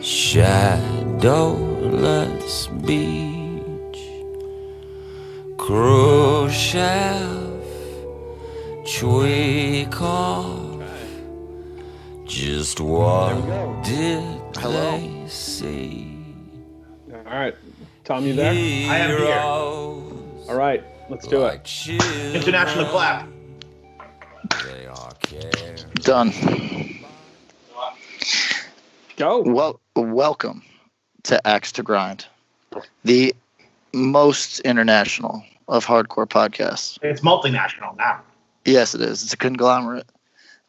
shadowless beach, Khrushchev, Chwikov, just what did they see? All right, Tom, you there? I am here. All right, let's do it. International clap. They are cared. Done. Go. Well, welcome to Axe to Grind, the most international of hardcore podcasts. It's multinational now. Yes, it is. It's a conglomerate.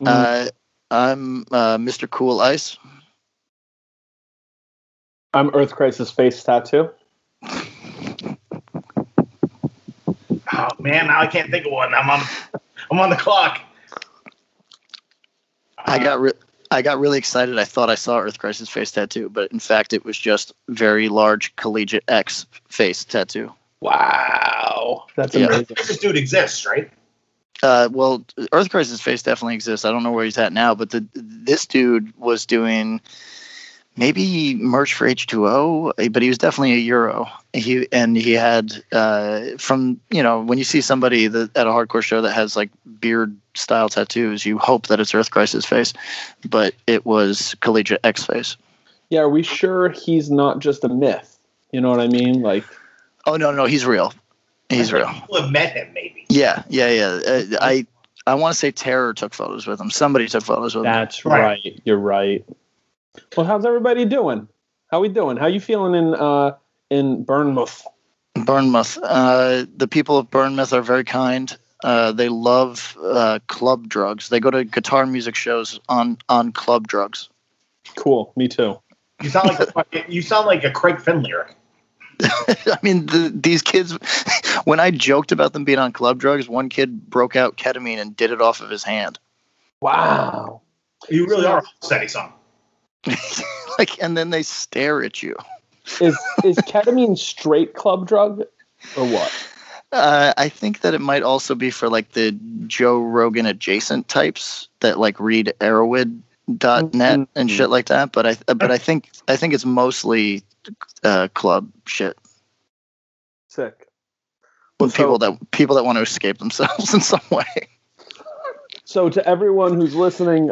I'm Mr. Cool Ice. I'm Earth Crisis Face Tattoo. Oh man, now I can't think of one. I'm on the clock. I got really excited. I thought I saw Earth Crisis Face Tattoo, but in fact, it was just very large collegiate X face tattoo. Wow, that's amazing. This dude exists, right? Well, Earth Crisis Face definitely exists. I don't know where he's at now, but this dude was doing maybe merch for H2O, but he was definitely a Euro. He had from, when you see somebody at a hardcore show that has like beard style tattoos, you hope that it's Earth Crisis Face, but it was collegiate X face. Yeah, are we sure he's not just a myth? You know what I mean? Like, oh no, he's real. He's real. People have met him, maybe. Yeah. I want to say Terror took photos with him. Somebody took photos with him. That's right. You're right. Well, how's everybody doing? How we doing? How you feeling in Bournemouth? Bournemouth. The people of Bournemouth are very kind. They love club drugs. They go to guitar music shows on club drugs. Cool. Me too. You sound like a Craig Finn lyric. I mean, these kids, when I joked about them being on club drugs, one kid broke out ketamine and did it off of his hand. Wow. You really are a steady song. And then they stare at you. Is ketamine straight club drug or what? I think that it might also be for like the Joe Rogan adjacent types that like read Arrowhead.net and shit like that. But I think it's mostly club shit. Sick. With people that want to escape themselves in some way. So to everyone who's listening,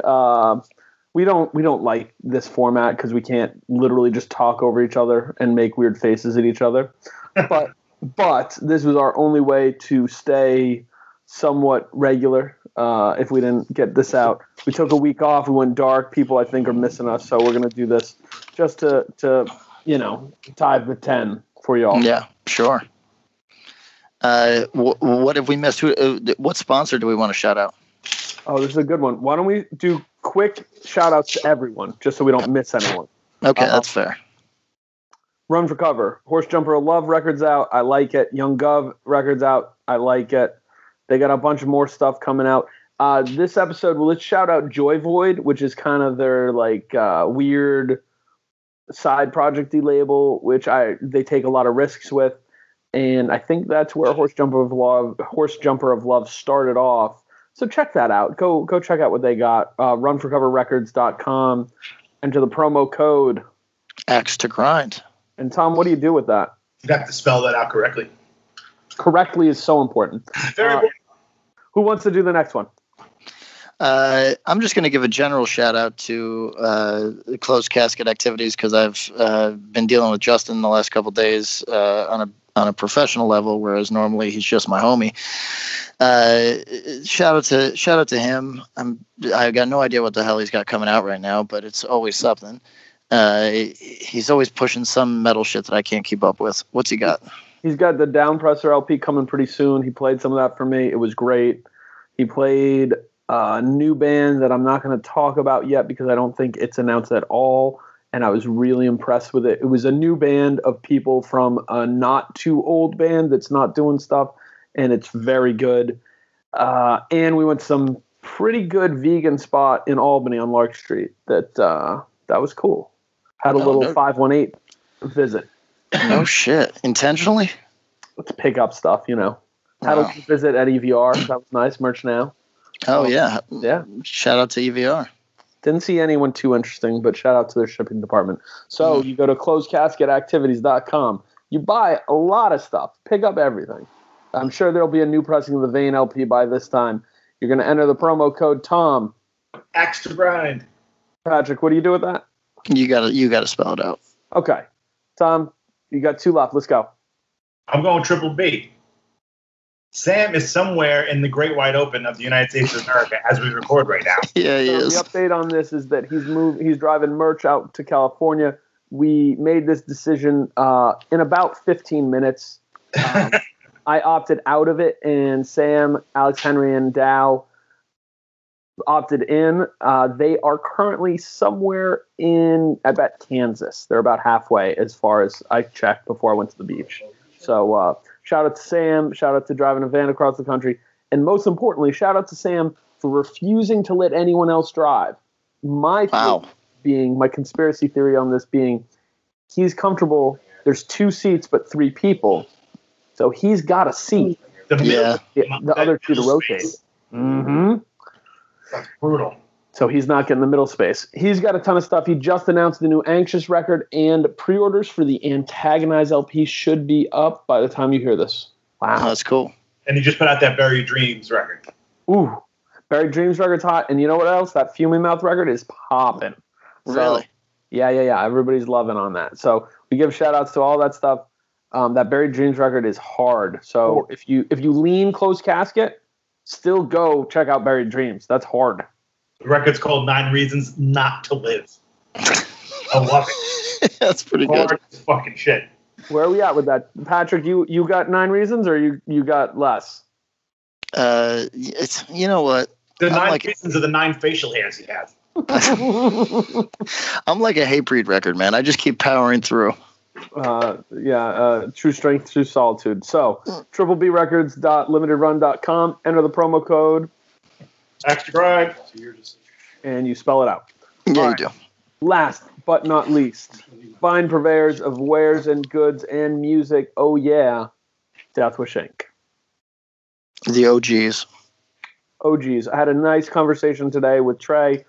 we don't like this format because we can't literally just talk over each other and make weird faces at each other. But this was our only way to stay somewhat regular. If we didn't get this out, we took a week off. We went dark. People, I think, are missing us, so we're gonna do this just to tie the 10 for y'all. Yeah, sure. What have we missed? What sponsor do we want to shout out? Oh, this is a good one. Why don't we do quick shout outs to everyone just so we don't miss anyone? Okay, that's fair. Run for Cover. Horse Jumper of Love records out. I like it. Young Gov records out. I like it. They got a bunch of more stuff coming out. This episode, let's shout out Joy Void, which is kind of their like weird side project-y label, which they take a lot of risks with. And I think that's where Horse Jumper of Love started off. So check that out. Go check out what they got. Runforcoverrecords.com. Enter the promo code Axe to Grind. And Tom, what do you do with that? You have to spell that out correctly. Correctly is so important. Very important. Who wants to do the next one? I'm just going to give a general shout out to the closed casket activities because I've been dealing with Justin the last couple of days on a professional level, whereas normally he's just my homie. Shout out to him. I got no idea what the hell he's got coming out right now, but it's always something. He's always pushing some metal shit that I can't keep up with. What's he got? He's got the Downpresser LP coming pretty soon. He played some of that for me. It was great. He played a new band that I'm not going to talk about yet because I don't think it's announced at all. And I was really impressed with it. It was a new band of people from a not too old band that's not doing stuff. And it's very good. And we went to some pretty good vegan spot in Albany on Lark Street. That was cool. Had a little 518 visit. No shit. Intentionally? Let's pick up stuff, Had a visit at EVR. That was nice. Merch now. Oh, yeah. Yeah. Shout out to EVR. Didn't see anyone too interesting, but shout out to their shipping department. So you go to closedcasketactivities.com. You buy a lot of stuff. Pick up everything. I'm sure there'll be a new pressing of the Vane LP by this time. You're going to enter the promo code TOM. Axe to grind. Patrick, what do you do with that? You gotta spell it out. Okay. Tom, you got 2 left. Let's go. I'm going triple B. Sam is somewhere in the great wide open of the United States of America as we record right now. Yeah, he is. The update on this is that he's driving merch out to California. We made this decision in about 15 minutes. I opted out of it, and Sam, Alex Henry, and Dow opted in. They are currently somewhere in, I bet, Kansas. They're about halfway as far as I checked before I went to the beach. So shout out to Sam. Shout out to driving a van across the country. And most importantly, shout out to Sam for refusing to let anyone else drive. My conspiracy theory on this being he's comfortable. There's 2 seats but 3 people. So he's got a seat. The other 2 to rotate. Mm-hmm. That's brutal. So he's not getting the middle space. He's got a ton of stuff. He just announced the new Anxious record, and pre-orders for the Antagonize LP should be up by the time you hear this. Wow. Oh, that's cool. And he just put out that Buried Dreams record. Ooh. Buried Dreams record's hot. And you know what else? That Fuming Mouth record is popping. Really? Yeah. Everybody's loving on that. So we give shout-outs to all that stuff. That Buried Dreams record is hard. So if you lean Closed Casket, still go check out Buried Dreams. That's hard. The record's called 9 Reasons Not to Live. I love it. That's pretty good. Hard as fucking shit. Where are we at with that? Patrick, you got 9 reasons or you got less? It's, you know what? The 9 reasons are the 9 facial hairs he has. I'm like a Hatebreed record, man. I just keep powering through. True Strength, True Solitude. So, triplebrecords.limitedrun.com. Enter the promo code. Extra grind. And you spell it out. Yeah, you do. Last but not least, fine purveyors of wares and goods and music. Oh, yeah. Deathwish Inc. The OGs. OGs. I had a nice conversation today with Trey,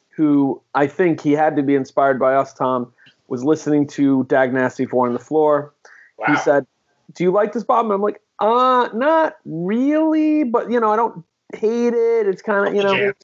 who I think he had to be inspired by us, Tom, was listening to Dag Nasty 4 on the Floor. Wow. He said, do you like this, Bob? And I'm like, not really, but, I don't hate it. It's kind of,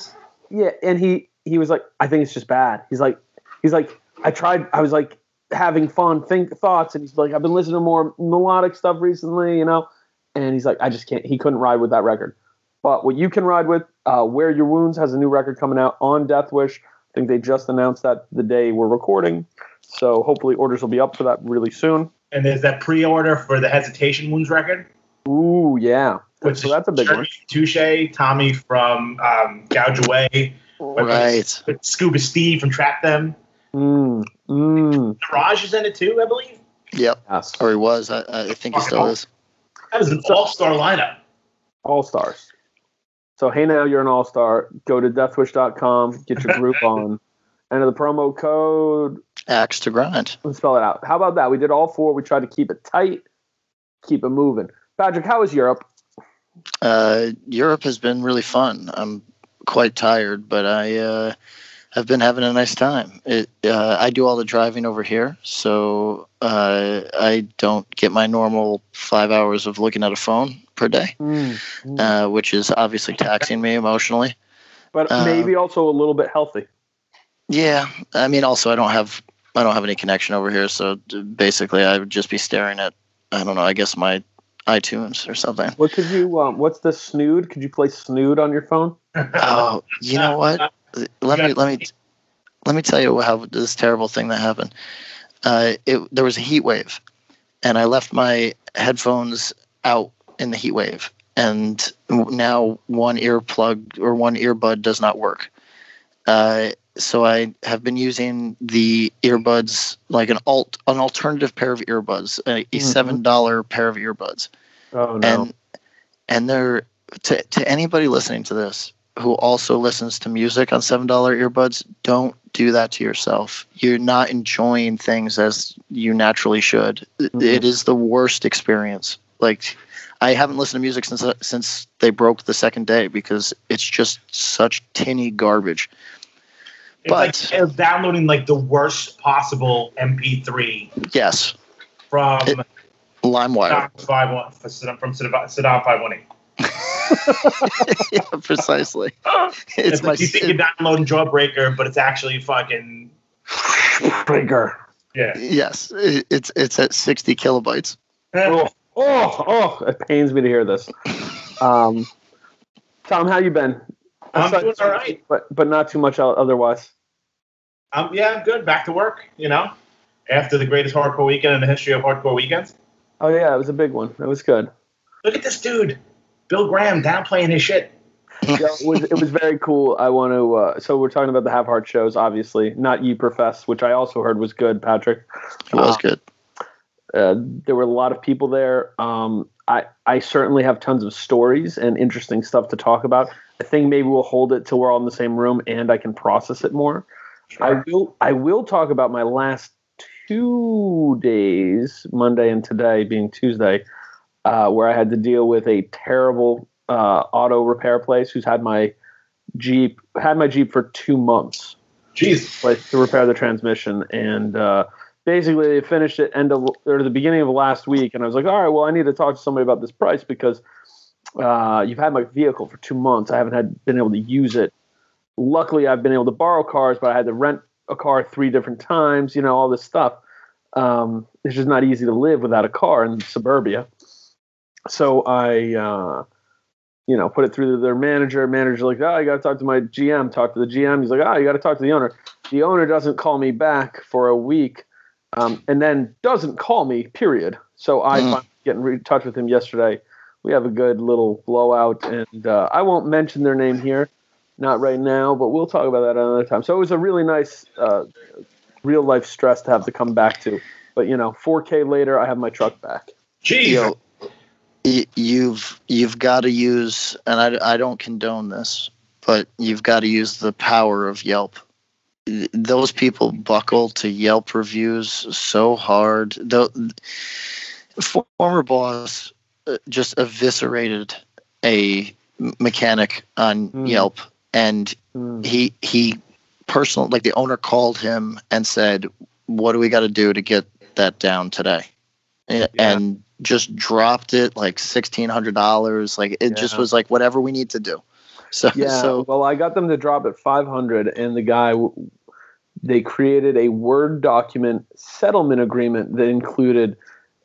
yeah. And he was like, I think it's just bad. He's like, I was like having fun thoughts. And he's like, I've been listening to more melodic stuff recently, and he's like, I just can't, he couldn't ride with that record. But what you can ride with, Where Your Wounds has a new record coming out on Deathwish. I think they just announced that the day we're recording. So hopefully orders will be up for that really soon. And there's that pre-order for the Hesitation Wounds record. Ooh, yeah. So that's a big one. Touche, Tommy from Gouge Away. Right. With Scuba Steve from Trap Them. Mirage is in it too, I believe. Yep. Yes. Or he was. I think he still is. That is an all-star lineup. All-stars. So, hey, now you're an all-star. Go to deathwish.com. Get your group on. Enter the promo code. Axe to grind. Let's spell it out. How about that? We did all 4. We tried to keep it tight, keep it moving. Patrick, how was Europe? Europe has been really fun. I'm quite tired, but I have been having a nice time. I do all the driving over here, so I don't get my normal 5 hours of looking at a phone per day, which is obviously taxing me emotionally. But maybe also a little bit healthy. Yeah, I mean, also I don't have any connection over here, so basically I would just be staring at, I don't know, I guess my iTunes or something. What could you? What's the Snood? Could you play Snood on your phone? Oh, you know what? Let me tell you how this terrible thing that happened. There was a heat wave, and I left my headphones out in the heat wave, and now one earplug or one earbud does not work. So I have been using the earbuds, like an alternative pair of earbuds, a $7 pair of earbuds. Oh no! And they're to anybody listening to this who also listens to music on $7 earbuds, don't do that to yourself. You're not enjoying things as you naturally should. It is the worst experience. Like, I haven't listened to music since they broke the second day because it's just such tinny garbage. It's like downloading like the worst possible MP3. Yes. From LimeWire. From Saddam 518. Yeah, precisely. It's like you think you're downloading Jawbreaker, but it's actually fucking Breaker. Yeah. Yes, it's at 60 kilobytes. It pains me to hear this. Tom, how you been? I'm doing all right, but not too much otherwise. I'm good. Back to work. After the greatest hardcore weekend in the history of hardcore weekends. Oh yeah, it was a big one. It was good. Look at this dude, Bill Graham, downplaying his shit. Yeah, it was very cool. I want to. So we're talking about the Have Heart shows, obviously, not Ye Profess, which I also heard was good. Patrick, it was good. There were a lot of people there. I certainly have tons of stories and interesting stuff to talk about. I think maybe we'll hold it till we're all in the same room and I can process it more. Sure. I will talk about my last 2 days, Monday and today being Tuesday, where I had to deal with a terrible auto repair place who's had my Jeep for 2 months. Jeez. Like to repair the transmission, and basically they finished it the beginning of last week, and I was like, all right, well, I need to talk to somebody about this price because you've had my vehicle for 2 months. I haven't been able to use it. Luckily, I've been able to borrow cars, but I had to rent a car 3 different times, all this stuff. It's just not easy to live without a car in suburbia. So I, put it through their manager. Manager's like, oh, you got to talk to my GM. Talk to the GM. He's like, oh, you got to talk to the owner. The owner doesn't call me back for a week, and then doesn't call me, period. So I finally get in touch with him yesterday. We have a good little blowout, and I won't mention their name here. Not right now, but we'll talk about that another time. So it was a really nice real life stress to have to come back to. But 4K later, I have my truck back. Jeez. You've got to use, and I don't condone this, but you've got to use the power of Yelp. Those people buckle to Yelp reviews so hard. The former boss just eviscerated a mechanic on Yelp. And he personally, like the owner called him and said, what do we got to do to get that down today? And just dropped it like $1,600. Like it just was like whatever we need to do. So I got them to drop it $500, and the guy, they created a Word document settlement agreement that included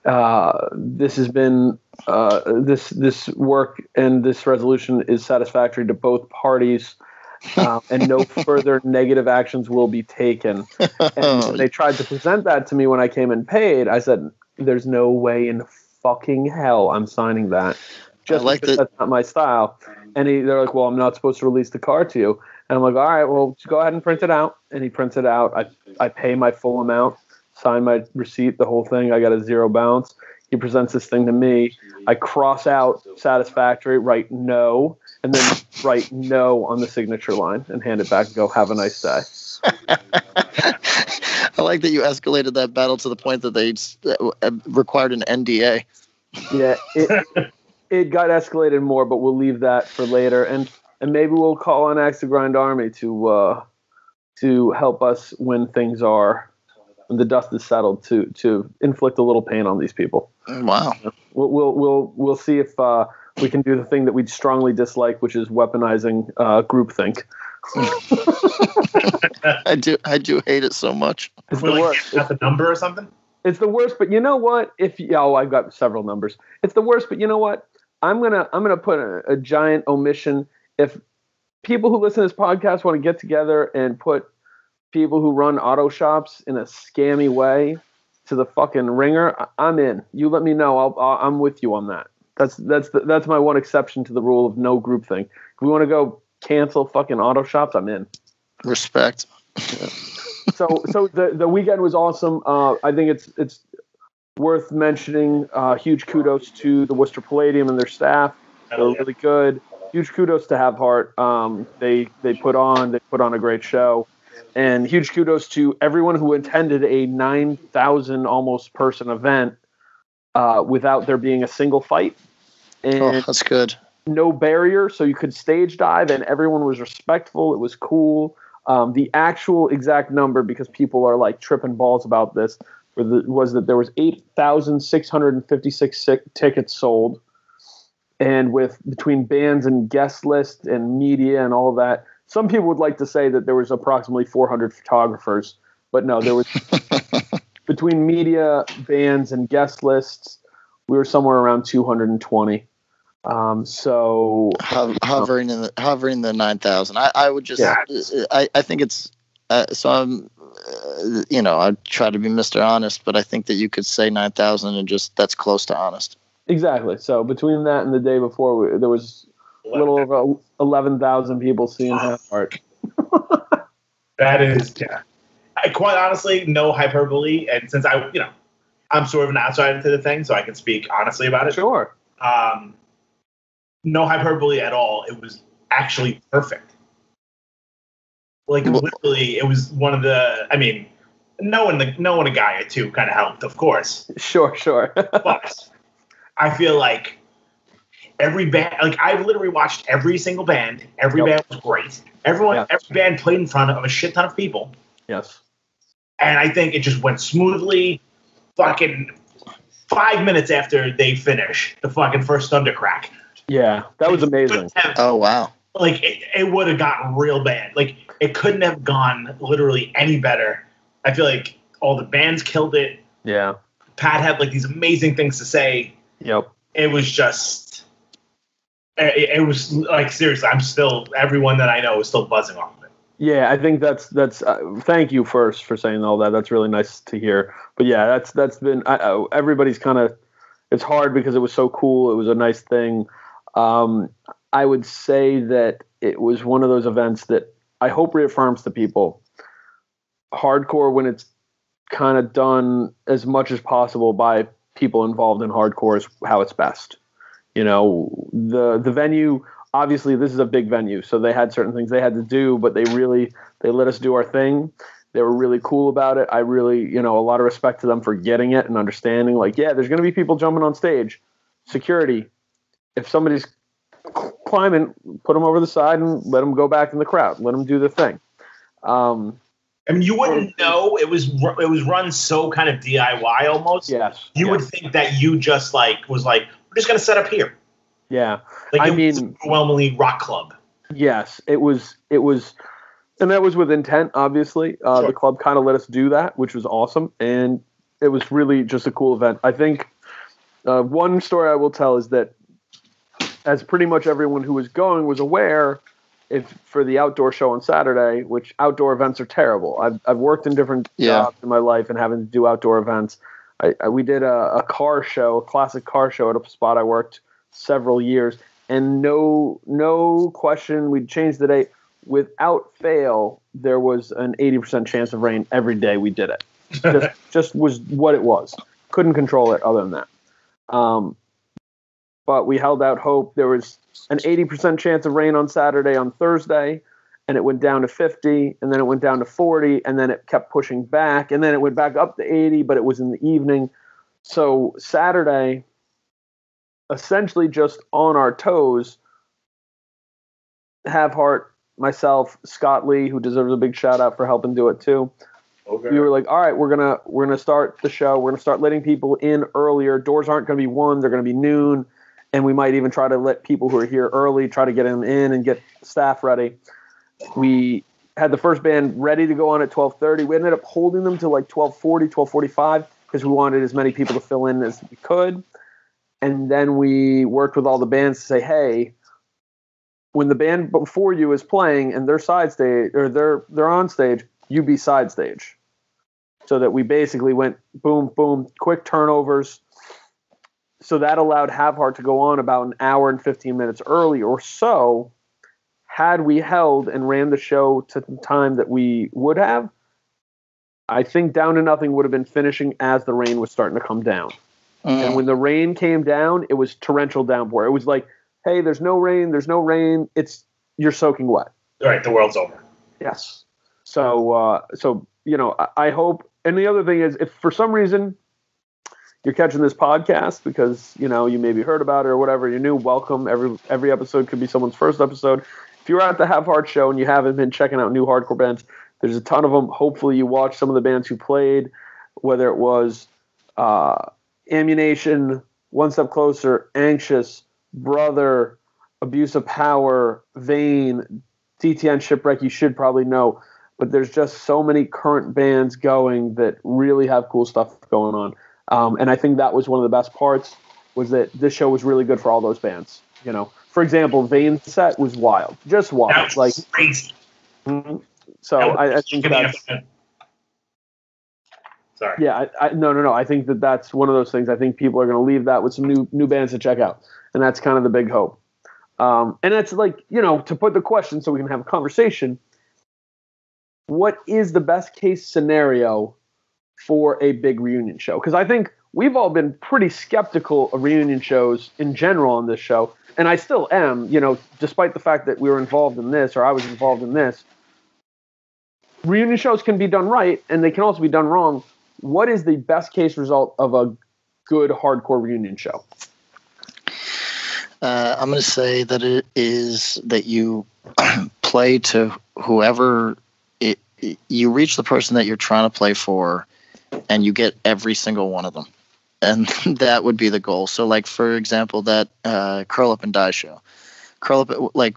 this has been this work and this resolution is satisfactory to both parties, and no further negative actions will be taken. And when they tried to present that to me when I came and paid, I said, "There's no way in fucking hell I'm signing that. Just because that's not my style." And they're like, "Well, I'm not supposed to release the car to you." And I'm like, "All right, well, just go ahead and print it out." And he prints it out. I pay my full amount, sign my receipt, the whole thing. I got a 0 balance. He presents this thing to me. I cross out satisfactory, write no, and then write no on the signature line and hand it back and go, have a nice day. I like that you escalated that battle to the point that they required an NDA. Yeah, it got escalated more, but we'll leave that for later. And maybe we'll call on Axe to Grind Army to help us when the dust is settled, to inflict a little pain on these people. Wow. We'll see if we can do the thing that we strongly dislike, which is weaponizing groupthink. I do hate it so much. It's the worst. Got the number or something? It's the worst. But you know what? I've got several numbers. It's the worst. But you know what? I'm gonna put a giant omission. If people who listen to this podcast want to get together and put people who run auto shops in a scammy way to the fucking ringer, I'm in. You let me know. I'm with you on that. That's my one exception to the rule of no groupthink. If we want to go cancel fucking auto shops, I'm in. Respect. Yeah. So the weekend was awesome. I think it's worth mentioning. Huge kudos to the Worcester Palladium and their staff. They were really good. Huge kudos to Have Heart. They put on a great show. And huge kudos to everyone who attended a 9,000 almost person event without there being a single fight. And that's good. No barrier, so you could stage dive, and everyone was respectful. It was cool. The actual exact number, because people are like tripping balls about this, was that there was 8,656 tickets sold. And with between bands and guest list and media and all that, some people would like to say that there was approximately 400 photographers, but no, there was between media, bands, and guest lists, we were somewhere around 220. So hovering the 9,000. I would just, I think it's so I'm, I try to be Mr. Honest, but I think that you could say 9,000 and just that's close to honest. Exactly. So between that and the day before, there was a little over 11,000 people seeing Half Heart. That is, quite honestly, no hyperbole. And since I'm sort of an outsider to the thing, so I can speak honestly about it. Sure. No hyperbole at all. It was actually perfect. Like literally, it was one of the. I mean, knowing a guy or two kind of helped, of course. Sure. But I feel like every band, like I literally watched every single band. Every band was great. Every band played in front of a shit ton of people. Yes. And I think it just went smoothly. Fucking 5 minutes after they finish, the fucking first thunder crack. Yeah, that was amazing. Oh, wow. Like, it would have gotten real bad. Like, it couldn't have gone literally any better. I feel like all the bands killed it. Yeah. Pat had, like, these amazing things to say. Yep. It was just... It was, like, seriously, everyone that I know is still buzzing off of it. Yeah, I think that's thank you first for saying all that. That's really nice to hear. But yeah, that's been, everybody's kind of, it's hard because it was so cool. It was a nice thing. I would say that it was one of those events that I hope reaffirms to people hardcore, when it's kind of done as much as possible by people involved in hardcore, is how it's best. The venue, obviously this is a big venue, so they had certain things they had to do, but they let us do our thing. They were really cool about it. I really, a lot of respect to them for getting it and understanding, like, yeah, there's going to be people jumping on stage. Security. If somebody's climbing, put them over the side and let them go back in the crowd. Let them do the thing. I mean, you wouldn't know. It was run so kind of DIY almost. Yes. You would think that you just was like, we're just going to set up here. Yeah. Like, it was overwhelmingly rock club. Yes, it was, and that was with intent, obviously. Sure. The club kind of let us do that, which was awesome. And it was really just a cool event. I think one story I will tell is that, as pretty much everyone who was going was aware, for the outdoor show on Saturday, which outdoor events are terrible. I've worked in different jobs in my life and having to do outdoor events. We did a car show, a classic car show at a spot I worked several years, and no question, we'd changed the date. Without fail, there was an 80% chance of rain every day we did it. Just was what it was. Couldn't control it other than that. But we held out hope. There was an 80% chance of rain on Saturday, on Thursday, and it went down to 50, and then it went down to 40, and then it kept pushing back, and then it went back up to 80, but it was in the evening. So Saturday, essentially just on our toes, Have Heart, myself, Scott Lee, who deserves a big shout out for helping do it too. Okay. We were like, all right, we're gonna start the show. We're gonna start letting people in earlier. Doors aren't gonna be 1; they're gonna be noon. And we might even try to let people who are here early, try to get them in and get staff ready. We had the first band ready to go on at 12:30. We ended up holding them to like 12:40, 12:45, because we wanted as many people to fill in as we could. And then we worked with all the bands to say, hey, when the band before you is playing and they're side stage, or they're on stage, you be side stage. So that we basically went boom, boom, quick turnovers. So that allowed Have Heart to go on about an hour and 15 minutes early or so. Had we held and ran the show to the time that we would have, I think Down to Nothing would have been finishing as the rain was starting to come down. And when the rain came down, it was torrential downpour. It was like, hey, there's no rain. You're soaking wet. All right, the world's over. Yes. So I hope. And the other thing is, if for some reason you're catching this podcast because, you maybe heard about it or whatever, you're new, welcome. Every episode could be someone's first episode. If if you're at the Have Heart show and you haven't been checking out new hardcore bands, there's a ton of them. Hopefully you watch some of the bands who played, whether it was Ammunition, One Step Closer, Anxious, Brother, Abuse of Power, Vane, TTN, Shipwreck, you should probably know. But there's just so many current bands going that really have cool stuff going on. And I think that was one of the best parts, was that this show was really good for all those bands. You know, for example, Vane's set was wild, just wild. That was like crazy. Mm-hmm. So I think that's... Sorry. Yeah, no. I think that's one of those things. I think people are going to leave that with some new bands to check out, and that's kind of the big hope. And that's like, you know, to put the question so we can have a conversation. What is the best case scenario for a big reunion show? Because I think we've all been pretty skeptical of reunion shows in general on this show, and I still am. You know, despite the fact that we were involved in this, or I was involved in this. Reunion shows can be done right, and they can also be done wrong. What is the best case result of a good hardcore reunion show? I'm going to say that it is that you play to whoever you reach the person that you're trying to play for, and you get every single one of them. And that would be the goal. So, like, for example, that Curl Up and Die show. Curl Up, like,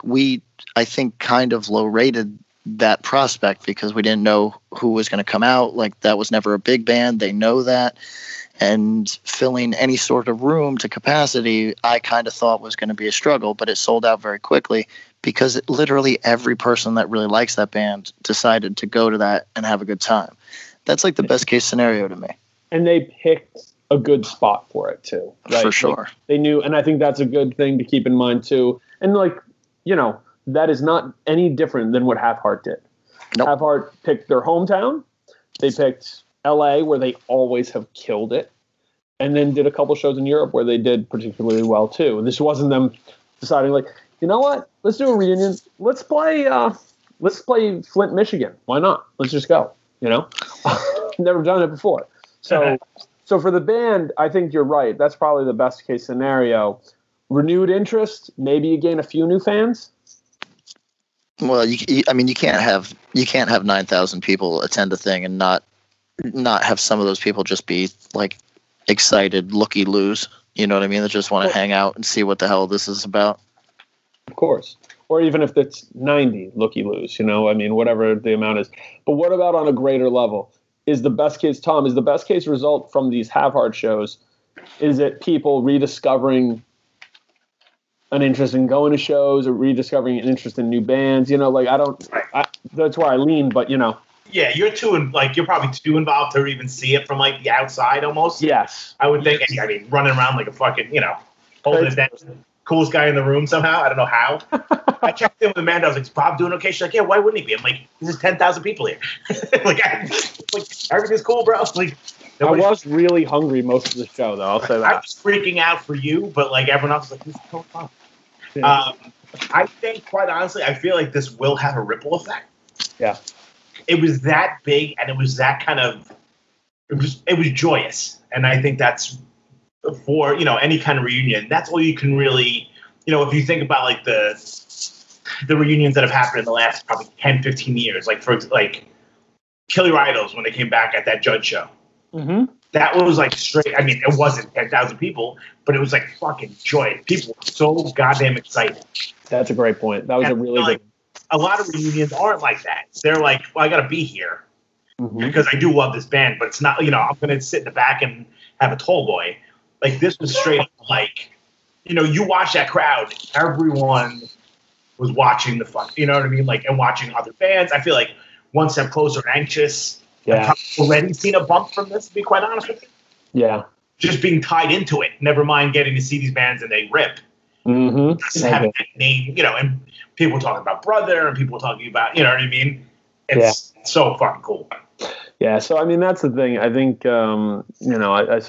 I think, kind of low rated that prospect because we didn't know who was going to come out. Like, that was never a big band. They know that. And filling any sort of room to capacity, I kind of thought was going to be a struggle, but it sold out very quickly because literally every person that really likes that band decided to go to that and have a good time. That's like the best case scenario to me. And they picked a good spot for it too, right? For sure. Like, they knew, and I think that's a good thing to keep in mind too. And like, you know, that is not any different than what Have Heart did. Nope. Have Heart picked their hometown. They picked LA, where they always have killed it, and then did a couple shows in Europe where they did particularly well too. And this wasn't them deciding like, you know what, let's do a reunion. Let's play Flint, Michigan. Why not? Let's just go. You know, never done it before. So for the band, I think you're right. That's probably the best case scenario. Renewed interest. Maybe you gain a few new fans. Well, I mean, you can't have 9,000 people attend a thing and not have some of those people just be like excited looky-loos. You know what I mean? That just want to hang out and see what the hell this is about. Of course. Or even if it's 90 looky-loos, you know, I mean, whatever the amount is. But what about on a greater level? Is the best case result from these Have Heart shows, is it people rediscovering an interest in going to shows or rediscovering an interest in new bands? You know, like that's where I lean, but you know. Yeah, you're probably too involved to even see it from like the outside almost. Yes. I would think. I mean, running around like a fucking, you know, holding it down. Coolest guy in the room somehow. I don't know how. I checked in with Amanda. I was like, is Bob doing okay? She's like, yeah, why wouldn't he be? I'm like, there's 10,000 people here. like everything's cool, bro. Like, I was really hungry most of the show, though. I'll say that. I was freaking out for you, but like everyone else was like, this is so fun. Yeah. I think, quite honestly, I feel like this will have a ripple effect. Yeah. It was that big, and it was that kind of. It was joyous, and I think that's. For, you know, any kind of reunion, that's all you can really, you know, if you think about like the reunions that have happened in the last probably 10, 15 years, like for like Kill Your Idols when they came back at that Judge show. Mm-hmm. That was like straight, I mean, it wasn't 10,000 people, but it was like fucking joy. People were so goddamn excited. That's a great point. That was a really good. A lot of reunions aren't like that. They're like, well, I got to be here because I do love this band, but it's not, you know, I'm going to sit in the back and have a tall boy. Like, this was straight up like, you know, you watch that crowd, everyone was watching the fuck, you know what I mean? Like, and watching other bands. I feel like One Step Closer, Anxious. Yeah. I've already seen a bump from this, to be quite honest with you. Yeah. Just being tied into it. Never mind getting to see these bands and they rip. Mm-hmm. Just having that name, you know, and people talking about Brother and people talking about, you know what I mean? It's so fucking cool. Yeah, so I mean that's the thing. I think you know I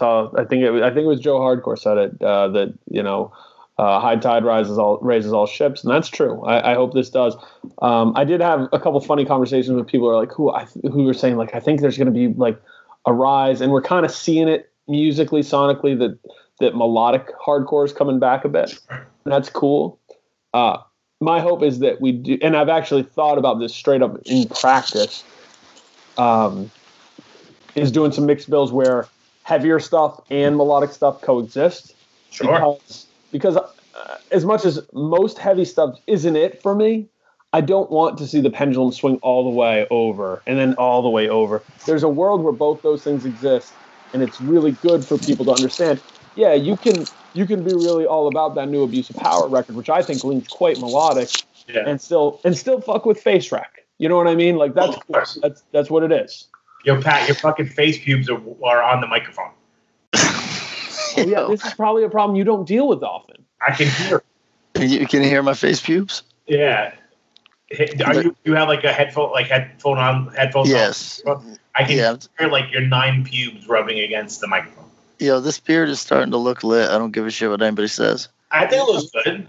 think it was Joe Hardcore said it that you know high tide raises all ships, and that's true. I hope this does. I did have a couple funny conversations with people who are like who were saying like I think there's going to be like a rise, and we're kind of seeing it musically, sonically that melodic hardcore is coming back a bit. And that's cool. my hope is that we do, and I've actually thought about this straight up in practice, is doing some mixed bills where heavier stuff and melodic stuff coexist. Sure. Because as much as most heavy stuff isn't it for me, I don't want to see the pendulum swing all the way over and then all the way over. There's a world where both those things exist, and it's really good for people to understand. Yeah, you can be really all about that new Abuse of Power record, which I think leans quite melodic, and still fuck with face wreck. You know what I mean? Like that's cool. That's what it is. Yo, Pat, your fucking face pubes are on the microphone. Oh, yeah, this is probably a problem you don't deal with often. I can hear. You can hear my face pubes? Yeah. You have like a headphones? Yes. On? I can hear like your 9 pubes rubbing against the microphone. Yo, this beard is starting to look lit. I don't give a shit what anybody says. I think it looks good.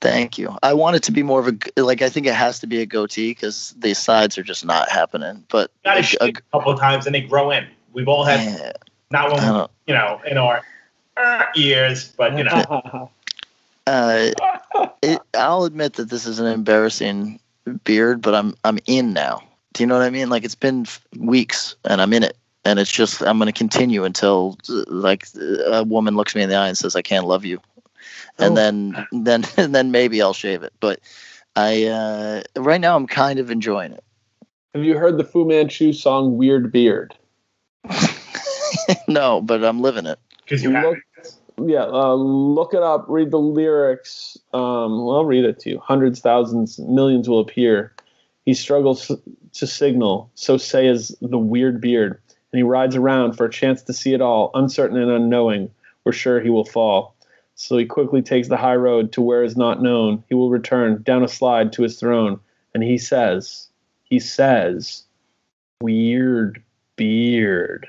Thank you. I want it to be more of a, like, I think it has to be a goatee because the sides are just not happening. But got to shave a couple of times and they grow in. We've all had, not one, in our years, but I'll admit that this is an embarrassing beard, but I'm in now. Do you know what I mean? Like, it's been weeks and I'm in it. And it's just, I'm going to continue until like a woman looks me in the eye and says, I can't love you. And then maybe I'll shave it. But right now I'm kind of enjoying it. Have you heard the Fu Manchu song Weird Beard? No, but I'm living it. Because you have look it up, read the lyrics. I'll read it to you. Hundreds, thousands, millions will appear. He struggles to signal, so says the weird beard. And he rides around for a chance to see it all, uncertain and unknowing. We're sure he will fall. So he quickly takes the high road to where is not known. He will return down a slide to his throne. And he says, weird beard.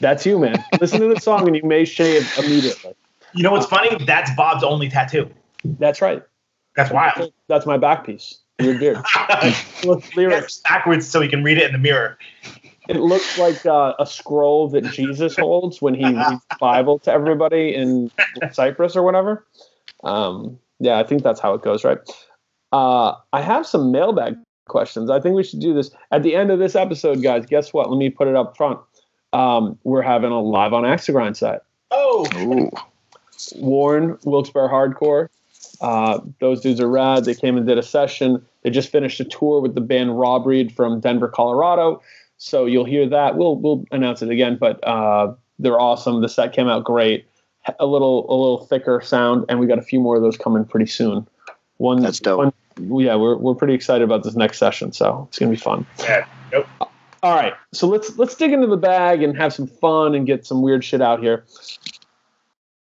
That's you, man. Listen to the song and you may shave immediately. You know what's funny? That's Bob's only tattoo. That's right. That's wild. That's my back piece. Weird beard. Lyrics backwards so he can read it in the mirror. It looks like a scroll that Jesus holds when he reads the Bible to everybody in Cyprus or whatever. I think that's how it goes, right? I have some mailbag questions. I think we should do this at the end of this episode, guys. Guess what? Let me put it up front. We're having a live on Axe to Grind set. Oh, ooh. Warren, Wilkes-Barre Hardcore. Those dudes are rad. They came and did a session. They just finished a tour with the band Raw Breed from Denver, Colorado. So you'll hear that. We'll announce it again, but they're awesome. The set came out great. A little thicker sound, and we got a few more of those coming pretty soon. That's dope. We're pretty excited about this next session, so it's gonna be fun. Yeah. Nope. All right, so let's dig into the bag and have some fun and get some weird shit out here.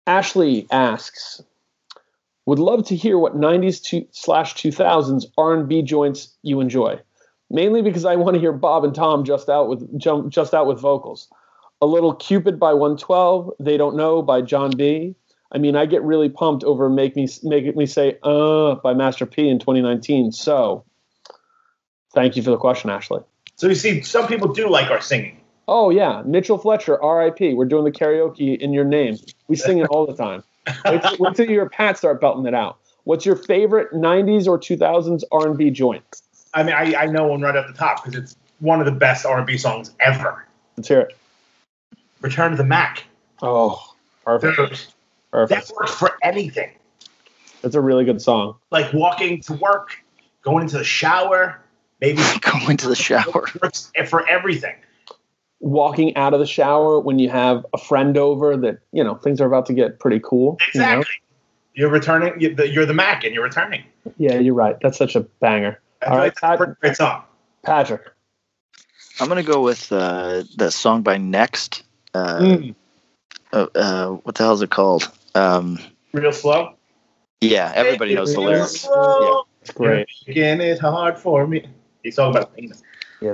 Ashley asks, would love to hear what 90s/2000s R&B joints you enjoy. Mainly because I want to hear Bob and Tom just out with vocals. A little Cupid by 112, They Don't Know by John B. I mean, I get really pumped over Make Me Say by Master P in 2019. So, thank you for the question, Ashley. So you see, some people do like our singing. Oh yeah, Mitchell Fletcher, R.I.P. We're doing the karaoke in your name. We sing it all the time. Wait till your Pat start belting it out. What's your favorite 90s or 2000s R&B joint? I mean, I know one right off the top because it's one of the best R&B songs ever. Let's hear it. Return to the Mac. Oh, perfect. Dude, perfect. That works for anything. That's a really good song. Like walking to work, going into the shower, maybe going to the shower. Works for everything. Walking out of the shower when you have a friend over that, things are about to get pretty cool. Exactly. You're returning. You're the Mac and you're returning. Yeah, you're right. That's such a banger. All right, great song. Patrick. I'm gonna go with that song by Next. What the hell is it called? Real Slow. Yeah, everybody knows the lyrics. Yeah, it's great. Making it hard for me. He's talking about famous. Yeah,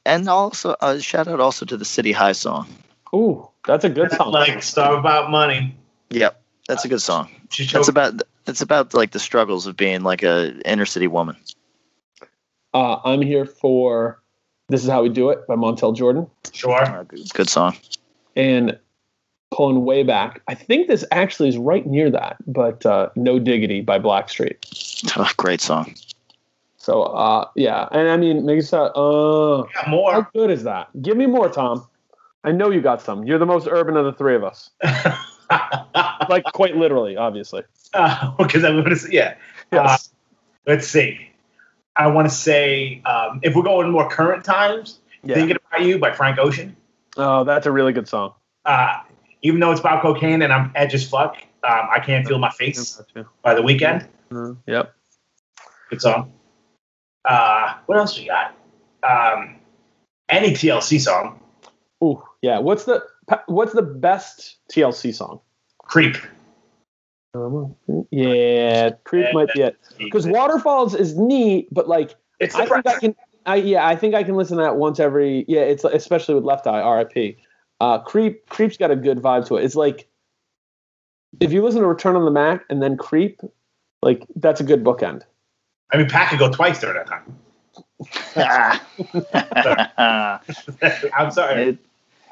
and also shout out also to the City High song. Ooh, that's a good song. Like Stuff About Money. Yep, that's a good song. It's about like the struggles of being like a inner city woman. I'm here for This Is How We Do It by Montel Jordan. Sure. Good song. And pulling way back. I think this actually is right near that, but No Diggity by Blackstreet. Oh, great song. So, yeah. And I mean, More. how good is that? Give me more, Tom. I know you got some. You're the most urban of the three of us. Like, quite literally, obviously. Because I'm going to say, yeah. Yes. Let's see. I want to say, if we're going more current times, Thinking About You by Frank Ocean. Oh, that's a really good song. Even though it's about cocaine and I'm edge as fuck, I Can't Feel My Face by The Weeknd. Yep. Good song. What else we got? Any TLC song. Ooh, yeah. What's the best TLC song? Creep. Yeah, Creep might be it. Because Waterfalls is neat, but like It's I think I can listen to that once every. Yeah, it's especially with Left Eye, R.I.P. Creep's got a good vibe to it. It's like if you listen to Return on the Mac and then Creep, like that's a good bookend. I mean, Pat could go twice during that time. I'm sorry.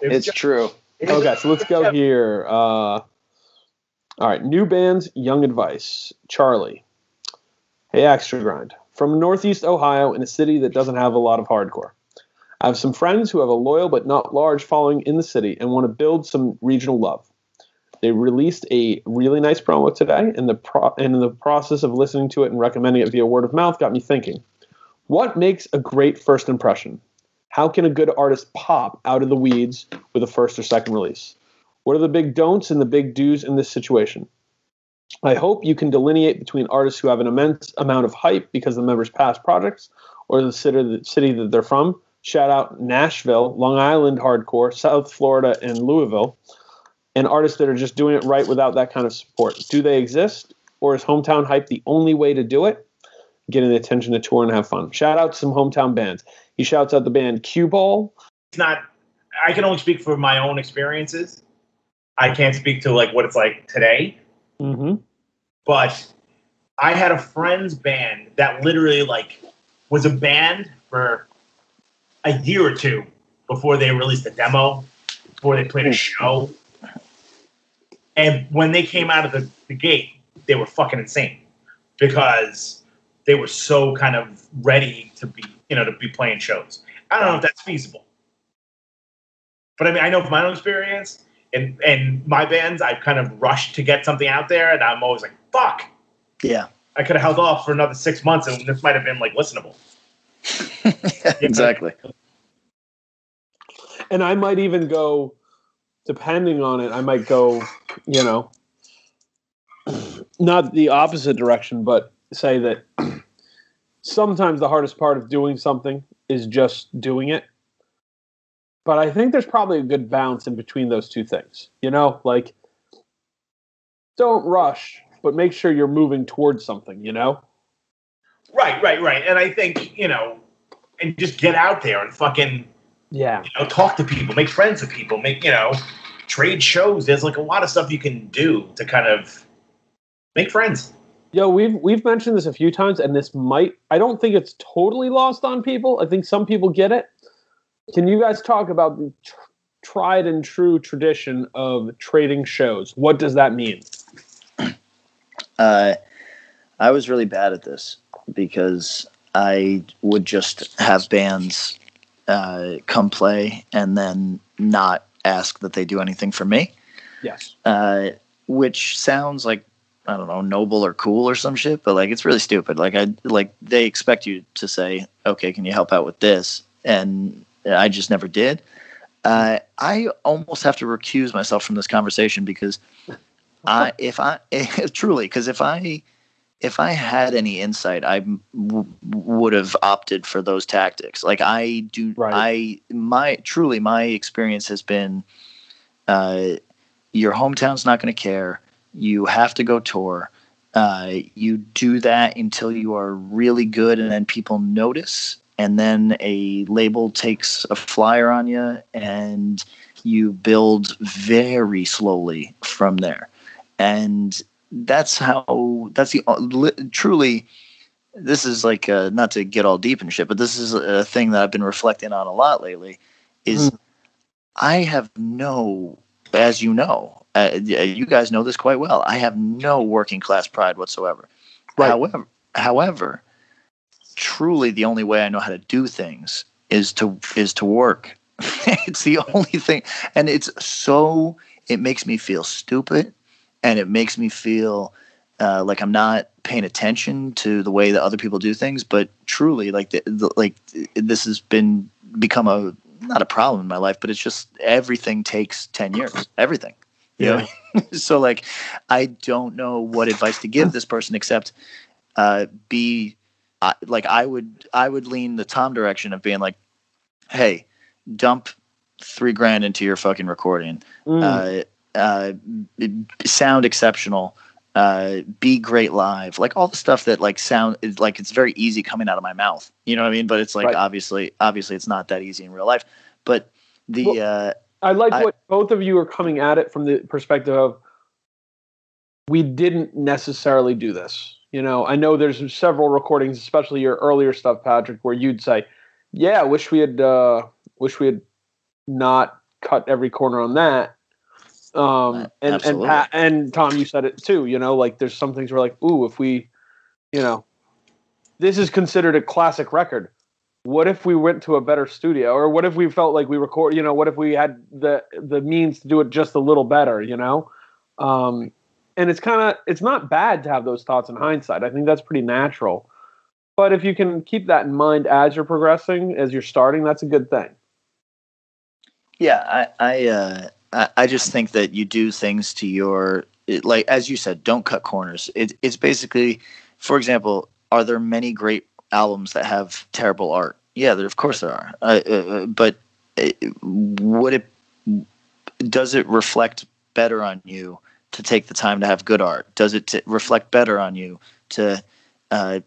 It's true. Okay, so let's go here. All right, new bands, Young Advice, Charlie. Hey, Extra Grind. From Northeast Ohio in a city that doesn't have a lot of hardcore. I have some friends who have a loyal but not large following in the city and want to build some regional love. They released a really nice promo today, and in the process of listening to it and recommending it via word of mouth got me thinking, what makes a great first impression? How can a good artist pop out of the weeds with a first or second release? What are the big don'ts and the big do's in this situation? I hope you can delineate between artists who have an immense amount of hype because of the members' past projects or the city that they're from. Shout out Nashville, Long Island hardcore, South Florida, and Louisville. And artists that are just doing it right without that kind of support. Do they exist? Or is hometown hype the only way to do it? Getting the attention to tour and have fun. Shout out to some hometown bands. He shouts out the band Cue Ball. It's not. I can only speak for my own experiences. I can't speak to like what it's like today. Mm-hmm. But I had a friend's band that literally like was a band for a year or two before they released a demo, before they played a show. And when they came out of the gate, they were fucking insane because they were so kind of ready to be playing shows. I don't know if that's feasible. But I mean, I know from my own experience and my bands, I've kind of rushed to get something out there, and I'm always like, fuck. Yeah. I could have held off for another 6 months, and this might have been, like, listenable. Exactly. And I might even go, depending on it, I might go, not the opposite direction, but say that sometimes the hardest part of doing something is just doing it. But I think there's probably a good balance in between those two things. Like, don't rush, but make sure you're moving towards something, Right. And I think, and just get out there and fucking, talk to people, make friends with people, trade shows. There's like a lot of stuff you can do to kind of make friends. Yo, we've mentioned this a few times, and I don't think it's totally lost on people. I think some people get it. Can you guys talk about the tried and true tradition of trading shows? What does that mean? I was really bad at this because I would just have bands come play and then not ask that they do anything for me. Yes. Which sounds like, I don't know, noble or cool or some shit, but like it's really stupid. Like they expect you to say, okay, can you help out with this? And I just never did. I almost have to recuse myself from this conversation because if I had any insight, I would have opted for those tactics. Like I do, right. My experience has been, your hometown's not going to care. You have to go tour. You do that until you are really good, and then people notice, and then a label takes a flyer on you, and you build very slowly from there. And truly, this is like, not to get all deep and shit, but this is a thing that I've been reflecting on a lot lately, is I have no as you know, you guys know this quite well. I have no working class pride whatsoever. Right. However, truly the only way I know how to do things is to work. It's the only thing, and it makes me feel stupid, and it makes me feel like I'm not paying attention to the way that other people do things. But truly, like this has become not a problem in my life, but it's just everything takes 10 years. Everything. You know? So like, I don't know what advice to give this person except I would lean the Tom direction of being like, hey, dump $3,000 into your fucking recording. Sound exceptional. Be great live. Like all the stuff that like sound is like it's very easy coming out of my mouth. You know what I mean? But it's like obviously it's not that easy in real life. But I like what both of you are coming at it from the perspective of we didn't necessarily do this. You know, I know there's several recordings, especially your earlier stuff, Patrick, where you'd say, "Yeah, wish we had not cut every corner on that." And Tom, you said it too. You know, like there's some things where like, ooh, if we, you know, this is considered a classic record. What if we went to a better studio, or what if we felt like we record? You know, what if we had the means to do it just a little better? You know. And it's not bad to have those thoughts in hindsight. I think that's pretty natural. But if you can keep that in mind as you're progressing, as you're starting, that's a good thing. Yeah, I just think that you do things to your, like, as you said, don't cut corners. It's basically, for example, are there many great albums that have terrible art? Yeah, of course there are. But does it reflect better on you to take the time to have good art? Does it reflect better on you to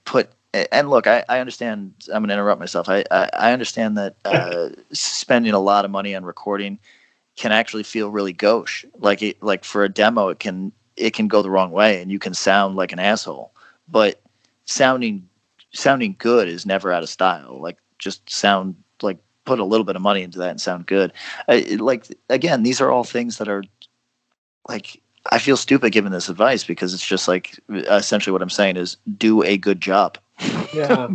put? And look, I understand. I'm going to interrupt myself. I understand that spending a lot of money on recording can actually feel really gauche. Like for a demo, it can go the wrong way, and you can sound like an asshole. But sounding good is never out of style. Like just sound like put a little bit of money into that and sound good. Like again, these are all things that are like. I feel stupid giving this advice because it's just like essentially what I'm saying is do a good job. Yeah.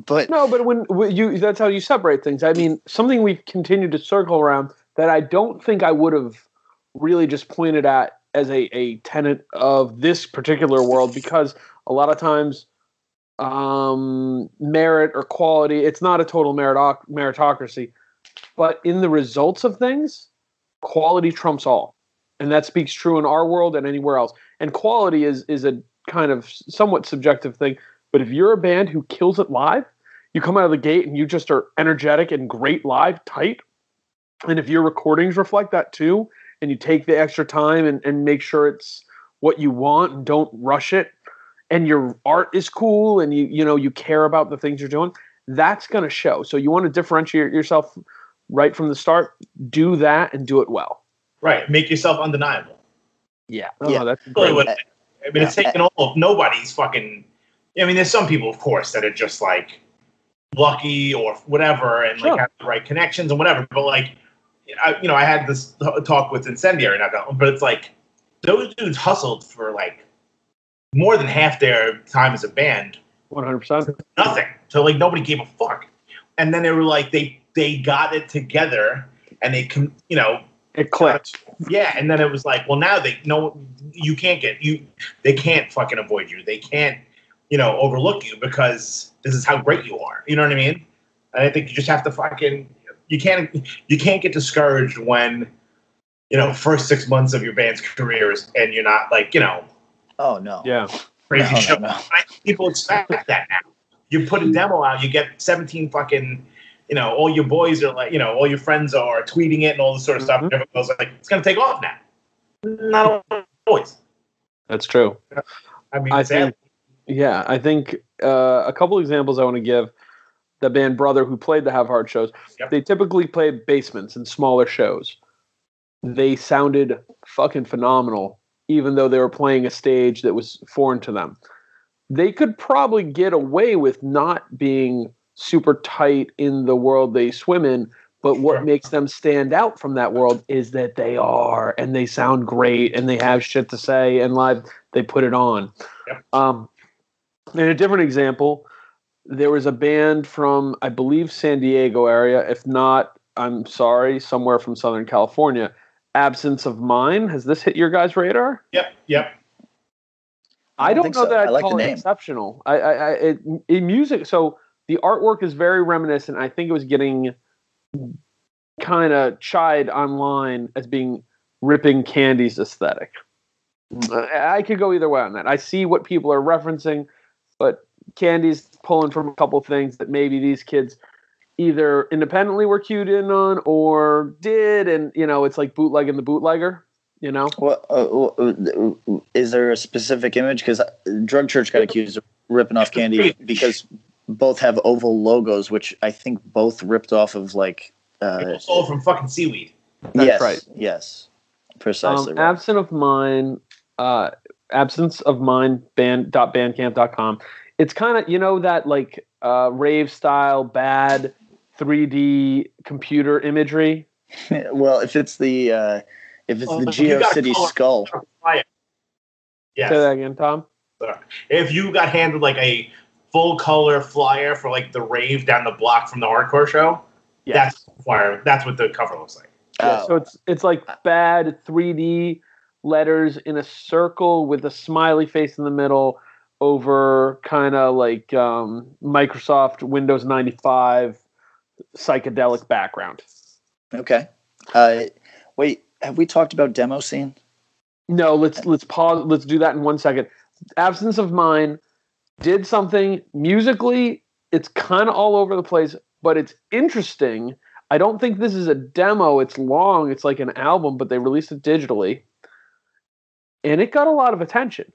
but when you, that's how you separate things. I mean, something we've continued to circle around that I don't think I would have really just pointed at as a tenet of this particular world, because a lot of times merit or quality, it's not a total meritocracy, but in the results of things, quality trumps all. And that speaks true in our world and anywhere else. And quality is a kind of somewhat subjective thing. But if you're a band who kills it live, you come out of the gate and you just are energetic and great live, tight. And if your recordings reflect that too, and you take the extra time and make sure it's what you want and don't rush it, and your art is cool and you care about the things you're doing, that's going to show. So you want to differentiate yourself right from the start, do that and do it well. Right, make yourself undeniable. Yeah, that's great. I mean, it's taking all of nobody's fucking. I mean, there's some people, of course, that are just like lucky or whatever, and like have the right connections and whatever. But like, I had this talk with Incendiary, but it's like those dudes hustled for like more than half their time as a band. 100%. Nothing. So like nobody gave a fuck, and then they were like they got it together and they It clicked. Yeah, and then it was like, well, now they know you can't they can't fucking avoid you. They can't, overlook you because this is how great you are. You know what I mean? And I think you just have to fucking you can't get discouraged when, first 6 months of your band's career and you're not like, oh no. Yeah. Crazy show. No. People expect that now. You put a demo out, you get 17 fucking all your boys are like, all your friends are tweeting it and all this sort of stuff. And everyone goes like, it's going to take off now. Not always. That's true. I mean, I think a couple examples I want to give. The band Brother, who played the Have Heart shows, they typically played basements and smaller shows. They sounded fucking phenomenal, even though they were playing a stage that was foreign to them. They could probably get away with not being super tight in the world they swim in, But what makes them stand out from that world is that they are, and they sound great, and they have shit to say, and live they put it on. Yep. In a different example, there was a band from, I believe, San Diego area. If not, I'm sorry, somewhere from Southern California. Absence of Mind. Has this hit your guys' radar? Yep. I don't know so. that I'd I like call the it name. exceptional. In music, so the artwork is very reminiscent. I think it was getting kind of chide online as being ripping Candy's aesthetic. I could go either way on that. I see what people are referencing, but Candy's pulling from a couple things that maybe these kids either independently were cued in on or did, and it's like bootlegging the bootlegger. Well, is there a specific image? Because Drug Church got accused of ripping off Candy because both have oval logos, which I think both ripped off of like. People stole from fucking Seaweed. That's right. Yes, precisely. Right. Absence of Mind band.bandcamp.com. It's kind of that like rave style bad 3D computer imagery. Well, if it's the GeoCity skull. Yes. Say that again, Tom. If you got handed like a full color flyer for like the rave down the block from the hardcore show, yes. That's what the cover looks like. Yeah, so it's like bad 3D letters in a circle with a smiley face in the middle over kind of like Microsoft Windows 95 psychedelic background. Okay. Wait, have we talked about Demoscene? No, let's pause. Let's do that in 1 second. Absence of Mind did something musically. It's kind of all over the place, but it's interesting. I don't think this is a demo. It's long. It's like an album, but they released it digitally. And it got a lot of attention.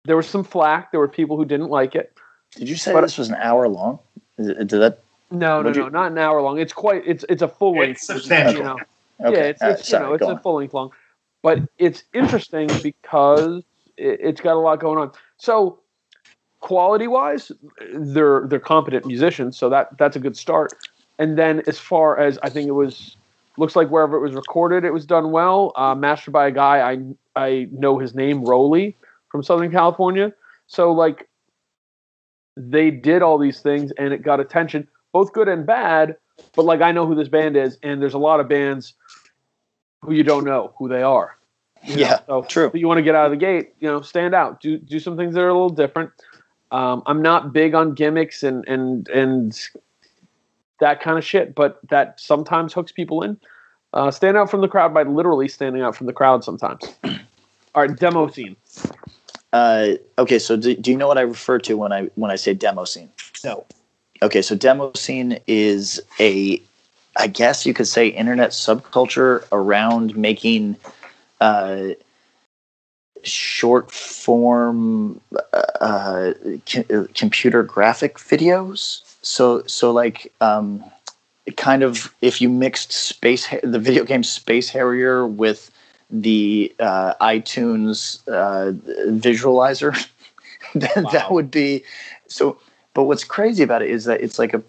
There was some flack. There were people who didn't like it. Did you say this was an hour long? Did that? No, not an hour long. It's quite. It's a full length. It's substantial. Okay. Yeah, it's a full length long, but it's interesting because it's got a lot going on. So quality wise, they're competent musicians, so that's a good start. And then as far as I think looks like wherever it was recorded, it was done well. Mastered by a guy I know his name, Rowley, from Southern California. So like they did all these things and it got attention, both good and bad. But like I know who this band is, and there's a lot of bands who you don't know who they are. So true. You want to get out of the gate, stand out, do some things that are a little different. I'm not big on gimmicks and that kind of shit, but that sometimes hooks people in. Stand out from the crowd by literally standing out from the crowd sometimes. All right, Demoscene. Okay, so do you know what I refer to when I say Demoscene? No. Okay, so Demoscene is I guess you could say internet subculture around making short form computer graphic videos. So like kind of if you mixed the video game Space Harrier with the iTunes visualizer, then that would be so. But what's crazy about it is that it's like an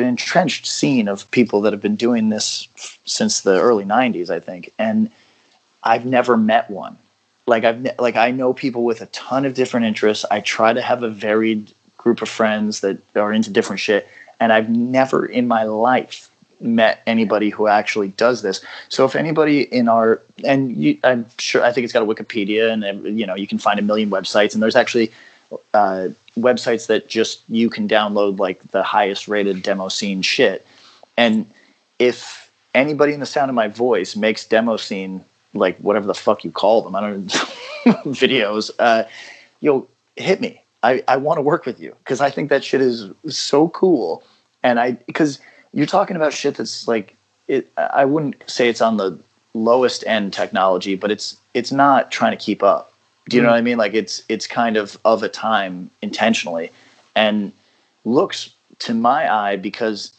entrenched scene of people that have been doing this since the early 90s, I think. And I've never met one. I know people with a ton of different interests. I try to have a varied group of friends that are into different shit. And I've never in my life met anybody who actually does this. So if anybody I'm sure, I think it's got a Wikipedia and, you can find a million websites. And there's actually websites that just you can download like the highest rated Demoscene shit. And if anybody in the sound of my voice makes Demoscene, like whatever the fuck you call them, I don't know, videos, hit me. I want to work with you because I think that shit is so cool. And because you're talking about shit that's like I wouldn't say it's on the lowest end technology, but it's not trying to keep up. Do you know what I mean? Like it's kind of a time intentionally, and looks to my eye, because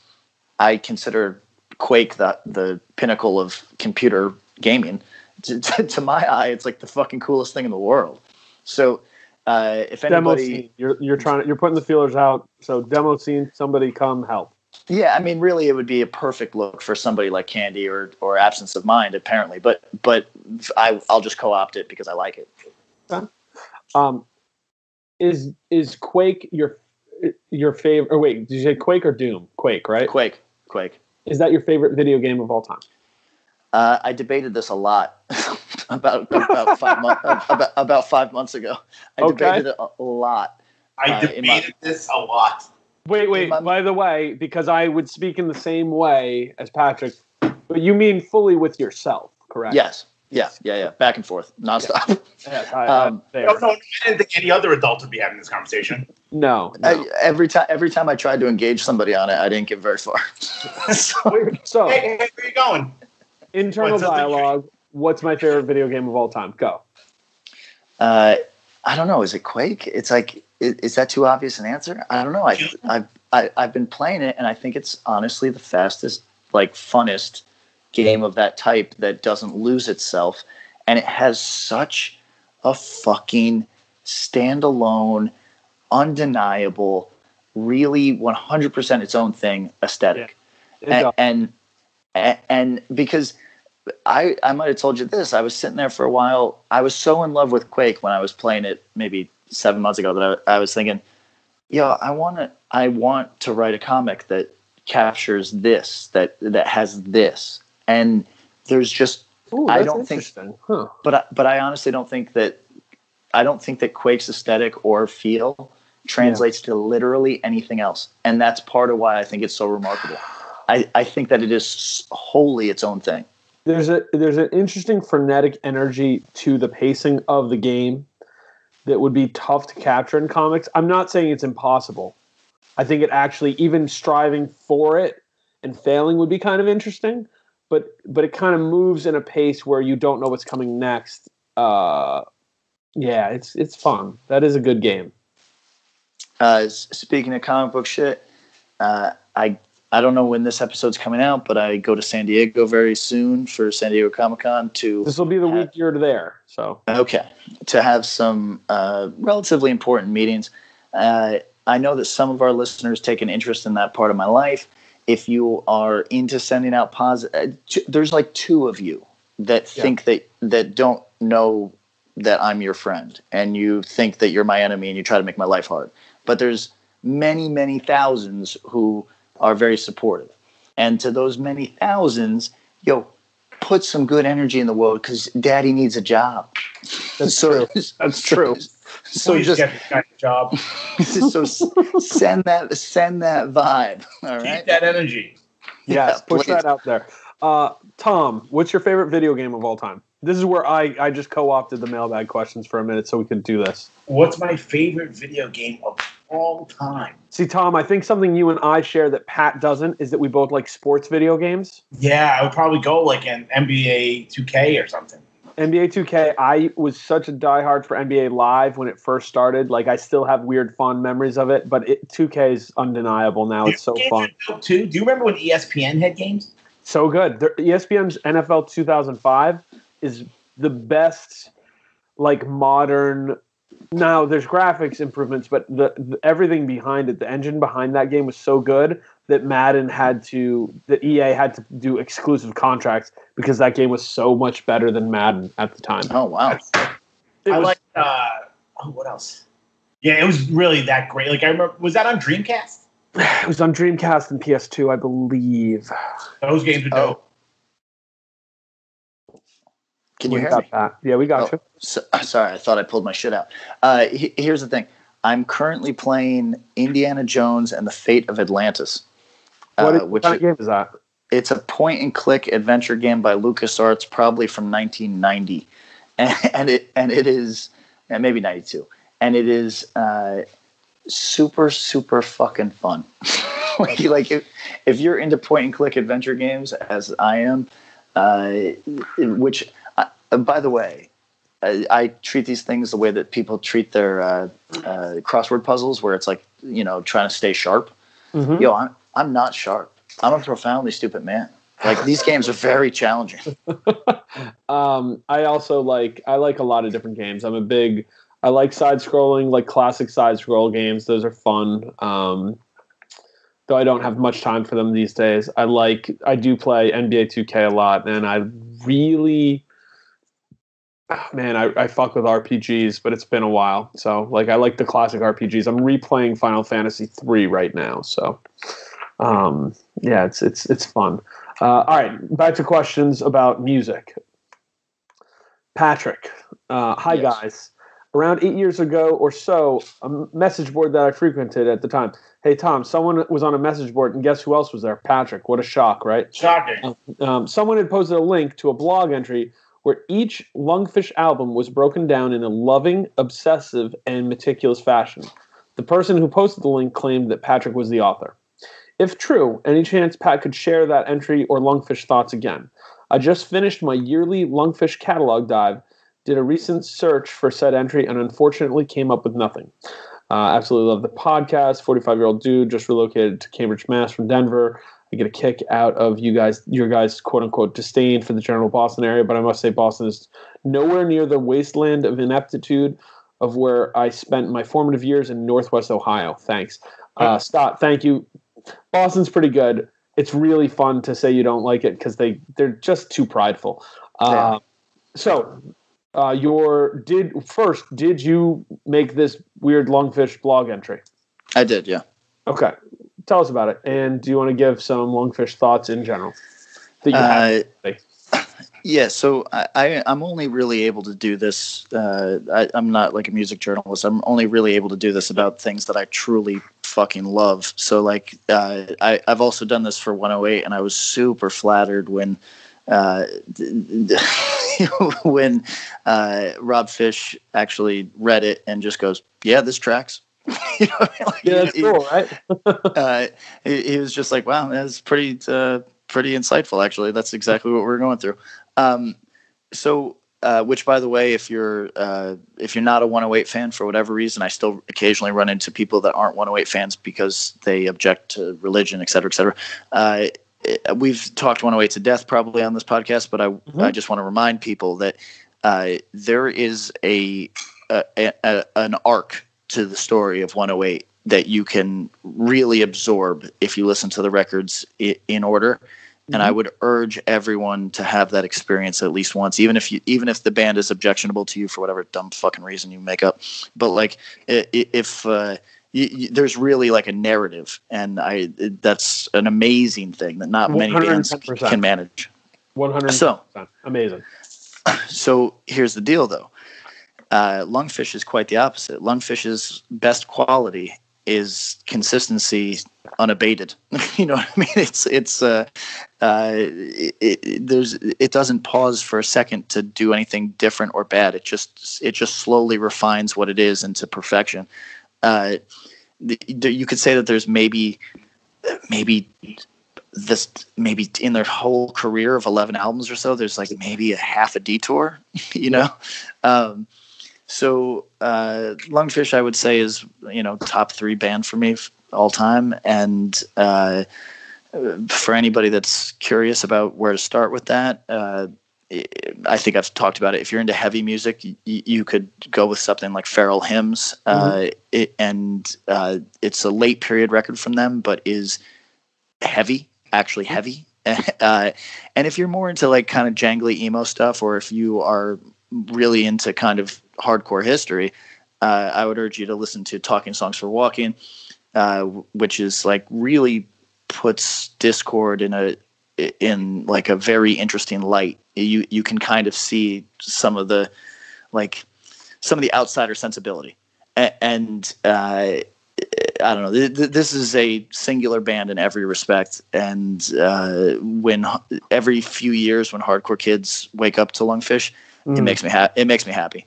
I consider Quake the pinnacle of computer gaming. To my eye, it's like the fucking coolest thing in the world. So if anybody, Demoscene, you're putting the feelers out. So Demoscene, somebody come help. Yeah, I mean, really, it would be a perfect look for somebody like Candy or Absence of Mind, apparently. But I'll just co-opt it because I like it. Is Quake your favorite? Or wait, did you say Quake or Doom? Quake, right? Quake. Is that your favorite video game of all time? I debated this a lot about 5 months ago. I debated it a lot. I debated this a lot. Wait. By the way, because I would speak in the same way as Patrick, but you mean fully with yourself, correct? Yes. Yeah. Back and forth, nonstop. Yeah. No, I didn't think any other adult would be having this conversation. No. Every time I tried to engage somebody on it, I didn't get very far. So hey, where are you going? Internal dialogue. What's my favorite video game of all time? Go. I don't know. Is it Quake? It's like, is that too obvious an answer? I don't know. I've been playing it, and I think it's honestly the fastest, like funnest game of that type that doesn't lose itself, and it has such a fucking standalone, undeniable, really 100% its own thing aesthetic. Yeah. And because I might have told you this, I was sitting there for a while. I was so in love with Quake when I was playing it maybe 7 months ago that I was thinking, I want to write a comic that captures this, that has this. And there's just, I don't think, but I honestly don't think that Quake's aesthetic or feel translates to literally anything else. And that's part of why I think it's so remarkable. I think that it is wholly its own thing. There's an interesting frenetic energy to the pacing of the game that would be tough to capture in comics. I'm not saying it's impossible. I think it actually, even striving for it and failing would be kind of interesting, but it kind of moves in a pace where you don't know what's coming next. It's fun. That is a good game. Speaking of comic book shit, I don't know when this episode's coming out, but I go to San Diego very soon for San Diego Comic-Con This will be the week you're there, so. Okay. To have some relatively important meetings. I know that some of our listeners take an interest in that part of my life. If you are into sending out positive, there's like two of you that think that don't know that I'm your friend, and you think that you're my enemy and you try to make my life hard. But there's many, many thousands who are very supportive. And to those many thousands, put some good energy in the world because Daddy needs a job. That's true. That's true. So just get the kind of job. So send that vibe. All right. Keep that energy. Yes, push that out there. Tom, what's your favorite video game of all time? This is where I just co-opted the mailbag questions for a minute so we could do this. What's my favorite video game of all time? See, Tom, I think something you and I share that Pat doesn't is that we both like sports video games. Yeah, I would probably go like an NBA 2K or something. NBA 2K, I was such a diehard for NBA Live when it first started. Like, I still have weird, fond memories of it, but 2K is undeniable now. It's so fun. Too. Do you remember when ESPN had games? So good. ESPN's NFL 2005 is the best, like, modern. Now, there's graphics improvements, but the everything behind it, the engine behind that game was so good that EA had to do exclusive contracts because that game was so much better than Madden at the time. Oh, wow. What else? Yeah, it was really that great. Like, I remember, was that on Dreamcast? It was on Dreamcast and PS2, I believe. Those games were dope. Can you hear me? That. Yeah, we got you. Sorry, I thought I pulled my shit out. Here's the thing. I'm currently playing Indiana Jones and the Fate of Atlantis. What kind of game is that? It's a point-and-click adventure game by LucasArts, probably from 1990, and it is maybe 92, and it is super super fucking fun. Like if you're into point-and-click adventure games, as I am, which by the way, I treat these things the way that people treat their crossword puzzles, where it's like trying to stay sharp. Mm-hmm. I'm not sharp. I'm a profoundly stupid man. Like, these games are very challenging. I also like a lot of different games. I like side scrolling, like classic side scroll games. Those are fun. though I don't have much time for them these days. I do play NBA 2K a lot, and I really, I fuck with RPGs, but it's been a while. So like, I like the classic RPGs. I'm replaying Final Fantasy 3 right now. So, yeah, it's fun. All right, back to questions about music. Patrick, hi Yes. guys. Around 8 years ago or so, a message board that I frequented at the time. Hey, Tom, someone was on a message board, and guess who else was there? Patrick. What a shock, right? Shocking. Someone had posted a link to a blog entry where each Lungfish album was broken down in a loving, obsessive, and meticulous fashion. The person who posted the link claimed that Patrick was the author. If true, any chance Pat could share that entry or Lungfish thoughts again? I just finished my yearly Lungfish catalog dive, did a recent search for said entry, and unfortunately came up with nothing. Absolutely love the podcast. 45-year-old dude just relocated to Cambridge, Mass. from Denver. I get a kick out of your guys' quote-unquote disdain for the general Boston area, but I must say Boston is nowhere near the wasteland of ineptitude of where I spent my formative years in Northwest Ohio. Thanks. Scott, thank you. Boston's pretty good. It's really fun to say you don't like it because they're just too prideful. Did you make this weird Lungfish blog entry? I did, yeah. Okay. Tell us about it. And do you want to give some Lungfish thoughts in general that you have? Yeah, so I'm only really able to do this. I'm not like a music journalist. I'm only really able to do this about things that I truly fucking love. So like, I've also done this for 108, and I was super flattered when when Rob Fish actually read it and just goes, "Yeah, this tracks." You know, like, yeah, that's cool, right? He was just like, "Wow, that's pretty insightful, actually. That's exactly what we're going through." Which, by the way, if you're not a 108 fan for whatever reason, I still occasionally run into people that aren't 108 fans because they object to religion, et cetera, et cetera. We've talked 108 to death probably on this podcast, but I just want to remind people that there is an arc to the story of 108 that you can really absorb if you listen to the records in order. And I would urge everyone to have that experience at least once, even if the band is objectionable to you for whatever dumb fucking reason you make up. But like, if there's really like a narrative, and that's an amazing thing that not many bands can manage. 100%. So amazing. So here's the deal, though. Lungfish is quite the opposite. Lungfish's best quality is consistency unabated. You know what I mean? It doesn't pause for a second to do anything different or bad. It just slowly refines what it is into perfection. You could say that there's maybe in their whole career of 11 albums or so, there's like maybe a half a detour, you know? So Lungfish, I would say, is, top 3 band for me all time. And for anybody that's curious about where to start with that, I think I've talked about it. If you're into heavy music, you could go with something like Feral Hymns. It's a late period record from them, but is actually heavy. And if you're more into like kind of jangly emo stuff, or if you are really into kind of hardcore history, I would urge you to listen to Talking Songs for Walking, which is like really puts Discord in like a very interesting light. You can kind of see some of the outsider sensibility, and I don't know. This is a singular band in every respect, and when every few years when hardcore kids wake up to Lungfish, it makes me happy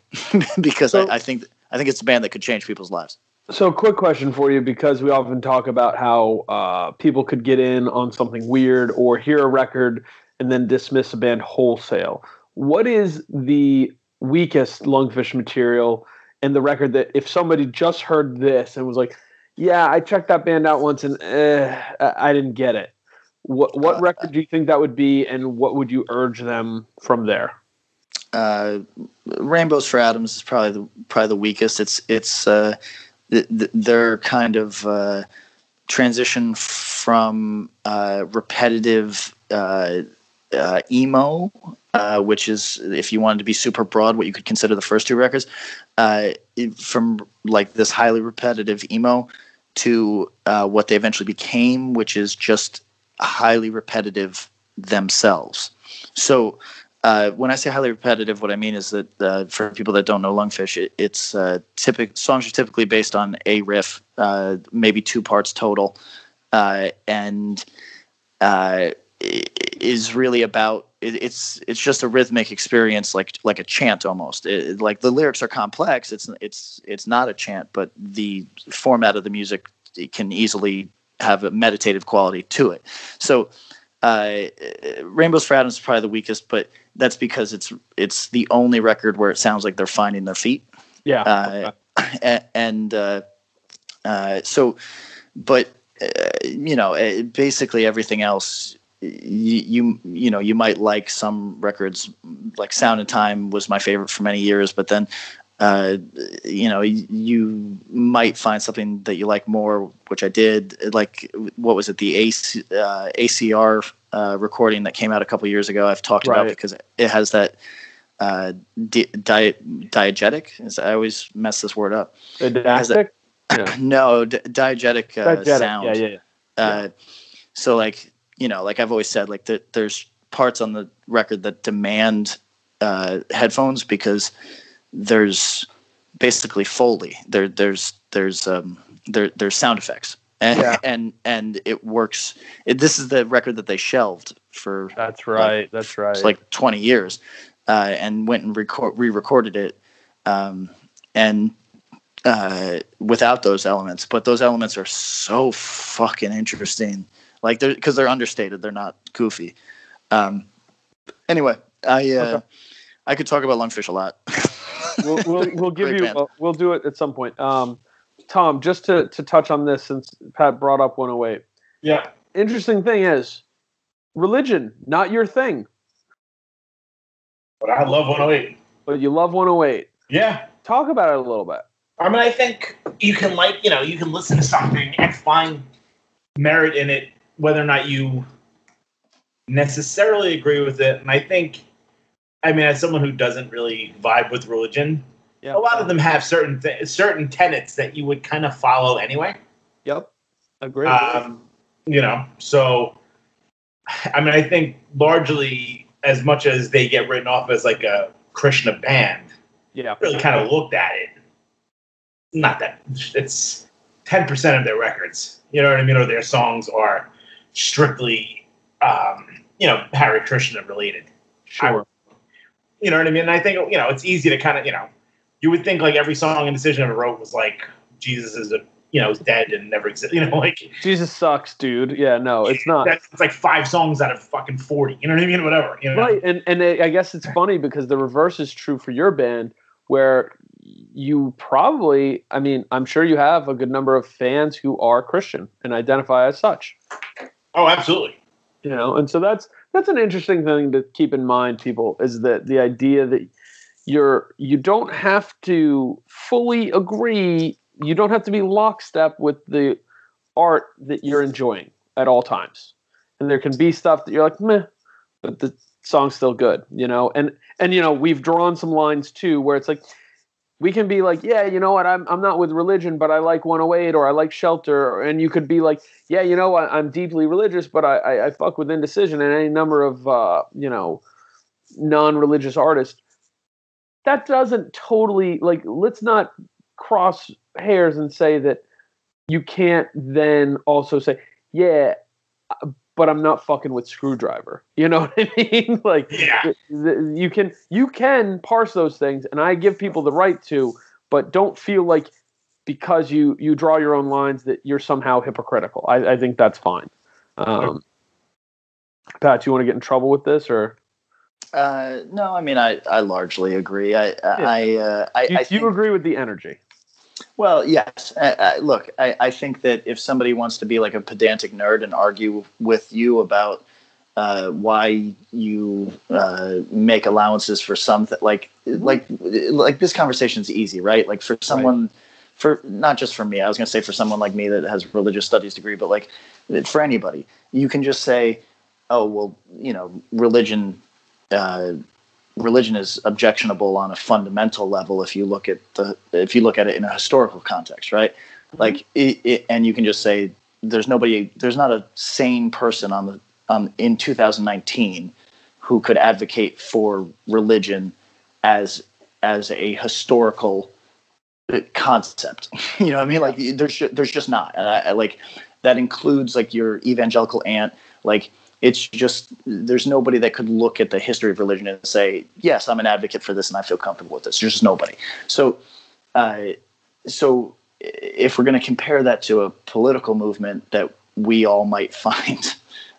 because I think it's a band that could change people's lives. So, quick question for you, because we often talk about how people could get in on something weird or hear a record and then dismiss a band wholesale. What is the weakest Lungfish material and the record that if somebody just heard this and was like, yeah, I checked that band out once and I didn't get it. What record do you think that would be, and what would you urge them from there? Rainbows for Atoms is probably the weakest. It's their kind of transition from repetitive emo, which is, if you wanted to be super broad, what you could consider the first two records, from like this highly repetitive emo to what they eventually became, which is just highly repetitive themselves. So when I say highly repetitive, what I mean is that for people that don't know Lungfish, it's songs are typically based on a riff, maybe 2 parts total, and is really about it's just a rhythmic experience, like a chant almost. Like the lyrics are complex. It's not a chant, but the format of the music can easily have a meditative quality to it. So Rainbows for Atoms is probably the weakest, but that's because it's the only record where it sounds like they're finding their feet. Yeah. Basically everything else, you might like some records, like Sound and Time was my favorite for many years, but then you might find something that you like more, which I did. Like, what was it, the ACR recording that came out a couple years ago, I've talked about, because it has that diegetic, I always mess this word up. Didactic? No, diegetic sound. Yeah. So like I've always said, like there's parts on the record that demand headphones, because there's basically Foley. There's sound effects, and it works. This is the record that they shelved for. That's right. It's like 20 years, and went and re-recorded it, and without those elements. But those elements are so fucking interesting. Like, because they're understated, they're not goofy. Anyway, I could talk about Lungfish a lot. We'll give you. We'll do it at some point. Tom, just to touch on this, since Pat brought up 108. Yeah. Interesting thing is, religion, not your thing. But I love 108. But you love 108. Yeah. Talk about it a little bit. I mean, I think you can you can listen to something and find merit in it, whether or not you necessarily agree with it. And I think, as someone who doesn't really vibe with religion, a lot of them have certain tenets that you would kind of follow anyway. Yep. Agree. So, I think largely, as much as they get written off as like a Krishna band, really kind of looked at it. Not that it's 10% of their records, you know what I mean, or their songs are strictly, Hare Krishna related. Sure. You know what I mean? And I think, it's easy to kind of, you would think like every song and decision ever wrote was like, Jesus is is dead and never exists. Like Jesus sucks, dude. Yeah, no, it's not. It's like 5 songs out of fucking 40. You know what I mean? Whatever. Right, and I guess it's funny because the reverse is true for your band, where you probably, I'm sure you have a good number of fans who are Christian and identify as such. Oh, absolutely. And so that's an interesting thing to keep in mind, people, is that the idea that you don't have to fully agree, you don't have to be lockstep with the art that you're enjoying at all times. And there can be stuff that you're like, meh, but the song's still good, and we've drawn some lines too where it's like, we can be like, yeah, you know what, I'm not with religion, but I like 108 or I like Shelter. And you could be like, yeah, you know what, I'm deeply religious, but I fuck with Indecision and any number of, non-religious artists. That doesn't totally, like, let's not cross hairs and say that you can't then also say, yeah, but I'm not fucking with Screwdriver. You know what I mean? Like, you can parse those things, and I give people the right to, but don't feel like because you draw your own lines that you're somehow hypocritical. I think that's fine. Pat, you want to get in trouble with this, or? No, I largely agree. I think, agree with the energy. Well, yes. Look, I think that if somebody wants to be like a pedantic nerd and argue with you about why you make allowances for something, like this conversation's easy, right? Like for someone for not just for me, I was going to say for someone like me that has a religious studies degree, but like for anybody, you can just say, oh, well, religion is objectionable on a fundamental level if you look at it in a historical context, right? Mm-hmm. Like and you can just say there's not a sane person in 2019 who could advocate for religion as a historical concept. You know what I mean? Like there's just not. And I like that includes like your evangelical aunt. Like it's just there's nobody that could look at the history of religion and say, yes, I'm an advocate for this and I feel comfortable with this. There's just nobody. So if we're going to compare that to a political movement that we all might find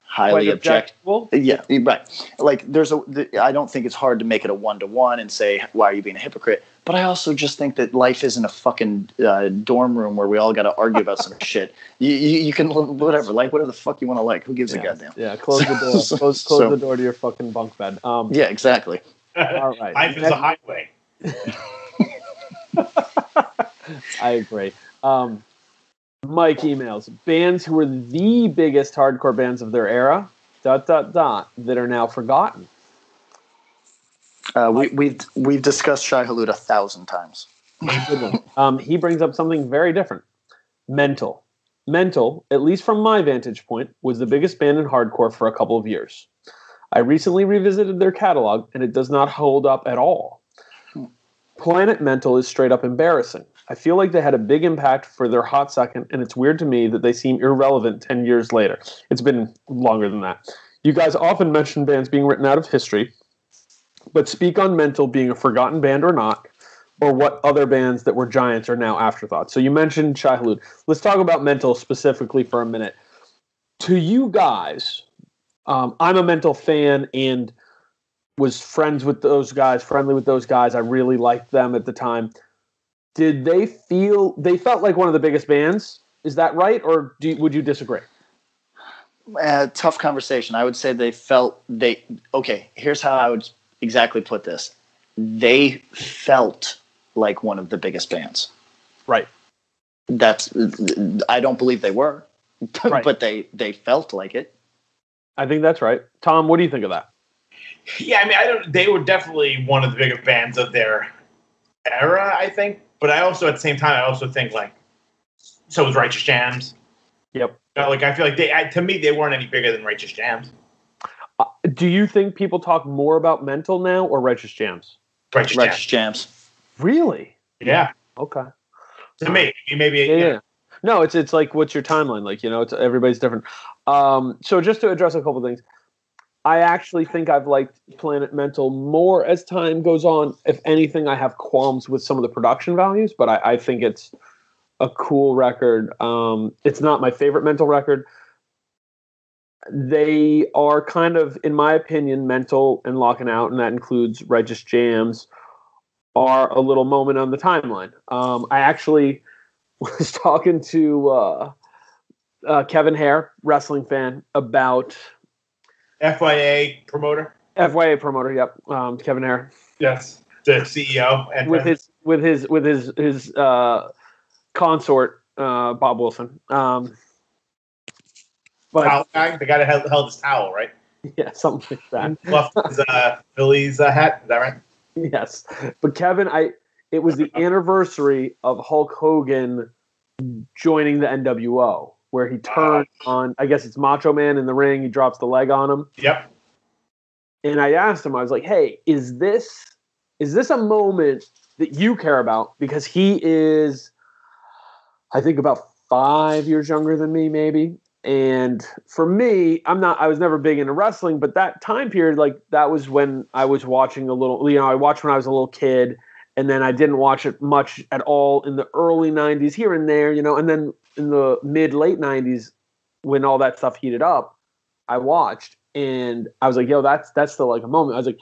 highly objectionable, yeah, right. Like I don't think it's hard to make it a 1-to-1 and say, why are you being a hypocrite? But I also just think that life isn't a fucking dorm room where we all got to argue about some shit. You can whatever the fuck you want to like. Who gives a goddamn? Yeah, close the door. Close the door to your fucking bunk bed. Yeah, exactly. All right. Life is a highway. I agree. Mike emails bands who were the biggest hardcore bands of their era. ... that are now forgotten. We've discussed Shai Hulud 1,000 times. He brings up something very different. Mental, at least from my vantage point, was the biggest band in hardcore for a couple of years. I recently revisited their catalog, and it does not hold up at all. Planet Mental is straight up embarrassing. I feel like they had a big impact for their hot second, and it's weird to me that they seem irrelevant 10 years later. It's been longer than that. You guys often mention bands being written out of history, but speak on Mental being a forgotten band or not, or what other bands that were giants are now afterthoughts. So you mentioned Shai Hulud. Let's talk about Mental specifically for a minute. To you guys, I'm a Mental fan and was friendly with those guys. I really liked them at the time. Did they felt like one of the biggest bands? Is that right? Or would you disagree? Tough conversation. I would say here's how I would exactly put this. They felt like one of the biggest bands. Right. I don't believe they were, right. But they felt like it. I think that's right. Tom, what do you think of that? Yeah, I mean, they were definitely one of the bigger bands of their era, I think. But I also, at the same time, think like, so was Righteous Jams. Yep. Like I feel like to me, they weren't any bigger than Righteous Jams. Do you think people talk more about Mental now or Righteous Jams? Righteous Jams. Really? Yeah. Okay. To me, maybe. Yeah. No, it's like, what's your timeline? Like, it's everybody's different. So just to address a couple things, I actually think I've liked Planet Mental more as time goes on. If anything, I have qualms with some of the production values, but I think it's a cool record. It's not my favorite Mental record. They are kind of, in my opinion, Mental and Locking Out, and that includes Righteous Jams, are a little moment on the timeline. I actually was talking to Kevin Hare, wrestling fan, about FYA promoter. Yep. Kevin Hare. Yes, the CEO and with his consort, Bob Wilson. But towel guy, the guy that held his towel, right? Yeah, something like that. Left his Phillies hat. Is that right? Yes, but Kevin, it was the anniversary of Hulk Hogan joining the NWO, where he turned on, I guess it's Macho Man in the ring. He drops the leg on him. Yep. And I asked him, I was like, "Hey, is this a moment that you care about?" Because he is, I think, about 5 years younger than me, maybe. And for me, I was never big into wrestling, but that time period, like, that was when I was watching a little, I watched when I was a little kid, and then I didn't watch it much at all in the early 90s, here and there, and then in the late 90s, when all that stuff heated up, I watched, and I was like, yo, that's still like a moment. I was like,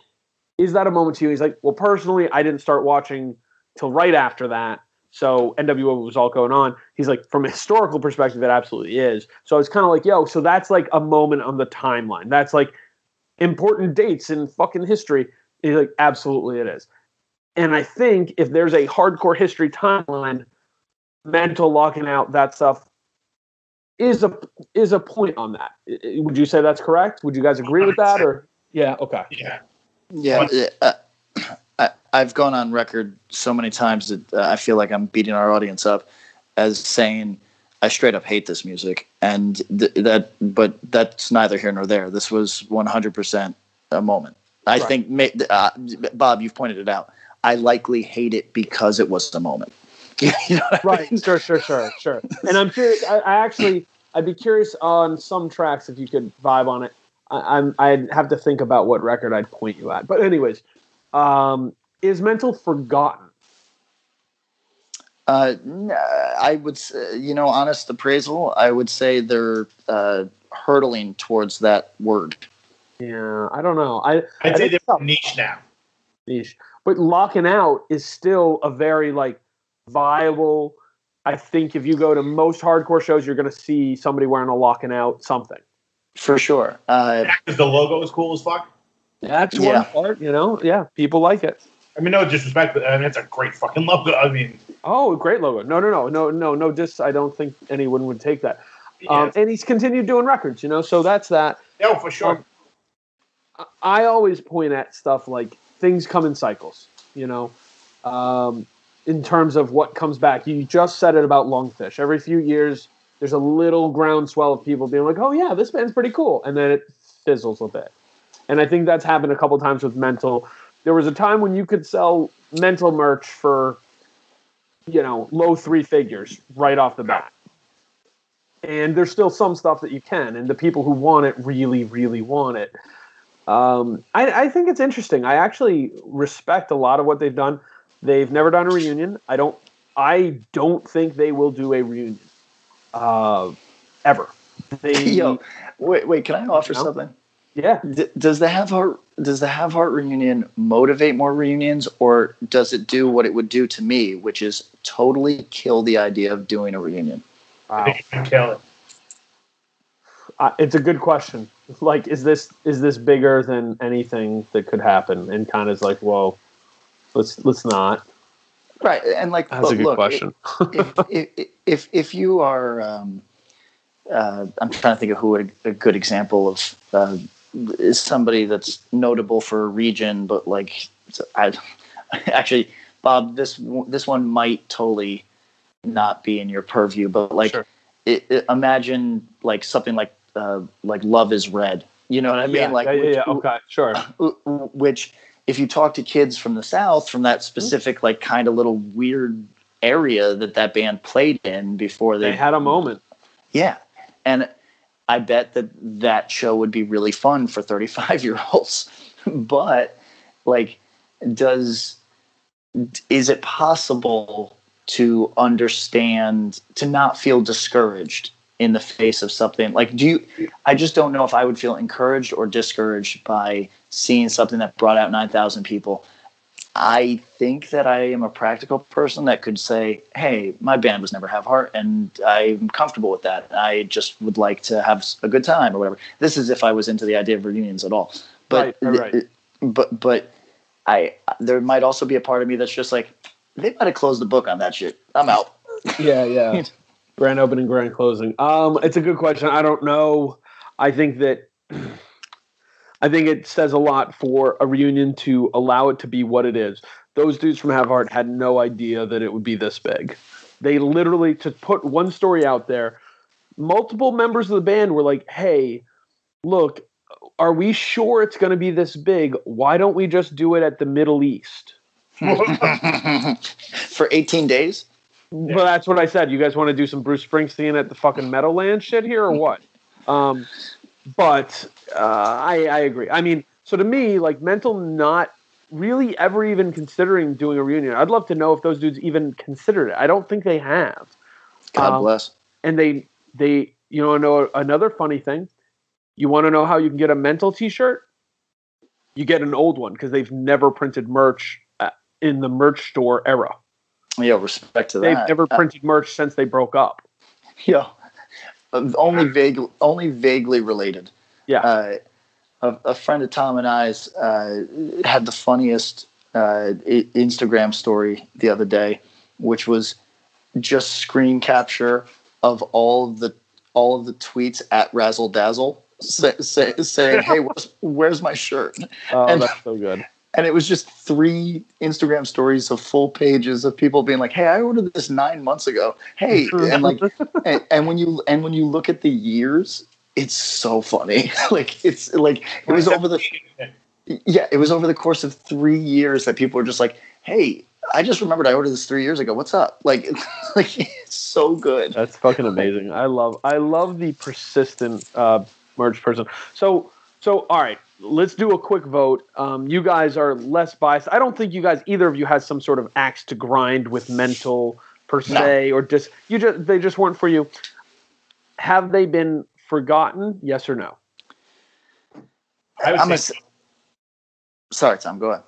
is that a moment to you? He's like, well, personally, I didn't start watching till right after that. So NWO was all going on. He's like, from a historical perspective, it absolutely is. So I was kind of like, yo, so that's like a moment on the timeline. That's like important dates in fucking history. He's like, absolutely it is. And I think if there's a hardcore history timeline, Mental, Locking Out, that stuff is a point on that. Would you say that's correct? Would you guys agree with that? Or yeah, okay. Yeah. I've gone on record so many times that I feel like I'm beating our audience up as saying I straight up hate this music, and but that's neither here nor there. This was 100% a moment. I think, Bob, you've pointed it out. I likely hate it because it was the moment. You know what I mean? Sure. And I'm curious. I'd be curious on some tracks if you could vibe on it. I'd have to think about what record I'd point you at. But anyways, is Mental forgotten? I would say, honest appraisal, I would say they're hurtling towards that word. Yeah, I don't know. I'd say they're niche now. Niche. But Locking Out is still a very, viable. I think if you go to most hardcore shows, you're going to see somebody wearing a Locking Out something. For sure. Because the logo is cool as fuck. That's one part, Yeah, people like it. I mean, no disrespect, but it's a great fucking logo. I mean, great logo. No. I don't think anyone would take that. Yeah. And he's continued doing records, so that's that. Yeah, for sure. I always point at stuff like things come in cycles, in terms of what comes back. You just said it about Lungfish. Every few years, there's a little groundswell of people being like, oh, yeah, this band's pretty cool. And then it fizzles a bit. And I think that's happened a couple times with Mental. There was a time when you could sell Mental merch for, low three figures right off the bat. And there's still some stuff that you can. And the people who want it really, really want it. I think it's interesting. I actually respect a lot of what they've done. They've never done a reunion. I don't think they will do a reunion. Ever. Wait, can I offer something? Yeah. Does the Have Heart reunion motivate more reunions, or does it do what it would do to me, which is totally kill the idea of doing a reunion? Wow. I think you can kill it. It's a good question. Is this bigger than anything that could happen? And kind of is like, well, let's not. Right, and that's a good question. if you are, I'm trying to think of who a good example of is somebody that's notable for a region, but actually, Bob, this one might totally not be in your purview, but sure. Imagine something like Love Is Red. You know what I mean? Yeah. Okay, sure. Which, if you talk to kids from the South, from that specific kind of little weird area that band played in before they had a moment. Yeah, and I bet that show would be really fun for 35-year-olds. But is it possible to understand, to not feel discouraged in the face of something? I just don't know if I would feel encouraged or discouraged by seeing something that brought out 9,000 people. I think that I am a practical person that could say, hey, my band was never Have Heart, and I'm comfortable with that. I just would like to have a good time or whatever. This is if I was into the idea of reunions at all. But right. But there might also be a part of me that's just like, they might have closed the book on that shit. I'm out. Yeah. Grand opening, grand closing. It's a good question. I don't know. I think it says a lot for a reunion to allow it to be what it is. Those dudes from Have Heart had no idea that it would be this big. They literally, to put one story out there, multiple members of the band were like, hey, look, are we sure it's going to be this big? Why don't we just do it at the Middle East? For 18 days? Well, that's what I said. You guys want to do some Bruce Springsteen at the fucking Meadowlands shit here or what? But I agree. I mean, so to me, Mental not really ever even considering doing a reunion. I'd love to know if those dudes even considered it. I don't think they have. God bless. And they know another funny thing. You want to know how you can get a Mental t-shirt? You get an old one because they've never printed merch in the merch store era. Yeah, respect to that. They've never printed merch since they broke up. Yeah. Only vaguely related. Yeah. A friend of Tom and I's had the funniest Instagram story the other day, which was just screen capture of all of the tweets at RZL DZL saying, "Hey, where's my shirt?" Oh, that's so good. And it was just 3 Instagram stories of full pages of people being like, "Hey, I ordered this 9 months ago." Hey, and like, and when you look at the years, it's so funny. Like it was over the course of 3 years that people were just like, "Hey, I just remembered I ordered this 3 years ago. What's up?" Like it's so good. That's fucking amazing. I love the persistent merch person. So all right, let's do a quick vote. You guys are less biased. I don't think either of you has some sort of axe to grind with Mental per se, or they just weren't for you. Have they been forgotten? Yes or no? Sorry, Tom. Go ahead.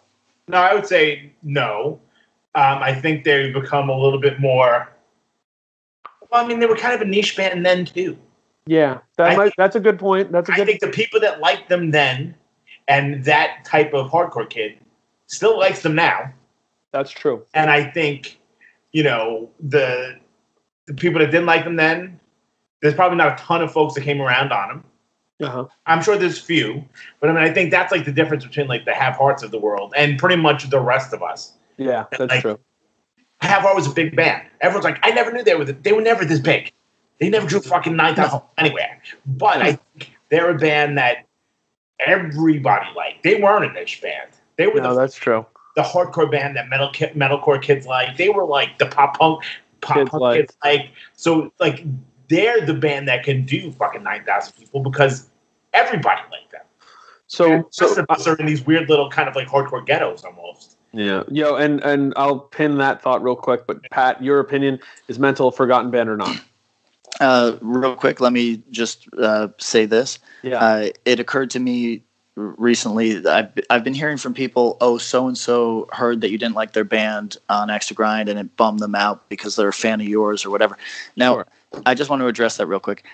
No, I would say no. I think they've become a little bit more. Well, I mean, they were kind of a niche band then too. Yeah, that's a good point. I think the people that liked them then, and that type of hardcore kid, still likes them now. That's true. And I think, the people that didn't like them then, there's probably not a ton of folks that came around on them. Uh-huh. I'm sure there's few, but I mean, I think that's like the difference between like the Have Hearts of the world and pretty much the rest of us. Yeah, that's true. Have Heart was a big band. Everyone's like, I never knew they were never this big. They never drew fucking 9,000 anywhere. But I think they're a band that everybody liked. They weren't a niche band. They were that's true. The hardcore band that metalcore kids like. They were like the pop punk kids like. So like they're the band that can do fucking 9,000 people because everybody liked them. So are in these weird little kind of like hardcore ghettos almost. Yeah. And I'll pin that thought real quick, but Pat, your opinion, is Mental a forgotten band or not? Real quick, let me just say this. Yeah. It occurred to me recently. I've been hearing from people, so and so heard that you didn't like their band on Extra Grind, and it bummed them out because they're a fan of yours or whatever. Now, sure. I just want to address that real quick.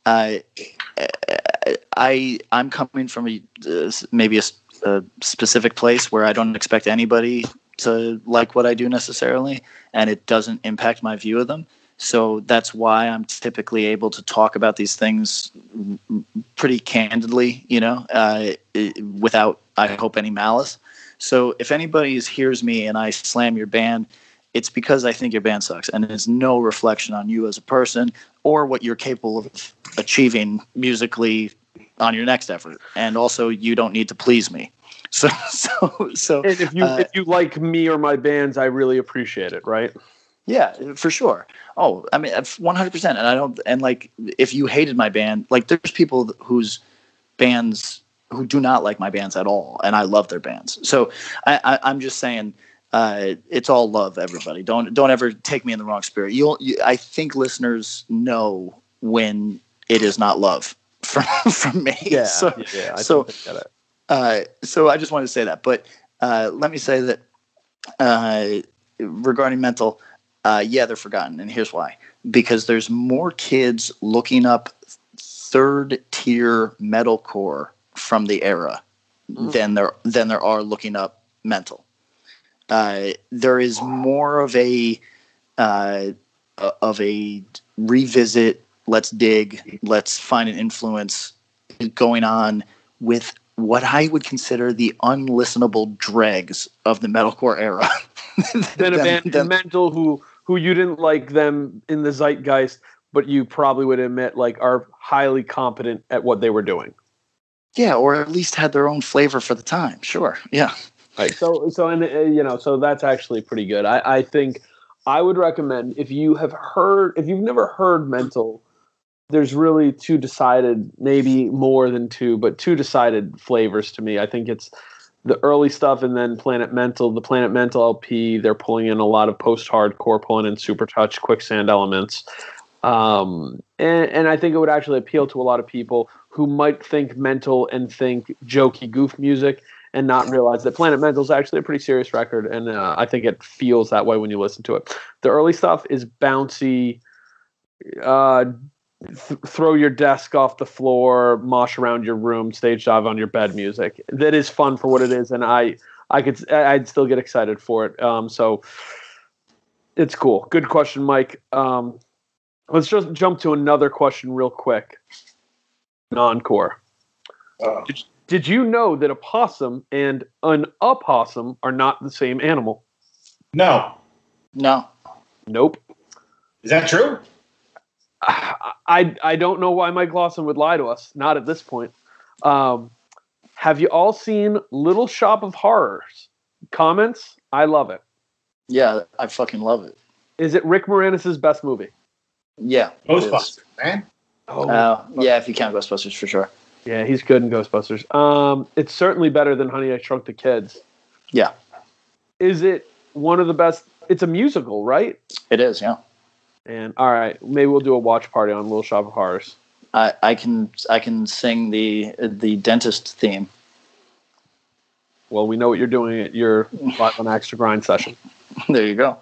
I'm coming from maybe a specific place where I don't expect anybody to like what I do necessarily, and it doesn't impact my view of them. So that's why I'm typically able to talk about these things pretty candidly, without, I hope, any malice. So if anybody hears me and I slam your band, it's because I think your band sucks, and it's no reflection on you as a person or what you're capable of achieving musically on your next effort. And also, you don't need to please me. So. And if you like me or my bands, I really appreciate it, right? Yeah, for sure. Oh, I mean, 100%. And I don't. And like, if you hated my band, like, there's people whose bands who do not like my bands at all, and I love their bands. So I'm just saying, it's all love, everybody. Don't ever take me in the wrong spirit. I think listeners know when it is not love from me. Yeah. So I just wanted to say that. But let me say that regarding Mental. They're forgotten, and here's why. Because there's more kids looking up third-tier metalcore from the era than there are looking up Mental. There is more of a revisit, let's dig, let's find an influence going on with what I would consider the unlistenable dregs of the metalcore era. Then a band Mental who you didn't like them in the zeitgeist, but you probably would admit like are highly competent at what they were doing. Yeah, or at least had their own flavor for the time. Sure. Yeah. Right. So that's actually pretty good. I think I would recommend if you've never heard Mental, there's really two decided, maybe more than two, but two decided flavors to me. I think it's the early stuff and then Planet Mental. The Planet Mental LP, they're pulling in a lot of post-hardcore, pulling in Super Touch, Quicksand elements. And I think it would actually appeal to a lot of people who might think Mental and think jokey goof music and not realize that Planet Mental is actually a pretty serious record. And I think it feels that way when you listen to it. The early stuff is bouncy, throw your desk off the floor, mosh around your room, stage dive on your bed music. That is fun for what it is, and I'd still get excited for it. So It's cool. Good question, Mike. Let's just jump to another question real quick. Non-core. Did you know that a possum and an opossum are not the same animal? No. Nope. Is that true? I don't know why Mike Lawson would lie to us. Not at this point. Have you all seen Little Shop of Horrors? Comments? I love it. Yeah, I fucking love it. Is it Rick Moranis' best movie? Yeah. Ghostbusters, man. Yeah, if you count Ghostbusters, for sure. Yeah, he's good in Ghostbusters. It's certainly better than Honey, I Shrunk the Kids. Yeah. Is it one of the best? It's a musical, right? It is, yeah. And all right, maybe we'll do a watch party on Little Shop of Horrors. I can sing the dentist theme. Well, we know what you're doing at your Live on Extra Grind session. There you go.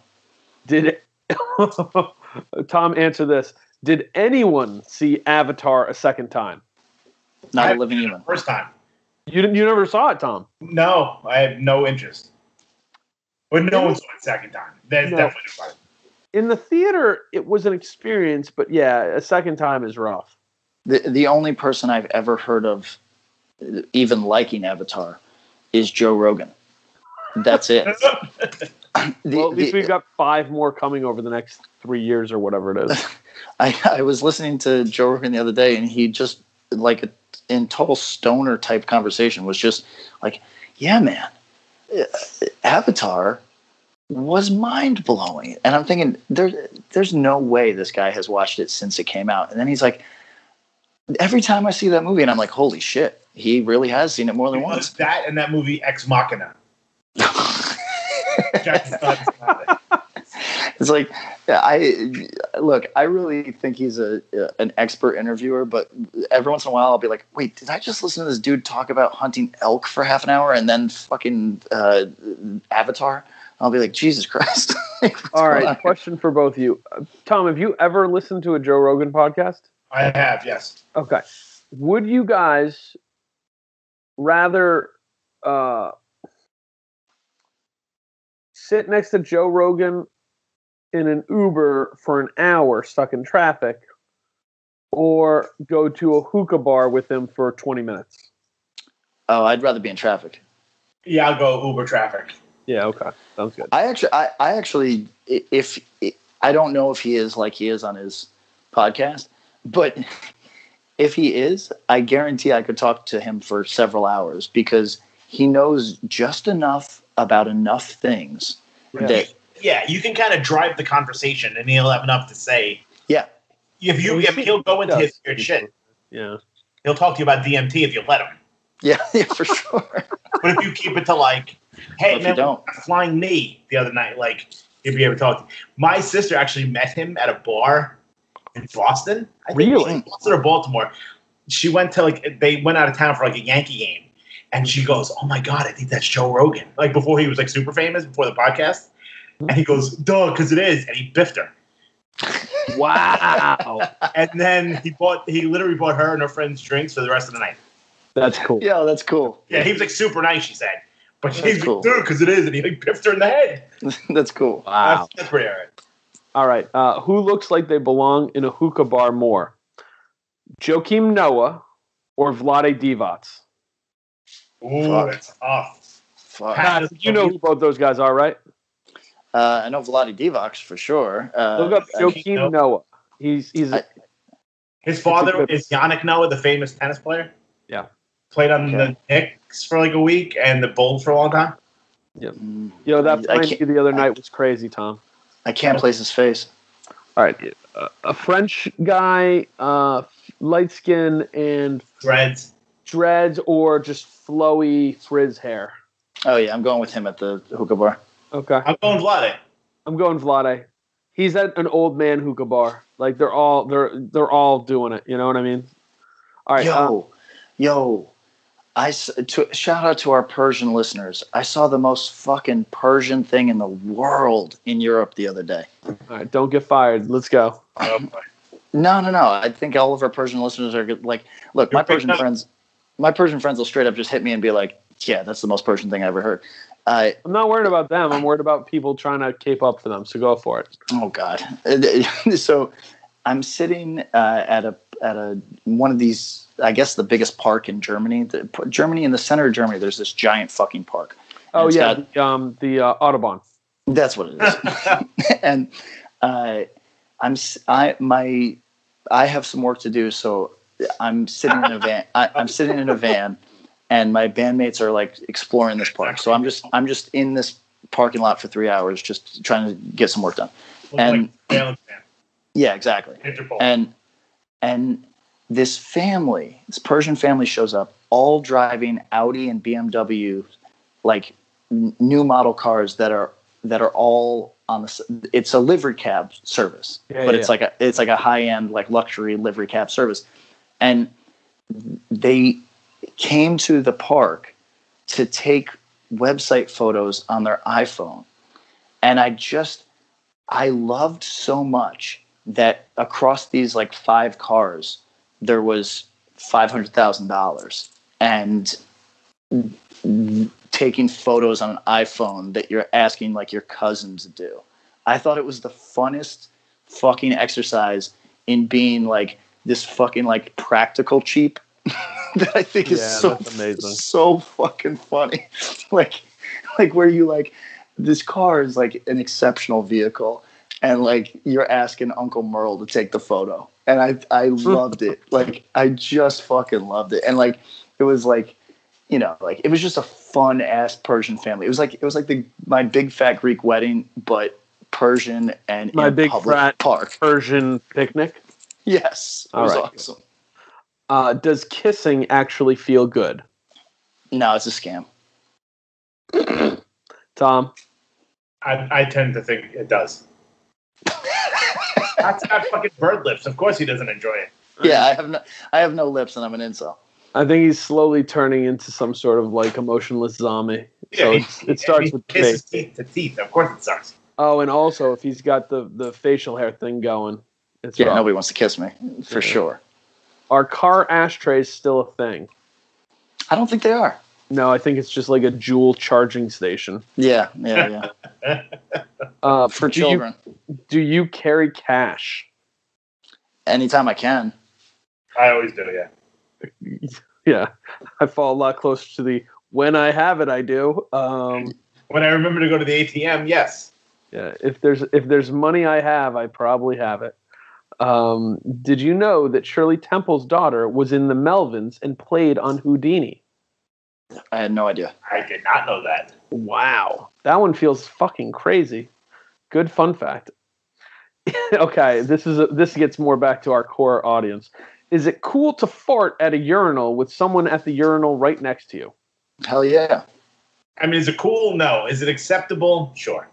Tom, answer this. Did anyone see Avatar a second time? Not a living human. First time. You never saw it, Tom? No, I have no interest. But no one saw it second time. That's definitely fun. In the theater, it was an experience, but yeah, a second time is rough. The only person I've ever heard of even liking Avatar is Joe Rogan. That's it. Well, at least we've got 5 more coming over the next 3 years or whatever it is. I was listening to Joe Rogan the other day, and he just, like, in total stoner type conversation, was just like, yeah, man, Avatar was mind blowing. And I'm thinking, there's no way this guy has watched it since it came out. And then he's like, every time I see that movie, and I'm like, holy shit, he really has seen it more than once. That and that movie Ex Machina. It's like, I really think he's an expert interviewer, but every once in a while I'll be like, wait, did I just listen to this dude talk about hunting elk for half an hour and then fucking Avatar? I'll be like, Jesus Christ. All right, question for both of you. Tom, have you ever listened to a Joe Rogan podcast? I have, yes. Okay. Would you guys rather sit next to Joe Rogan in an Uber for an hour stuck in traffic, or go to a hookah bar with him for 20 minutes? Oh, I'd rather be in traffic. Yeah, I'll go Uber traffic. Yeah, okay. Sounds good. I actually, if I don't know if he is like he is on his podcast, but if he is, I guarantee I could talk to him for several hours because he knows just enough about enough things that. Yeah, you can kind of drive the conversation, and he'll have enough to say. Yeah, he'll go into his weird shit. Yeah, he'll talk to you about DMT if you let him. Yeah, for sure. But if you keep it to like, hey, well, man, we got a flying knee the other night, like he'll be able to talk to you. My sister actually met him at a bar in Boston. I think really? Boston or Baltimore. She went to they went out of town for like a Yankee game, and she goes, "Oh my god, I think that's Joe Rogan." Like before he was like super famous before the podcast. And he goes, duh, because it is. And he biffed her. Wow. And then he literally bought her and her friends drinks for the rest of the night. That's cool. Yeah, that's cool. Yeah, he was like super nice, she said. But she's cool. like, dude, because it is. And he like biffed her in the head. That's cool. Wow. That's pretty all right. All right. Who looks like they belong in a hookah bar more? Joakim Noah or Vlade Divac? Ooh, that's tough. Fuck. You know who both those guys are, right? I know Vlade Divac for sure. Look up Joakim Noah. His father is Yannick Noah, the famous tennis player. Yeah. Played on the Knicks for like a week and the Bulls for a long time. Yep. That find you the other night was crazy, Tom. I can't place his face. All right. A French guy, light skin and dreads, or just flowy frizz hair. Oh yeah, I'm going with him at the hookah bar. Okay. I'm going Vlade. He's at an old man hookah bar. Like they're all doing it. You know what I mean? All right. Shout out to our Persian listeners. I saw the most fucking Persian thing in the world in Europe the other day. All right, don't get fired. Let's go. No. I think all of our Persian listeners are like, look, my Persian friends will straight up just hit me and be like, yeah, that's the most Persian thing I ever heard. I'm not worried about them. I'm worried about people trying to cape up for them. So go for it. Oh God. So I'm sitting at one of these. I guess the biggest park in Germany. Germany, in the center of Germany, there's this giant fucking park. Oh yeah, the Autobahn. That's what it is. And I have some work to do, so I'm sitting in a van. I'm sitting in a van, and my bandmates are like exploring this park. So I'm just in this parking lot for 3 hours, just trying to get some work done. And yeah, exactly. And this Persian family shows up, all driving Audi and BMW, like new model cars that are all on the. It's a livery cab service, it's like a high end, like luxury livery cab service, and they came to the park to take website photos on their iPhone, and I loved so much that across these like 5 cars there was $500,000 and taking photos on an iPhone that you're asking like your cousin to do. I thought it was the funnest fucking exercise in being like this fucking like practical cheap that I think is so fucking funny. like where you like, this car is like an exceptional vehicle and like you're asking Uncle Merle to take the photo. And I loved it. Like I just fucking loved it. And like it was like, you know, like it was just a fun ass Persian family. It was like my big fat Greek wedding, but Persian and my big fat park Persian picnic. Yes, it was awesome. Does kissing actually feel good? No, it's a scam. Tom, I tend to think it does. That's got fucking bird lips. Of course, he doesn't enjoy it. Yeah, I have no lips, and I'm an incel. I think he's slowly turning into some sort of like emotionless zombie. Yeah, so it starts with kisses teeth to teeth. Of course, it sucks. Oh, and also if he's got the facial hair thing going, it's rough. Nobody wants to kiss me for sure. Are car ashtrays still a thing? I don't think they are. No, I think it's just like a Juul charging station. Yeah. For children. Do you carry cash? Anytime I can. I always do, yeah. Yeah, I fall a lot closer to the when I have it, I do. When I remember to go to the ATM, yes. Yeah, if there's money I have, I probably have it. Did you know that Shirley Temple's daughter was in the Melvins and played on Houdini? I had no idea. I did not know that. Wow, that one feels fucking crazy. Good fun fact. Okay, this gets more back to our core audience. Is it cool to fart at a urinal with someone at the urinal right next to you? Hell yeah. I mean, is it cool? No. Is it acceptable? Sure.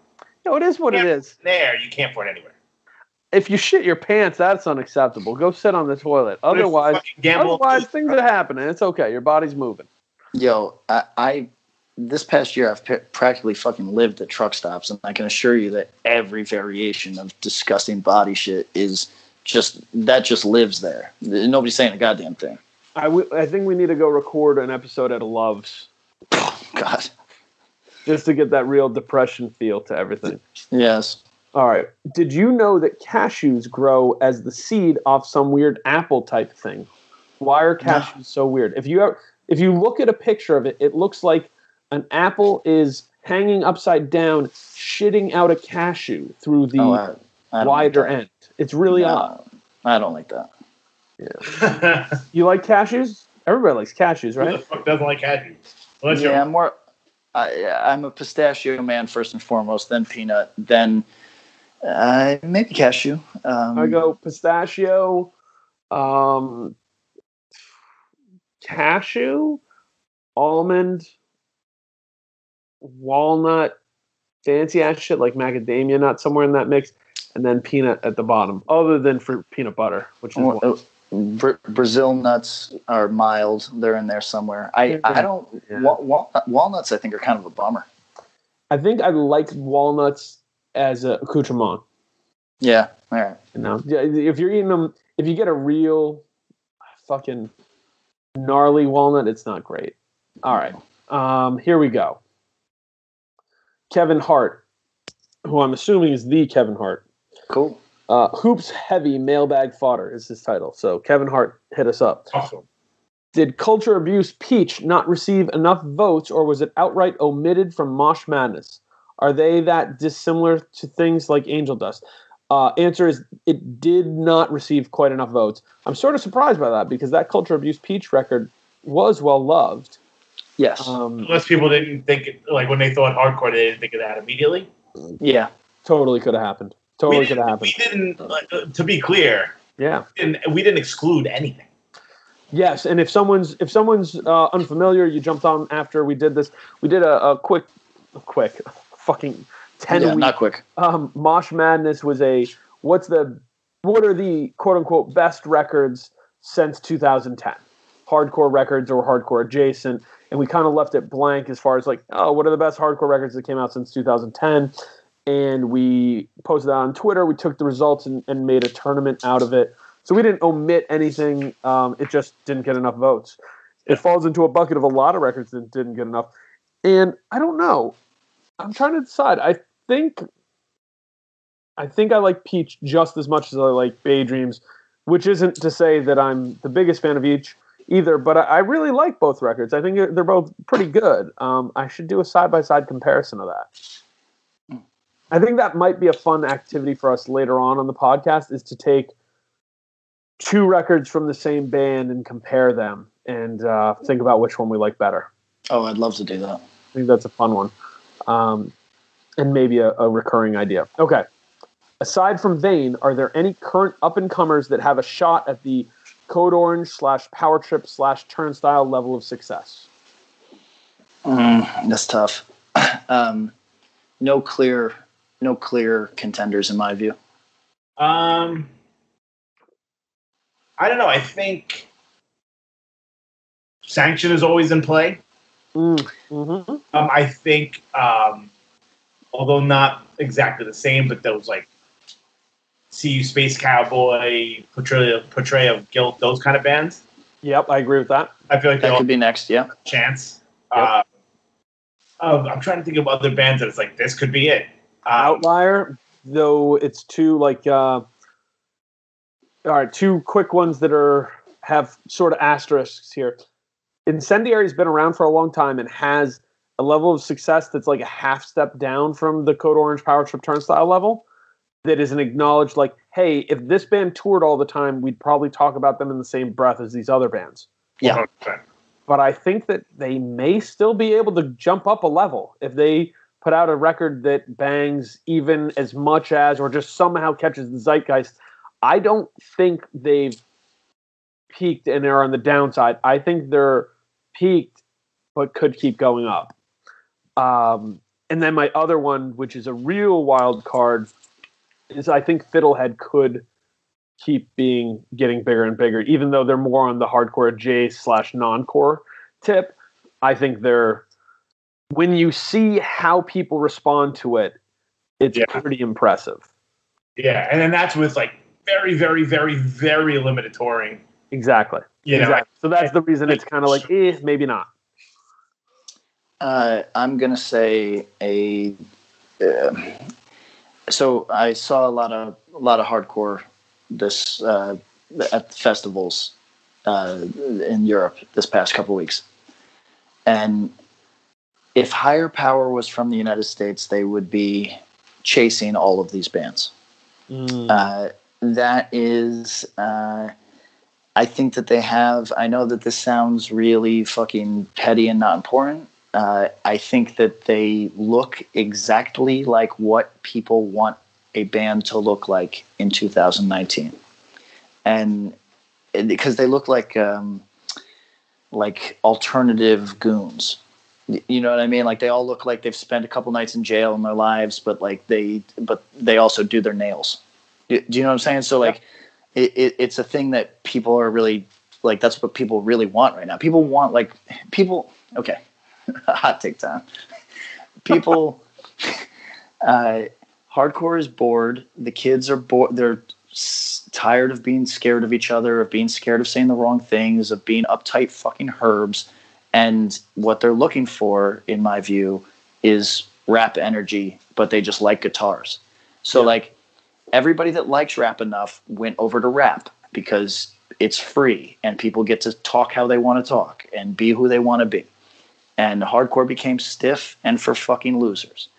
No, it is what it is. There, you can't fart anywhere. If you shit your pants, that's unacceptable. Go sit on the toilet. Otherwise things are happening. It's okay. Your body's moving. Yo, I this past year I've practically fucking lived at truck stops, and I can assure you that every variation of disgusting body shit is just lives there. Nobody's saying a goddamn thing. I think we need to go record an episode at a Love's. God. Just to get that real depression feel to everything. Yes. All right. Did you know that cashews grow as the seed off some weird apple type thing? Why are cashews so weird? If you look at a picture of it, it looks like an apple is hanging upside down, shitting out a cashew through the wider end. It's really odd. I don't like that. Yeah. You like cashews? Everybody likes cashews, right? Who the fuck doesn't like cashews? I'm a pistachio man first and foremost, then peanut, then maybe cashew. I go pistachio, cashew, almond, walnut, fancy ass shit like macadamia nut somewhere in that mix, and then peanut at the bottom. Other than for peanut butter, which is Brazil nuts are mild. They're in there somewhere. I don't. Yeah. Walnuts, I think, are kind of a bummer. I think I like walnuts as a accoutrement. Yeah. All right. You know, if you're eating them, if you get a real fucking gnarly walnut, it's not great. All right. Here we go. Kevin Hart, who I'm assuming is the Kevin Hart. Cool. Hoops Heavy Mailbag Fodder is his title. So Kevin Hart hit us up. Awesome. Did Culture Abuse Peach not receive enough votes, or was it outright omitted from Mosh Madness? Are they that dissimilar to things like Angel Dust? Answer is it did not receive quite enough votes. I'm sort of surprised by that because that Culture Abuse Peach record was well loved. Yes. Unless people didn't think it, like when they thought hardcore, they didn't think of that immediately. Yeah. Totally could have happened. Totally could have happened. We didn't. To be clear, yeah, we didn't exclude anything. Yes, and if someone's unfamiliar, you jumped on after we did this. We did a quick, fucking 10 yeah, week. Not quick. Mosh Madness was what are the quote unquote best records since 2010? Hardcore records or hardcore adjacent, and we kind of left it blank as far as like, oh, what are the best hardcore records that came out since 2010? And we posted that on Twitter. We took the results and made a tournament out of it. So we didn't omit anything. It just didn't get enough votes. It falls into a bucket of a lot of records that didn't get enough. And I don't know. I'm trying to decide. I think I like Peach just as much as I like Bay Dreams, which isn't to say that I'm the biggest fan of each either, but I really like both records. I think they're both pretty good. I should do a side-by-side comparison of that. I think that might be a fun activity for us later on the podcast, is to take two records from the same band and compare them and think about which one we like better. Oh, I'd love to do that. I think that's a fun one. And maybe a recurring idea. Okay. Aside from Vane, are there any current up-and-comers that have a shot at the Code Orange / Power Trip / Turnstile level of success? That's tough. No clear contenders in my view. I don't know. I think Sanction is always in play. Mm-hmm. I think, although not exactly the same, but those like See You Space Cowboy, Portray of Guilt, those kind of bands. Yep, I agree with that. I feel like That could be next, yeah. Chance. Yep. I'm trying to think of other bands that it's like, this could be it. Outlier, though it's two like all right, two quick ones that have sort of asterisks here. Incendiary's been around for a long time and has a level of success that's like a half step down from the Code Orange Power Trip Turnstile level. That is an acknowledged like, hey, if this band toured all the time, we'd probably talk about them in the same breath as these other bands. Yeah. But I think that they may still be able to jump up a level if they put out a record that bangs even as much as, or just somehow catches the zeitgeist. I don't think they've peaked and are on the downside. I think they're peaked, but could keep going up. And then my other one, which is a real wild card, is I think Fiddlehead could keep getting bigger and bigger, even though they're more on the hardcore J / non-core tip. I think when you see how people respond to it, it's pretty impressive. Yeah, and then that's with like very, very, very, very limited touring. Exactly. Exactly. So that's the reason it's kind of like, maybe not. I'm gonna say so I saw a lot of hardcore this at festivals in Europe this past couple weeks, and if Higher Power was from the United States, they would be chasing all of these bands. That is, I think that they have. I know that this sounds really fucking petty and not important. I think that they look exactly like what people want a band to look like in 2019, and because they look like alternative goons. You know what I mean? Like they all look like they've spent a couple nights in jail in their lives, but they also do their nails. Do you know what I'm saying? So like, it's a thing that people are really like. That's what people really want right now. People want Okay. Hot take time. People, hardcore is bored. The kids are bored. They're tired of being scared of each other, of being scared of saying the wrong things, of being uptight fucking herbs. And what they're looking for, in my view, is rap energy, but they just like guitars. So like everybody that likes rap enough went over to rap because it's free and people get to talk how they want to talk and be who they want to be. And hardcore became stiff and for fucking losers.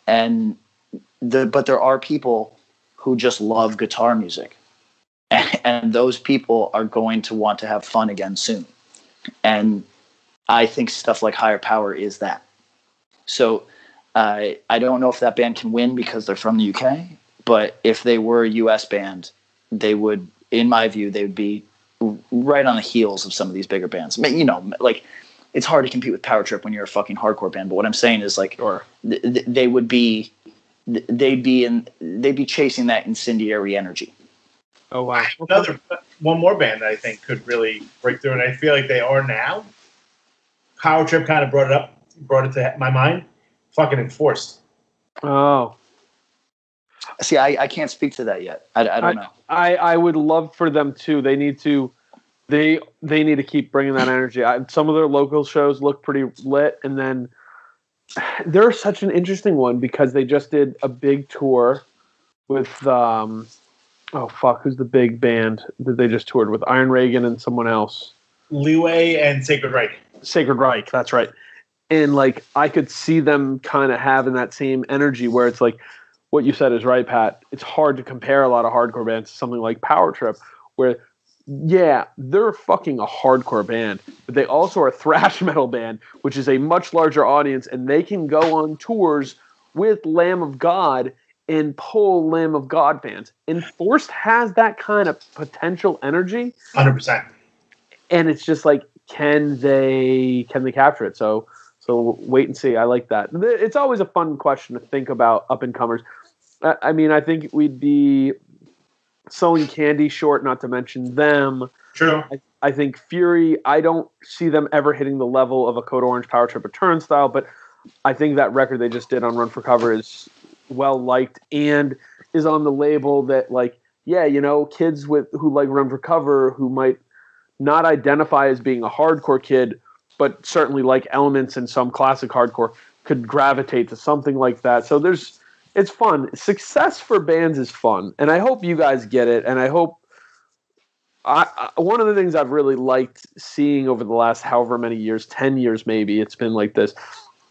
But there are people who just love guitar music. And those people are going to want to have fun again soon. And I think stuff like Higher Power is that. So I don't know if that band can win because they're from the UK, but if they were a US band, they would, in my view, they would be right on the heels of some of these bigger bands. You know, like it's hard to compete with Power Trip when you're a fucking hardcore band. But what I'm saying is like they would be, they'd be chasing that incendiary energy. Oh wow! One more band that I think could really break through, and I feel like they are now. Power Trip kind of brought it to my mind. Fucking Enforced. Oh, see, I can't speak to that yet. I don't know. I would love for them to. They need to keep bringing that energy. Some of their local shows look pretty lit, and then they're such an interesting one because they just did a big tour with who's the big band that they just toured with? Iron Reagan and someone else. Leeway and Sacred Reich. Sacred Reich, that's right. And like I could see them kind of having that same energy where it's like what you said is right, Pat. It's hard to compare a lot of hardcore bands to something like Power Trip, where they're fucking a hardcore band, but they also are a thrash metal band, which is a much larger audience, and they can go on tours with Lamb of God and pull Lamb of God fans. Enforced has that kind of potential energy. 100%. And it's just like, can they capture it? So wait and see. I like that. It's always a fun question to think about up and comers. I mean, I think we'd be selling candy short, not to mention them. True. I think Fury, I don't see them ever hitting the level of a Code Orange, Power Trip, or Turnstile, but I think that record they just did on Run for Cover is well liked and is on the label that, like, kids who like Run for Cover who might not identify as being a hardcore kid, but certainly like elements in some classic hardcore could gravitate to something like that. So it's fun. Success for bands is fun, and I hope you guys get it. And I hope one of the things I've really liked seeing over the last however many years, 10 years maybe, it's been like this,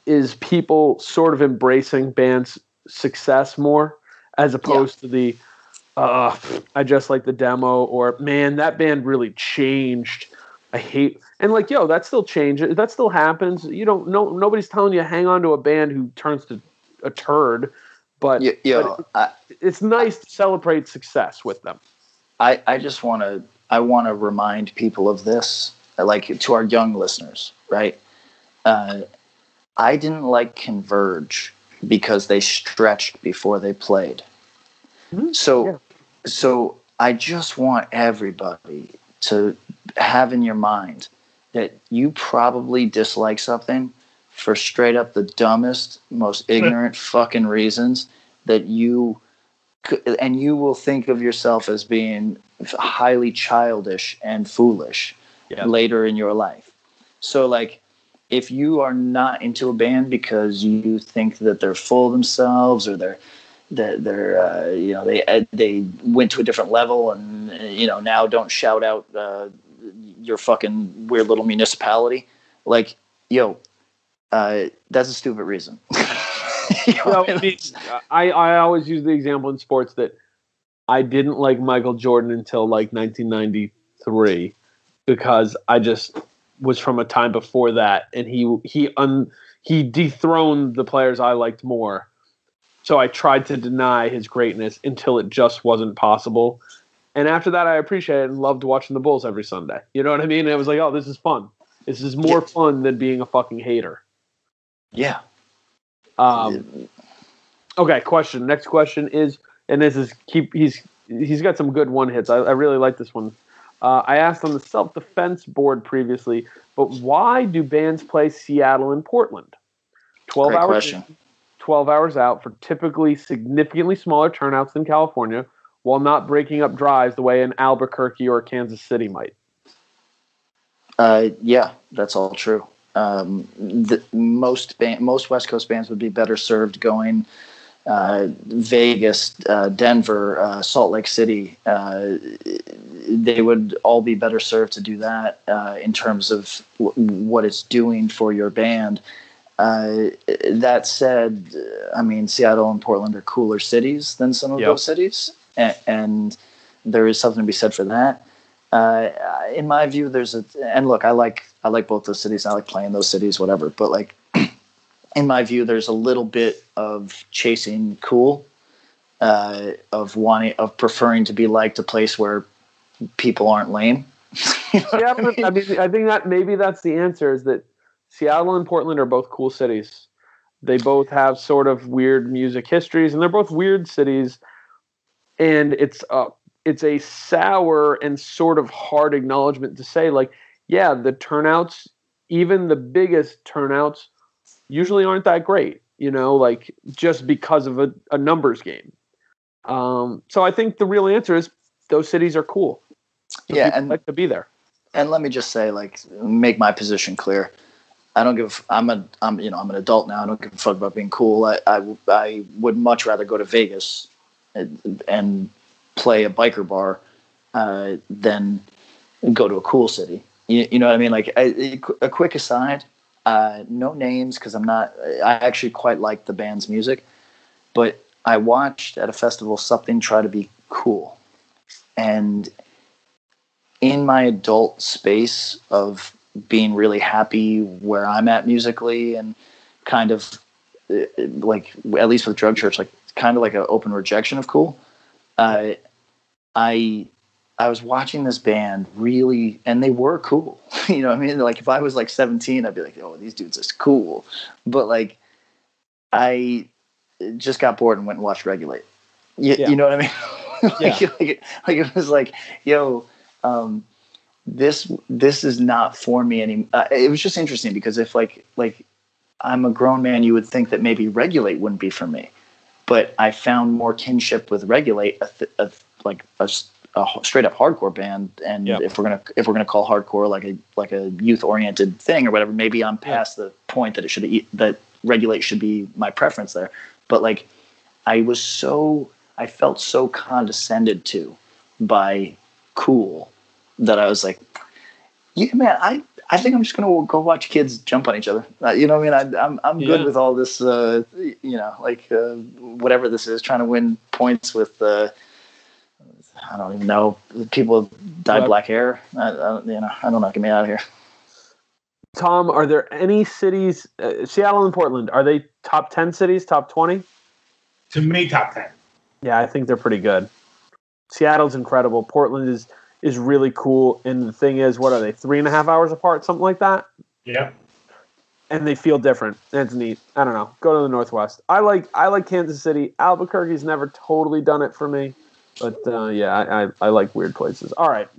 is people sort of embracing bands' success more as opposed to the I just like the demo, or man, that band really changed. I hate, and like, that still changes. That still happens. You don't know. Nobody's telling you hang on to a band who turns to a turd, but it's nice to celebrate success with them. I want to remind people of this, like to our young listeners, right? I didn't like Converge because they stretched before they played. Mm-hmm. So I just want everybody to have in your mind that you probably dislike something for straight up the dumbest, most ignorant fucking reasons that you will think of yourself as being highly childish and foolish later in your life. So like, if you are not into a band because you think that they're full of themselves or they went to a different level and now don't shout out your fucking weird little municipality, like that's a stupid reason. I always use the example in sports that I didn't like Michael Jordan until like 1993 because I just was from a time before that, and he dethroned the players I liked more. So I tried to deny his greatness until it just wasn't possible. And after that, I appreciated it and loved watching the Bulls every Sunday. You know what I mean? And it was like, oh, this is fun. This is more fun than being a fucking hater. Yeah. Okay, question. Next question is, and this is he's got some good one hits. I really like this one. I asked on the self-defense board previously, but why do bands play Seattle and Portland? 12 Great hours. Question. 12 hours out for typically significantly smaller turnouts than California, while not breaking up drives the way an Albuquerque or Kansas City might. Yeah, that's all true. Most West Coast bands would be better served going Vegas, Denver, Salt Lake City. They would all be better served to do that in terms of what it's doing for your band. That said, I mean, Seattle and Portland are cooler cities than some of those cities, and there is something to be said for that. In my view, and look, I like both those cities. I like playing those cities, whatever. But like, in my view, there's a little bit of chasing cool, of preferring to be liked a place where people aren't lame. Yeah, I mean, I think that maybe that's the answer, is that Seattle and Portland are both cool cities. They both have sort of weird music histories, and they're both weird cities. And it's a sour and sort of hard acknowledgement to say, like, yeah, the turnouts, even the biggest turnouts, usually aren't that great, like just because of a numbers game. So I think the real answer is those cities are cool. So and like to be there. And let me just say, like, make my position clear. I don't give. I'm an adult now. I don't give a fuck about being cool. I would much rather go to Vegas and play a biker bar than go to a cool city. You know what I mean? Like, a quick aside. No names, because I actually quite like the band's music, but I watched at a festival something try to be cool. And in my adult space of being really happy where I'm at musically, and kind of like, at least with Drug Church, like kind of like an open rejection of cool. I was watching this band really, and they were cool. You know what I mean? Like, if I was like 17, I'd be like, oh, these dudes are cool. But like, I just got bored and went and watched Regulate. You know what I mean? Like it was like, yo, this is not for me anymore. It was just interesting because if like I'm a grown man, you would think that maybe Regulate wouldn't be for me, but I found more kinship with Regulate, a straight up hardcore band. And if we're gonna call hardcore like a youth oriented thing or whatever, maybe I'm past the point that that Regulate should be my preference there. But like, I felt so condescended to by cool that I was like, yeah, man, I think I'm just gonna go watch kids jump on each other. You know what I mean? I'm good with all this. Whatever this is, trying to win points with. I don't even know, people with dyed black hair. I don't know. Get me out of here. Tom, are there any cities, Seattle and Portland, are they top 10 cities, top 20? To me, top 10. Yeah, I think they're pretty good. Seattle's incredible. Portland is really cool. And the thing is, what are they, 3.5 hours apart, something like that? Yeah. And they feel different. That's neat. I don't know. Go to the Northwest. I like Kansas City. Albuquerque's never totally done it for me. But, I like weird places. All right.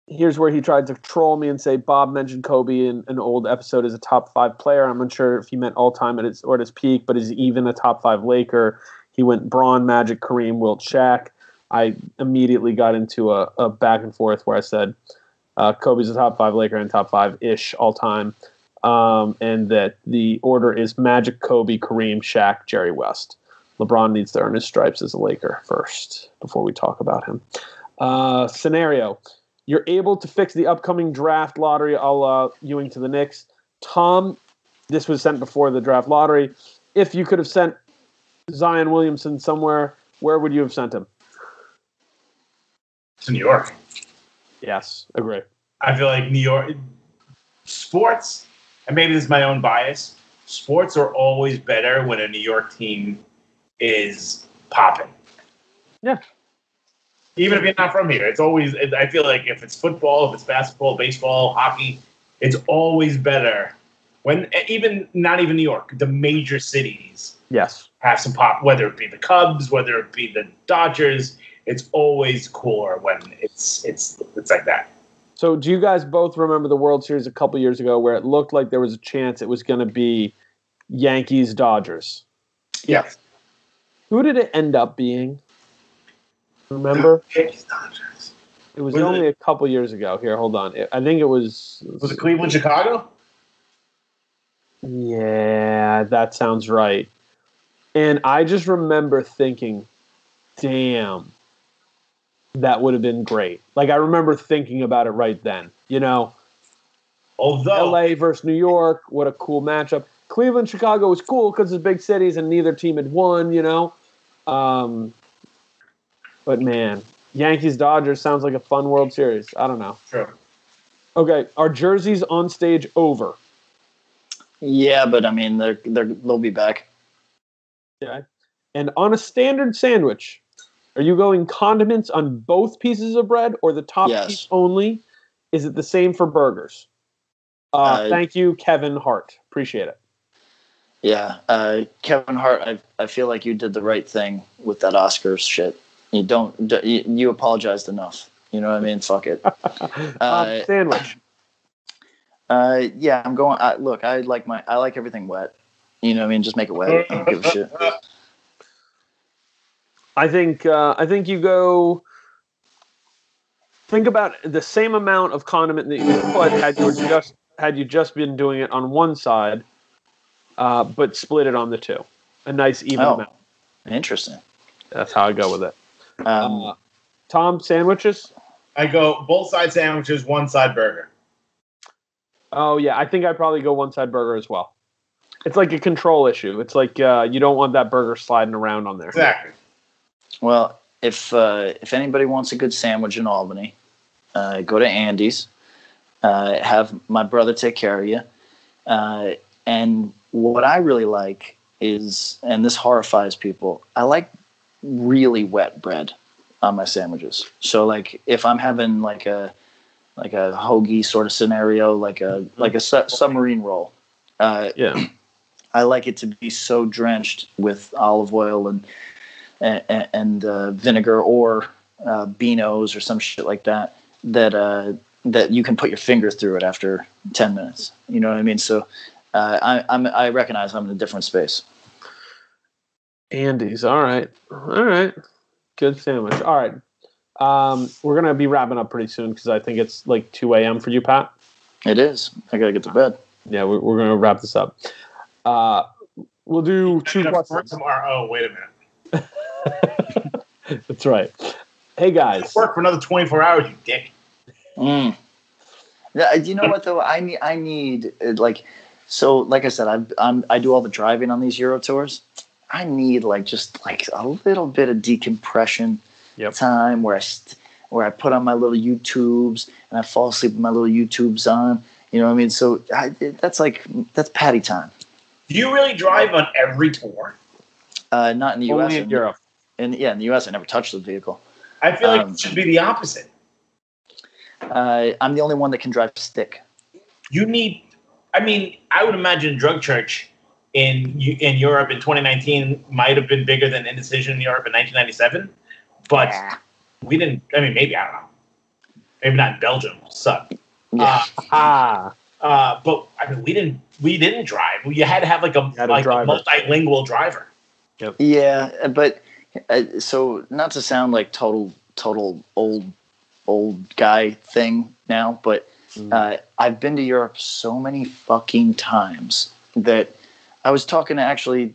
Here's where he tried to troll me and say Bob mentioned Kobe in an old episode as a top 5 player. I'm unsure if he meant all time at his peak, but is he even a top 5 Laker? He went Braun, Magic, Kareem, Wilt, Shaq. I immediately got into a back and forth where I said Kobe's a top 5 Laker and top 5-ish all time, and that the order is Magic, Kobe, Kareem, Shaq, Jerry West. LeBron needs to earn his stripes as a Laker first before we talk about him. Scenario. You're able to fix the upcoming draft lottery, a la Ewing to the Knicks. Tom, this was sent before the draft lottery. If you could have sent Zion Williamson somewhere, where would you have sent him? To New York. Yes, agree. I feel like New York sports, and maybe this is my own bias, sports are always better when a New York team is popping. Yeah. Even if you're not from here, it's always, I feel like if it's football, if it's basketball, baseball, hockey, it's always better when, not even New York, the major cities have some pop, whether it be the Cubs, whether it be the Dodgers, it's always cooler when it's like that. So do you guys both remember the World Series a couple years ago where it looked like there was a chance it was going to be Yankees-Dodgers? Yeah. Who did it end up being? Remember? Yankees-Dodgers. It was only a couple years ago. Here, hold on. I think it was... Was it Cleveland, Chicago? Yeah, that sounds right. And I just remember thinking, damn, that would have been great. Like, I remember thinking about it right then. You know, Although LA versus New York, what a cool matchup. Cleveland, Chicago was cool because it's big cities and neither team had won, you know. But man, Yankees Dodgers sounds like a fun World Series. I don't know. True. Okay, are jerseys on stage over? Yeah, but I mean, they'll be back. Okay. And on a standard sandwich, are you going condiments on both pieces of bread or the top Yes. piece only? Is it the same for burgers? Thank you, Kevin Hart. Appreciate it. Yeah, Kevin Hart. I feel like you did the right thing with that Oscars shit. You apologized enough. You know what I mean? Fuck it. Sandwich. Yeah, I'm going. Look, I like everything wet. You know what I mean? Just make it wet. I don't give a shit. I think you go. Think about the same amount of condiment that you put had you just been doing it on one side, but split it on the two. A nice even amount. Interesting. That's how I go with it. Tom, sandwiches? I go both side sandwiches, one side burger. Oh yeah, I think I'd probably go one side burger as well. It's like a control issue. It's like you don't want that burger sliding around on there. Exactly. Well, if anybody wants a good sandwich in Albany, go to Andy's. Have my brother take care of you. And what I really like is, and this horrifies people, I like really wet bread on my sandwiches. So like if I'm having like a hoagie sort of scenario, like a submarine roll, Yeah. I like it to be so drenched with olive oil and vinegar or Beano's or some shit like that that you can put your finger through it after 10 minutes. You know what I mean? So I recognize I'm in a different space. Andy's. All right. Good sandwich. All right. We're going to be wrapping up pretty soon because I think it's like 2 a.m. for you, Pat. It is. I got to get to bed. Yeah, we're going to wrap this up. We'll do two questions. Tomorrow. Oh, wait a minute. That's right. Hey, guys. Work for another 24 hours, you dick. Yeah, you know what, though? I need like I said, I do all the driving on these Euro tours. I need just a little bit of decompression time where I put on my little YouTubes and I fall asleep with my little YouTubes on. You know what I mean? So that's patty time. Do you really drive on every tour? Not in the U.S. Only in Europe. In the U.S., I never touched the vehicle. I feel like it should be the opposite. I'm the only one that can drive stick. I would imagine Drug Church in Europe in 2019 might have been bigger than Indecision in Europe in 1997, but we didn't. I mean, maybe, I don't know. Maybe not in Belgium. Suck. Yeah. But I mean, we didn't drive. You had to have a multilingual driver. Yep. Yeah, but so not to sound like total old guy thing now, but I've been to Europe so many fucking times that I was talking to actually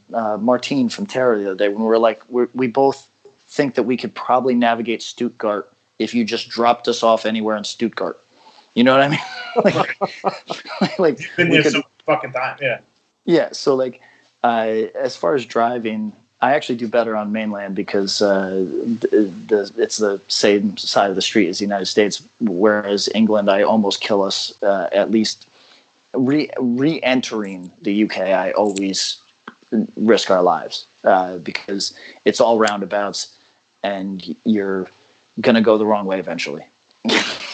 Martine from Terra the other day when we both think that we could probably navigate Stuttgart if you just dropped us off anywhere in Stuttgart. You know what I mean? like you've been there so fucking time, yeah. Yeah, so as far as driving, I actually do better on mainland because it's the same side of the street as the United States, whereas England, I almost kill us at least re-entering the UK. I always risk our lives because it's all roundabouts and you're going to go the wrong way eventually.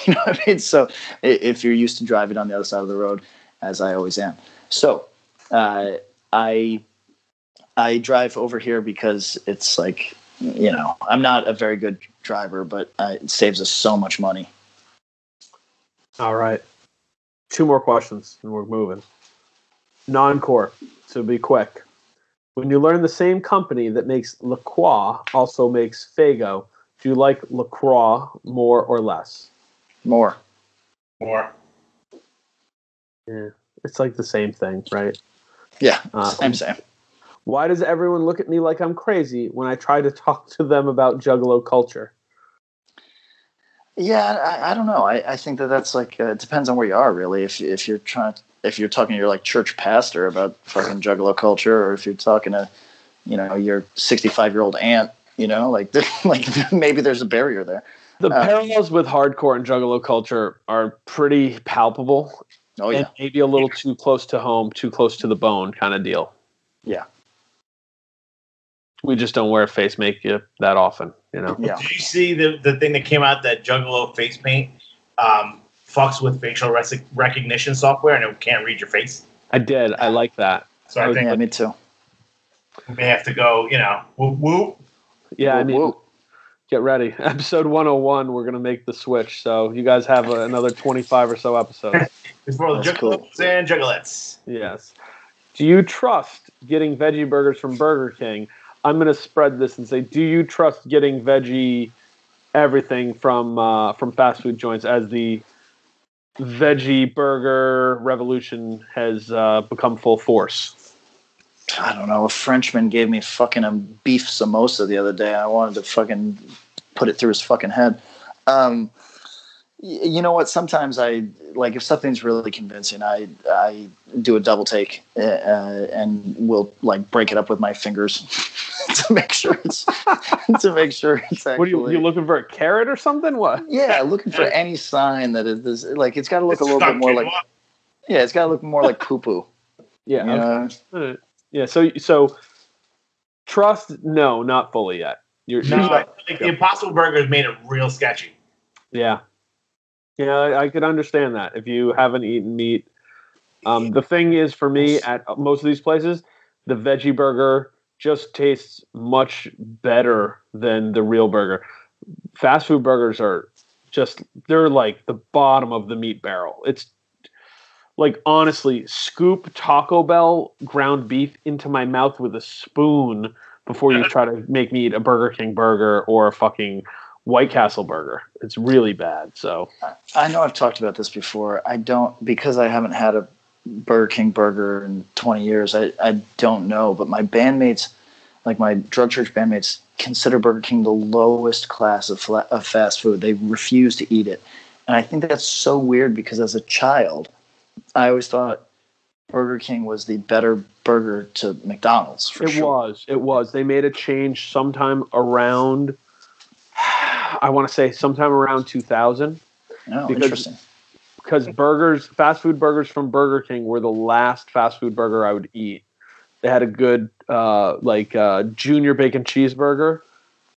You know what I mean? So if you're used to driving on the other side of the road, as I always am. So I drive over here because it's I'm not a very good driver, but it saves us so much money. All right. 2 more questions and we're moving. Non-core, so be quick. When you learn the same company that makes La Croix also makes Faygo, do you like La Croix more or less? More. Yeah. It's like the same thing, right? Yeah, same. Why does everyone look at me like I'm crazy when I try to talk to them about Juggalo culture? Yeah, I don't know. I think that's like it depends on where you are, really. If you're talking to your like church pastor about fucking Juggalo culture, or if you're talking to your 65-year-old aunt, like maybe there's a barrier there. The parallels with hardcore and Juggalo culture are pretty palpable. Oh yeah, and maybe a little too close to home, too close to the bone kind of deal. Yeah. We just don't wear face makeup that often, Yeah. Did you see the thing that came out that Juggalo face paint fucks with facial recognition software and it can't read your face? I did. I like that. So I think me too. We may have to go, whoop whoop. Yeah, Whoop, I mean, whoop. Get ready. Episode 101, we're going to make the switch. So you guys have another 25 or so episodes. It's for the Juggalos and Juggalettes. Yes. Do you trust getting veggie burgers from Burger King? I'm going to spread this and say, do you trust getting veggie everything from fast food joints as the veggie burger revolution has become full force? I don't know. A Frenchman gave me fucking a beef samosa the other day. I wanted to fucking put it through his fucking head. You know what? Sometimes if something's really convincing, I do a double take and will like break it up with my fingers to make sure it's actually. What are you looking for? A carrot or something? What? Yeah, looking for any sign that it is like it's got to look a little bit more like. Yeah, it's got to look more like poo poo. Yeah. Okay. Yeah. So trust? No, not fully yet. The Impossible Burger has made it real sketchy. Yeah. Yeah, I could understand that if you haven't eaten meat. The thing is, for me, at most of these places, the veggie burger just tastes much better than the real burger. Fast food burgers they're like the bottom of the meat barrel. It's like, honestly, scoop Taco Bell ground beef into my mouth with a spoon before you try to make me eat a Burger King burger or a fucking White Castle burger. It's really bad. So I know I've talked about this before. Because I haven't had a Burger King burger in 20 years. I don't know, but my bandmates, like my drug church bandmates, consider Burger King the lowest class of fast food. They refuse to eat it. And I think that's so weird because as a child, I always thought Burger King was the better burger to McDonald's. It was. They made a change sometime around, I want to say sometime around 2000. Oh, interesting. Because fast food burgers from Burger King were the last fast food burger I would eat. They had a good, junior bacon cheeseburger.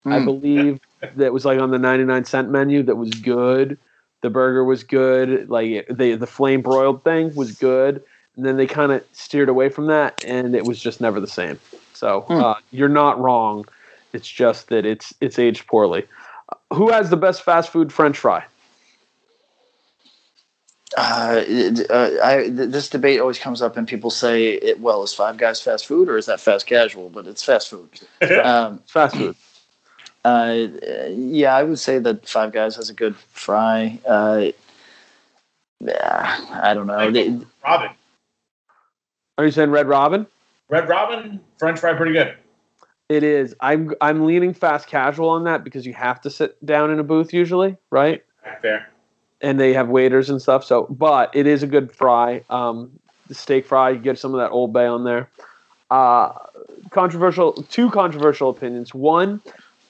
I believe that was like on the 99-cent menu. That was good. The burger was good. Like the flame broiled thing was good. And then they kind of steered away from that, and it was just never the same. So you're not wrong. It's just that it's aged poorly. Who has the best fast food French fry? This debate always comes up, and people say, is Five Guys fast food or is that fast casual? But it's fast food. Fast food. Yeah, I would say that Five Guys has a good fry. I don't know. Robin. Are you saying Red Robin? Red Robin, French fry, pretty good. It is. I'm leaning fast casual on that because you have to sit down in a booth usually, right? Fair. And they have waiters and stuff. So, but it is a good fry. The steak fry, you get some of that Old Bay on there. Two controversial opinions. One,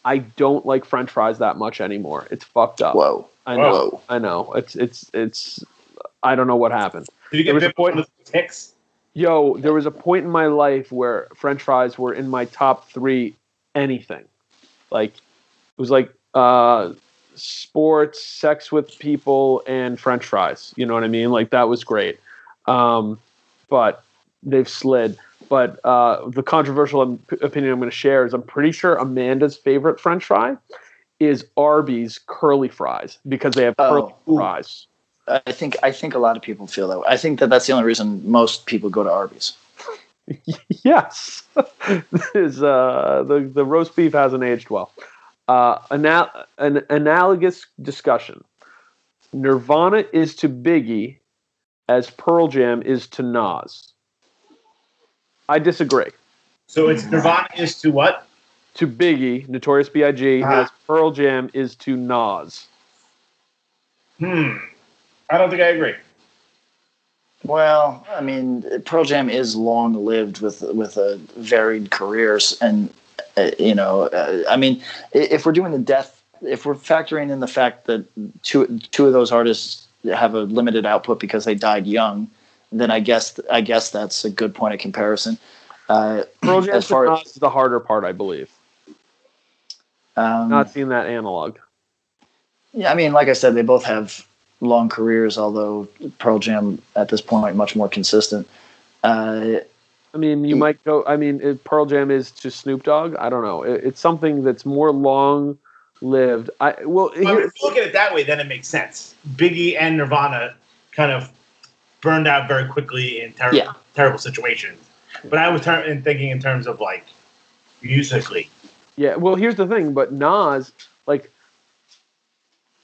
I don't like French fries that much anymore. It's fucked up. Whoa. I know. It's. I don't know what happened. Did you get bit by the ticks? Yo, there was a point in my life where French fries were in my top 3 anything. Like, it was like sports, sex with people, and French fries. You know what I mean? Like, that was great. But they've slid. But the controversial opinion I'm going to share is I'm pretty sure Amanda's favorite French fry is Arby's curly fries because they have curly fries. I think a lot of people feel that way. I think that's the only reason most people go to Arby's. Yes. The roast beef hasn't aged well. An analogous discussion. Nirvana is to Biggie as Pearl Jam is to Nas. I disagree. So it's Nirvana is to what? To Biggie, Notorious B.I.G., as Pearl Jam is to Nas. I don't think I agree. Well, I mean, Pearl Jam is long-lived with a varied careers, and I mean, if we're doing if we're factoring in the fact that two of those artists have a limited output because they died young, then I guess that's a good point of comparison. Pearl Jam to Nas is the harder part, I believe. Not seeing that analog. Yeah, I mean, like I said, they both have long careers, although Pearl Jam at this point much more consistent. I mean, you might go. I mean, if Pearl Jam is to Snoop Dogg, I don't know. It's something that's more long-lived. If you look at it that way, then it makes sense. Biggie and Nirvana kind of burned out very quickly in terrible situations. But I was thinking in terms of like musically. Yeah. Well, here's the thing. But Nas, like,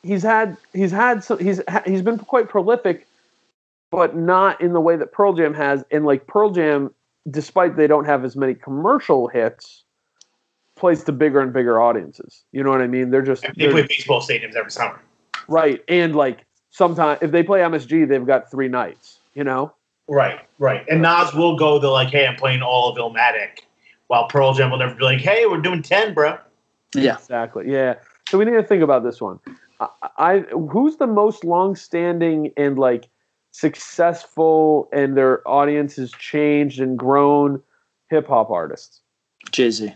he's been quite prolific, but not in the way that Pearl Jam has. And like Pearl Jam, despite they don't have as many commercial hits, plays to bigger and bigger audiences. You know what I mean? They play baseball stadiums every summer. Right. And like sometimes if they play MSG, they've got 3 nights, you know? Right. And Nas will go to like, hey, I'm playing all of Illmatic, while Pearl Jam will never be like, hey, we're doing 10, bro. Yeah. Exactly. Yeah. So we need to think about this one. Who's the most long-standing and like successful and their audience has changed and grown hip hop artists? Jay-Z.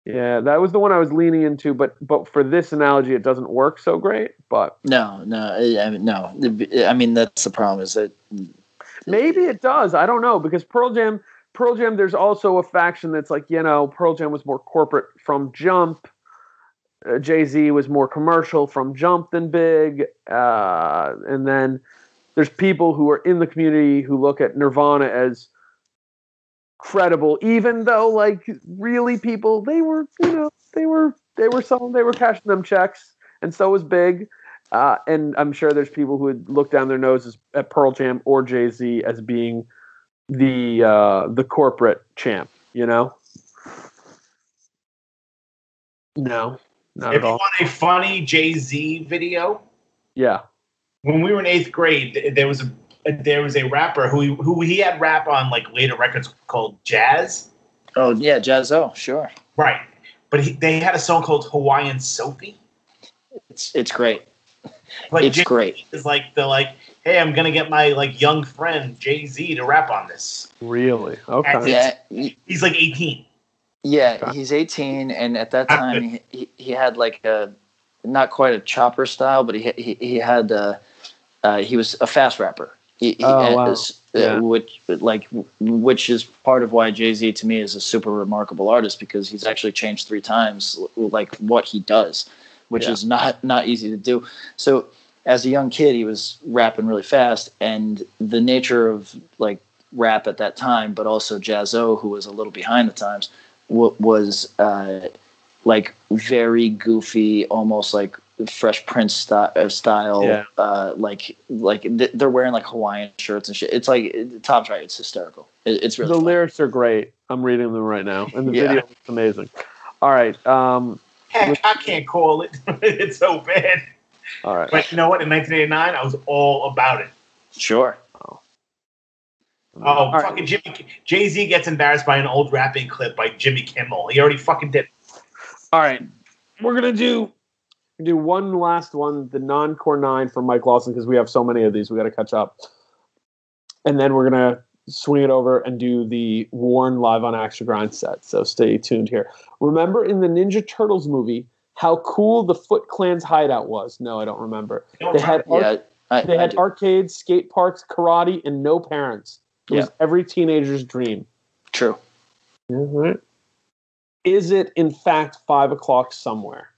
Yeah, that was the one I was leaning into, but for this analogy, it doesn't work so great. But no. I mean, that's the problem. Is that maybe it does. I don't know, because Pearl Jam. There's also a faction that's like, Pearl Jam was more corporate from jump. Jay-Z was more commercial from jump than big. And then there's people who are in the community who look at Nirvana as credible, even though like really people, they were cashing them checks, and so was Big. And I'm sure there's people who would look down their noses at Pearl Jam or Jay-Z as being the corporate champ, No, not if at all. you want a funny Jay-Z video, yeah. When we were in 8th grade, there was a rapper who he had rap on like later records called Jazz. Oh yeah, Jazzo, sure. Right, but they had a song called Hawaiian Sophie. It's great. Like it's great. It's like they're like, hey, I'm gonna get my like young friend Jay-Z to rap on this. Really? Okay. Yeah, he's like 18. Yeah, he's 18, and at that time he had like not quite a chopper style, but he had he was a fast rapper. Wow. Which is part of why Jay-Z to me is a super remarkable artist, because he's actually changed 3 times like what he does, which is not easy to do. So as a young kid, he was rapping really fast, and the nature of like rap at that time, but also Jazzo, who was a little behind the times, was like very goofy, almost like Fresh Prince style. Yeah. They're wearing like Hawaiian shirts and shit. It's like Tom's right. It's hysterical. It's really fun. Lyrics are great. I'm reading them right now, and the video is amazing. All right. Heck, I can't call it. It's so bad. All right. But you know what? In 1989, I was all about it. Sure. Oh, fucking right. Jay-Z gets embarrassed by an old rapping clip by Jimmy Kimmel. He already fucking did it. All right. We're going to do one last one, the non-core 9 from Mike Lawson, because we have so many of these. We got to catch up. And then we're going to swing it over and do the Warren Live on Extra Grind set. So stay tuned here. Remember in the Ninja Turtles movie how cool the Foot Clan's hideout was? No, I don't remember. They had arcades, skate parks, karate, and no parents. It was every teenager's dream. True. Mm-hmm. Is it, in fact, 5 o'clock somewhere?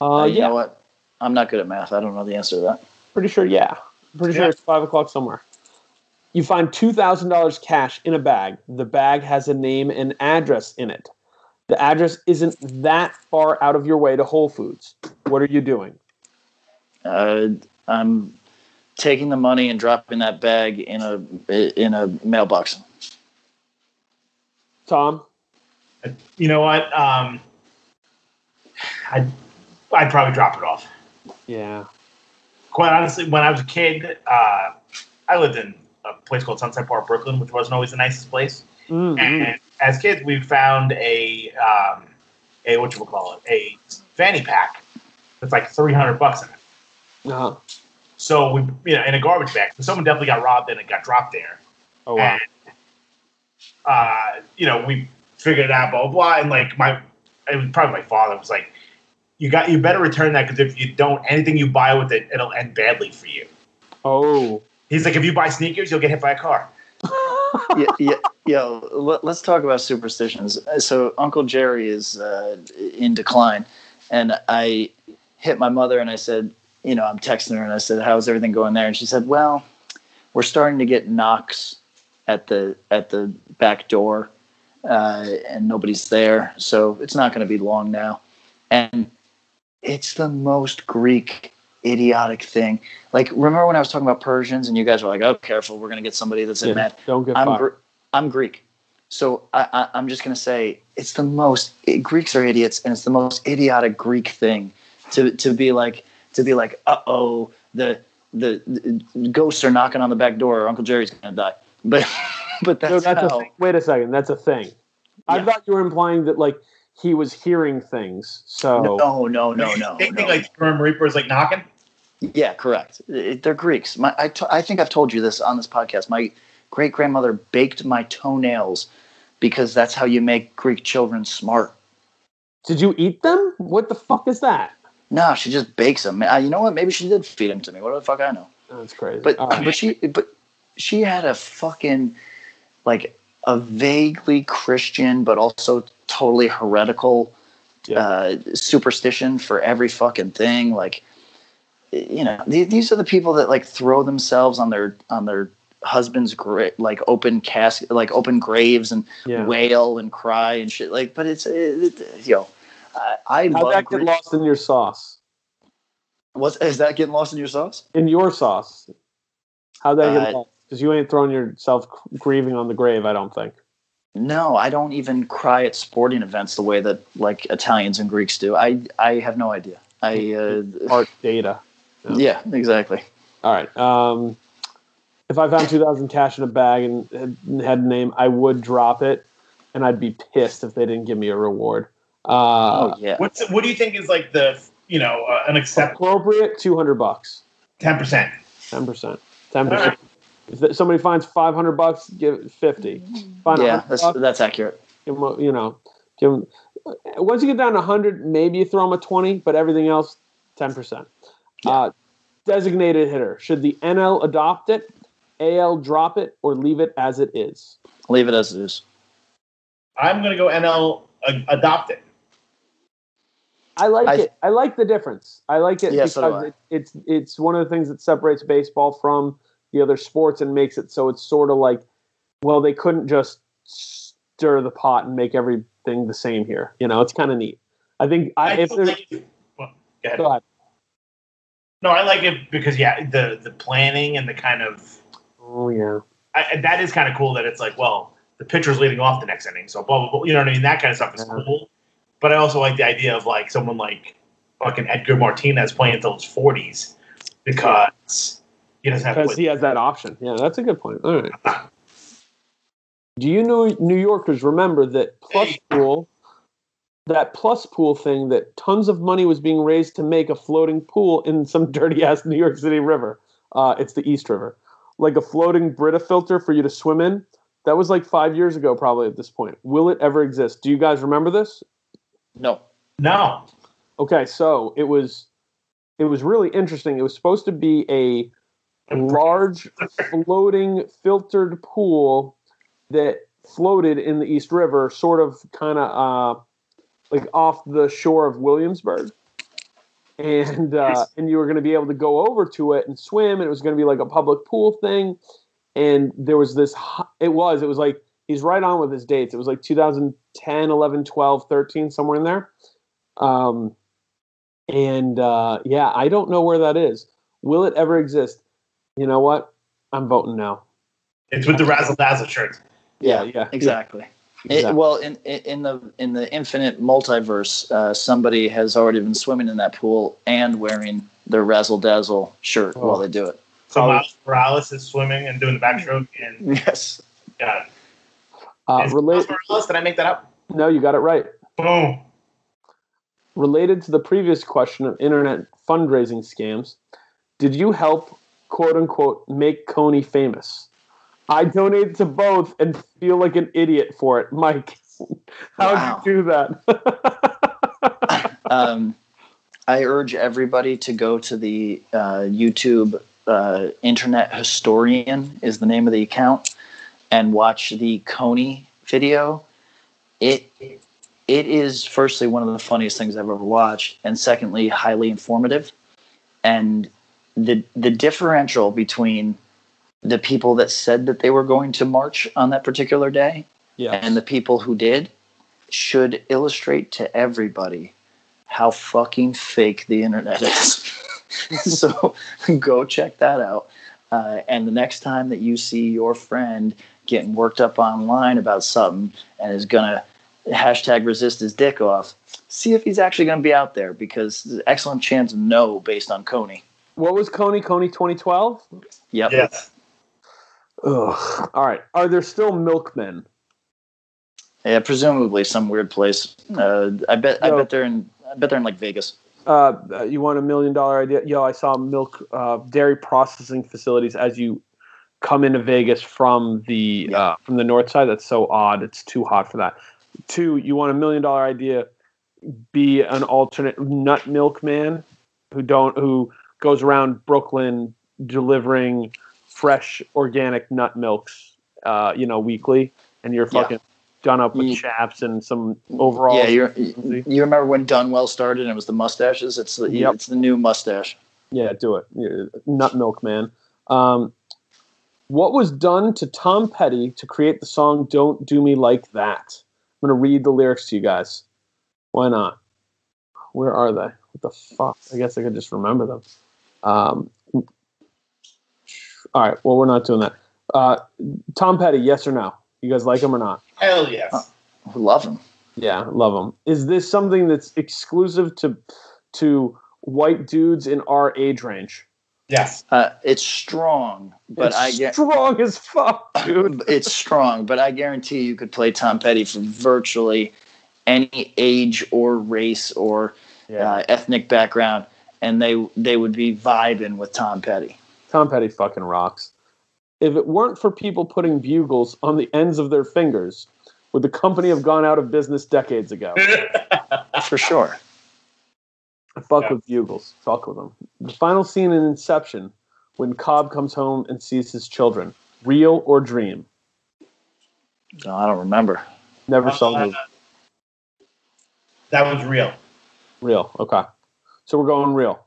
You know what? I'm not good at math. I don't know the answer to that. Pretty sure, Pretty sure it's 5 o'clock somewhere. You find $2,000 cash in a bag. The bag has a name and address in it. The address isn't that far out of your way to Whole Foods. What are you doing? I'm taking the money and dropping that bag in a mailbox. Tom? You know what? I'd probably drop it off. Yeah. Quite honestly, when I was a kid, I lived in a place called Sunset Park, Brooklyn, which wasn't always the nicest place. Mm-hmm. And as kids, we found a fanny pack that's like $300 in it. Uh-huh. So we, in a garbage bag. So someone definitely got robbed and it got dropped there. Oh wow. And, we figured it out, blah blah blah. And like it was probably my father was like, you better return that because if you don't, anything you buy with it, it'll end badly for you. Oh. He's like, if you buy sneakers, you'll get hit by a car. Let's talk about superstitions. So Uncle Jerry is in decline, and I hit my mother and I said, I'm texting her and I said, how's everything going there? And she said, well, we're starting to get knocks at the back door, and nobody's there, so it's not going to be long now. And it's the most Greek idiotic thing. Like, remember when I was talking about Persians and you guys were like, oh, careful, we're going to get somebody that's mad. Don't get fired. I'm Greek. So I'm just going to say it's the most Greeks are idiots, and it's the most idiotic Greek thing to be like, uh-oh, the ghosts are knocking on the back door, or Uncle Jerry's going to die. But that's how. Wait a second. That's a thing. Yeah. I thought you were implying that, like, he was hearing things. So no. They think like Grim Reaper is like knocking. Yeah, correct. They're Greeks. I think I've told you this on this podcast. My great grandmother baked my toenails because that's how you make Greek children smart. Did you eat them? What the fuck is that? No, she just bakes them. You know what? Maybe she did feed them to me. What the fuck I know? That's crazy. But she had a fucking like a vaguely Christian but also totally heretical superstition for every fucking thing. Like, these are the people that like throw themselves on their husband's like open casket, like open graves, and wail and cry and shit. Like, but it's I how'd that get lost in your sauce? Is that getting lost in your sauce? In your sauce? How'd that get lost? Because you ain't throwing yourself grieving on the grave, I don't think. No, I don't even cry at sporting events the way that like Italians and Greeks do. I have no idea. Art data. Yeah, exactly. All right. If I found 2,000 cash in a bag and had a name, I would drop it, and I'd be pissed if they didn't give me a reward. What do you think is like the an acceptable appropriate $200? 10%. 10%. 10%. If somebody finds $500, give it 50. That's accurate. Give them, once you get down to 100, maybe you throw them a 20, but everything else, 10%. Yeah. Designated hitter. Should the NL adopt it, AL drop it, or leave it as it is? Leave it as it is. I'm going to go NL adopt it. I like it. I like the difference. I like it because it's one of the things that separates baseball from the other sports and makes it so it's sort of like, well, they couldn't just stir the pot and make everything the same here. It's kind of neat. I think go ahead. No, I like it because the planning and the kind of that is kind of cool that it's like, well, the pitcher's leading off the next inning, so blah blah blah. You know what I mean? That kind of stuff is cool. But I also like the idea of like someone like fucking Edgar Martinez playing until his 40s because he doesn't have to. Because he has that option. Yeah, that's a good point. All right. Do you know New Yorkers remember that plus pool thing that tons of money was being raised to make a floating pool in some dirty ass New York City river? It's the East River, like a floating Brita filter for you to swim in. That was like 5 years ago, probably at this point. Will it ever exist? Do you guys remember this? No. Okay, so it was really interesting. It was supposed to be a large floating filtered pool that floated in the East River, sort of kind of like off the shore of Williamsburg. And you were going to be able to go over to it and swim, and it was going to be like a public pool thing. And there was this, it was like, he's right on with his dates. It was like 2010, 11, 12, 13, somewhere in there. I don't know where that is. Will it ever exist? You know what? I'm voting no. It's with the Razzle Dazzle shirt. Yeah, exactly. Exactly. Well, in the infinite multiverse, somebody has already been swimming in that pool and wearing their Razzle Dazzle shirt while they do it. So Miles Morales is swimming and doing the backstroke. And Yes. Got it. Miles Morales? Did I make that up? No, you got it right. Boom. Related to the previous question of internet fundraising scams, did you help, quote unquote, make Coney famous? I donated to both and feel like an idiot for it. Mike, how'd you do that? I urge everybody to go to the YouTube Internet Historian is the name of the account and watch the Coney video. It is firstly one of the funniest things I've ever watched, and secondly highly informative. And the differential between the people that said that they were going to march on that particular day and the people who did should illustrate to everybody how fucking fake the internet is. So go check that out. And the next time that you see your friend getting worked up online about something and is going to #resist his dick off, see if he's actually going to be out there, because there's an excellent chance of no based on Coney. What was Coney? Coney 2012? Yep. Yes. Ugh. All right. Are there still milkmen? Yeah, presumably some weird place. I bet they're in like Vegas. You want $1 million idea? Yo, I saw milk dairy processing facilities as you come into Vegas from the north side. That's so odd. It's too hot for that. 2, you want $1 million idea? Be an alternate nut milkman who goes around Brooklyn delivering fresh organic nut milks, weekly, and you're fucking done up with chaps and some overalls. Yeah, you remember when Dunwell started and it was the mustaches? It's the new mustache. Yeah, do it. Nut milk man. What was done to Tom Petty to create the song "Don't Do Me Like That"? I'm going to read the lyrics to you guys. Why not? Where are they? What the fuck? I guess I could just remember them. All right, well, we're not doing that. Tom Petty, yes or no? You guys like him or not? Hell yes. Love him. Yeah, love him. Is this something that's exclusive to white dudes in our age range? Yes. It's strong, but strong as fuck, dude. It's strong, but I guarantee you could play Tom Petty for virtually any age or race or ethnic background, and they would be vibing with Tom Petty. Tom Petty fucking rocks. If it weren't for people putting bugles on the ends of their fingers, would the company have gone out of business decades ago? For sure. Fuck with bugles. Fuck with them. The final scene in Inception, when Cobb comes home and sees his children. Real or dream? No, I don't remember. Never saw the movie. That was real. Real. Okay. So we're going real.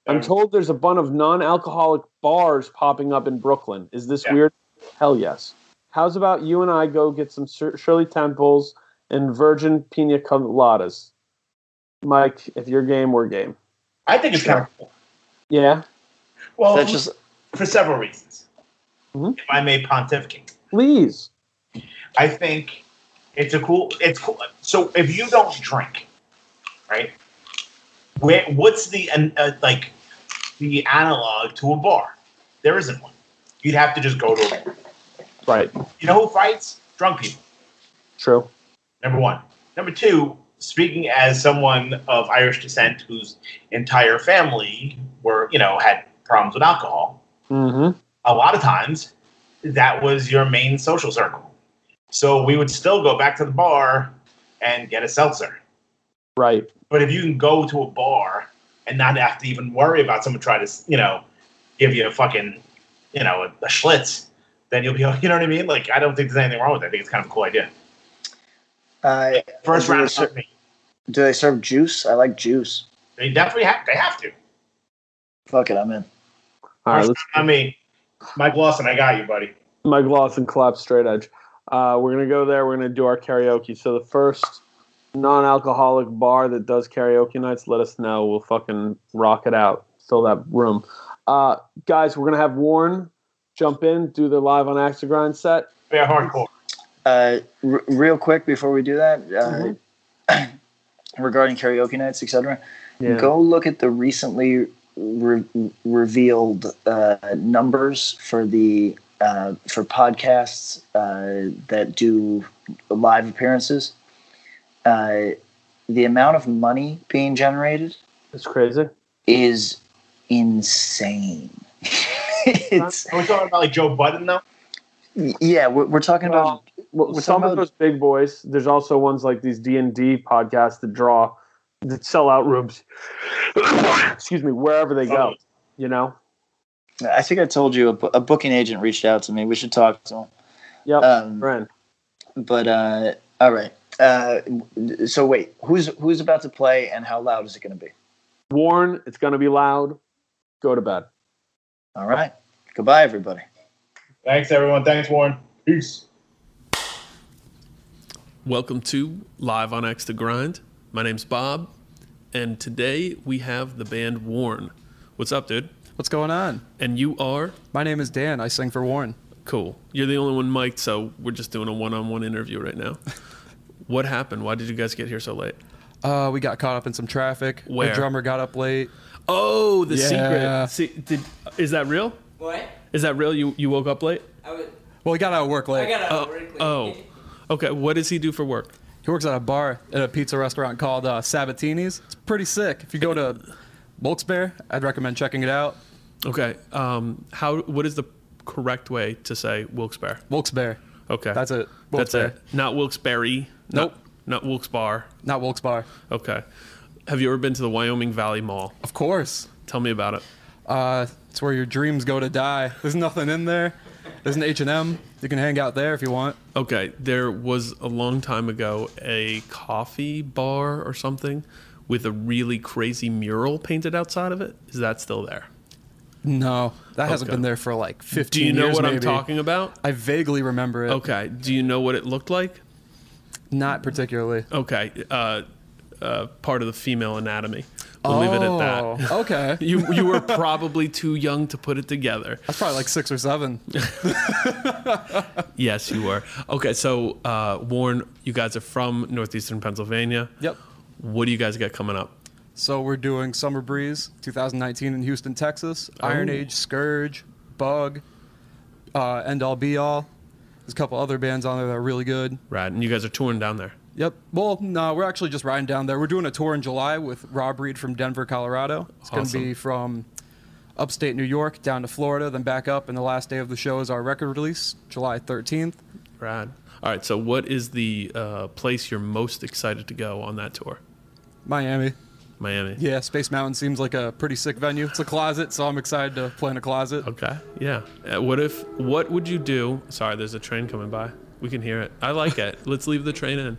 I'm told there's a bunch of non-alcoholic bars popping up in Brooklyn. Is this weird? Hell yes. How's about you and I go get some Shirley Temples and virgin pina coladas? Mike, if you're game, we're game. I think it's kind of cool. Yeah? Well, for several reasons. Mm-hmm. If I may pontificate. Please. I think it's cool. So if you don't drink, right? What's the analog to a bar? There isn't one. You'd have to just go to a bar. Right. You know who fights? Drunk people. True. Number one. Number two, speaking as someone of Irish descent whose entire family had problems with alcohol, mm-hmm. a lot of times that was your main social circle. So we would still go back to the bar and get a seltzer. Right. But if you can go to a bar and not have to even worry about someone trying to, give you a fucking, a Schlitz, then you'll be, you know what I mean? Like, I don't think there's anything wrong with it. I think it's kind of a cool idea. First round of me. Do they serve juice? I like juice. They definitely have to. Fuck it, I'm in. All right, I mean, Mike Lawson, I got you, buddy. Mike Lawson, collapse straight edge. We're going to go there. We're going to do our karaoke. So the first non-alcoholic bar that does karaoke nights, let us know. We'll fucking rock it out. Fill that room. Guys, we're gonna have Warren jump in, do the live on Axe to Grind set. Yeah, hardcore. Real quick before we do that, regarding karaoke nights, etc. Yeah. Go look at the recently revealed numbers for the for podcasts that do live appearances. The amount of money being generated It's crazy. is insane. It's Are we talking about like Joe Budden though? yeah, we're talking about. Well, We're some talking of those big boys. There's also ones like these D&D podcasts that sell out rooms. Excuse me, wherever they go. You know. I think I told you a booking agent reached out to me. We should talk to him. Yep. Friend. But all right. So wait, who's about to play, and how loud is it going to be? Warren, it's going to be loud. Go to bed. All right. Goodbye, everybody. Thanks, everyone. Thanks, Warren. Peace. Welcome to Live on X to Grind. My name's Bob, and today we have the band Warren. What's up, dude? What's going on? And you are? My name is Dan. I sing for Warren. Cool. You're the only one mic'd, so we're just doing a one-on-one interview right now. What happened? Why did you guys get here so late? We got caught up in some traffic. Where? The drummer got up late. Oh, the Yeah. secret. Is that real? What? Is that real? You woke up late? Well, he got out of work late. I got out of work late. Oh. Okay, what does he do for work? He works at a bar at a pizza restaurant called Sabatini's. It's pretty sick. If you go to Wilkes-Barre, I'd recommend checking it out. Okay. What is the correct way to say Wilkes-Barre? Wilkes-Barre. Okay. That's it. That's Wilkes-Barre. it. Not Wilkes-Barre. Nope. Not Wilkes-Barre. Not Wilkes-Barre. Okay. Have you ever been to the Wyoming Valley Mall? Of course. Tell me about it. It's where your dreams go to die. There's nothing in there. There's an H&M. You can hang out there if you want. Okay. There was a long time ago a coffee bar or something with a really crazy mural painted outside of it. Is that still there? No, that hasn't Okay. been there for like 15 Do you know years what I'm maybe. talking about? I vaguely remember it. Okay. Do you know what it looked like? Not particularly. Okay. Part of the female anatomy. We'll leave it at that. Okay. You were probably too young to put it together. That's probably like 6 or 7. Yes, you were. Okay, so Warren, you guys are from northeastern Pennsylvania. Yep. What do you guys got coming up? So we're doing Summer Breeze 2019 in Houston, Texas. Iron Age, Scourge, Bug, End All Be All. There's a couple other bands on there that are really good. Right, and you guys are touring down there. Yep. Well, no, we're actually just riding down there. We're doing a tour in July with Rob Reed from Denver, Colorado. It's going to Awesome. be from upstate New York down to Florida, then back up, and the last day of the show is our record release, July 13th. Rad. All right, so what is the place you're most excited to go on that tour? Miami. Miami. Yeah, Space Mountain seems like a pretty sick venue. It's a closet, so I'm excited to play in a closet. Okay, yeah. What would you do? Sorry, there's a train coming by. We can hear it. I like it. Let's leave the train in.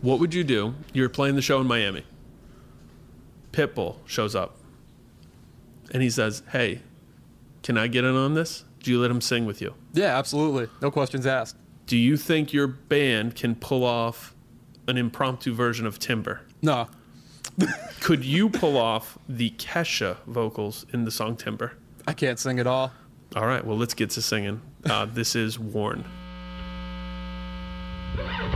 What would you do? You're playing the show in Miami. Pitbull shows up. And he says, hey, can I get in on this? Do you let him sing with you? Yeah, absolutely. No questions asked. Do you think your band can pull off an impromptu version of Timber? No. Could you pull off the Kesha vocals in the song Timber? I can't sing at all. All right, well, let's get to singing. This is Warren. Thank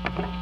Bye.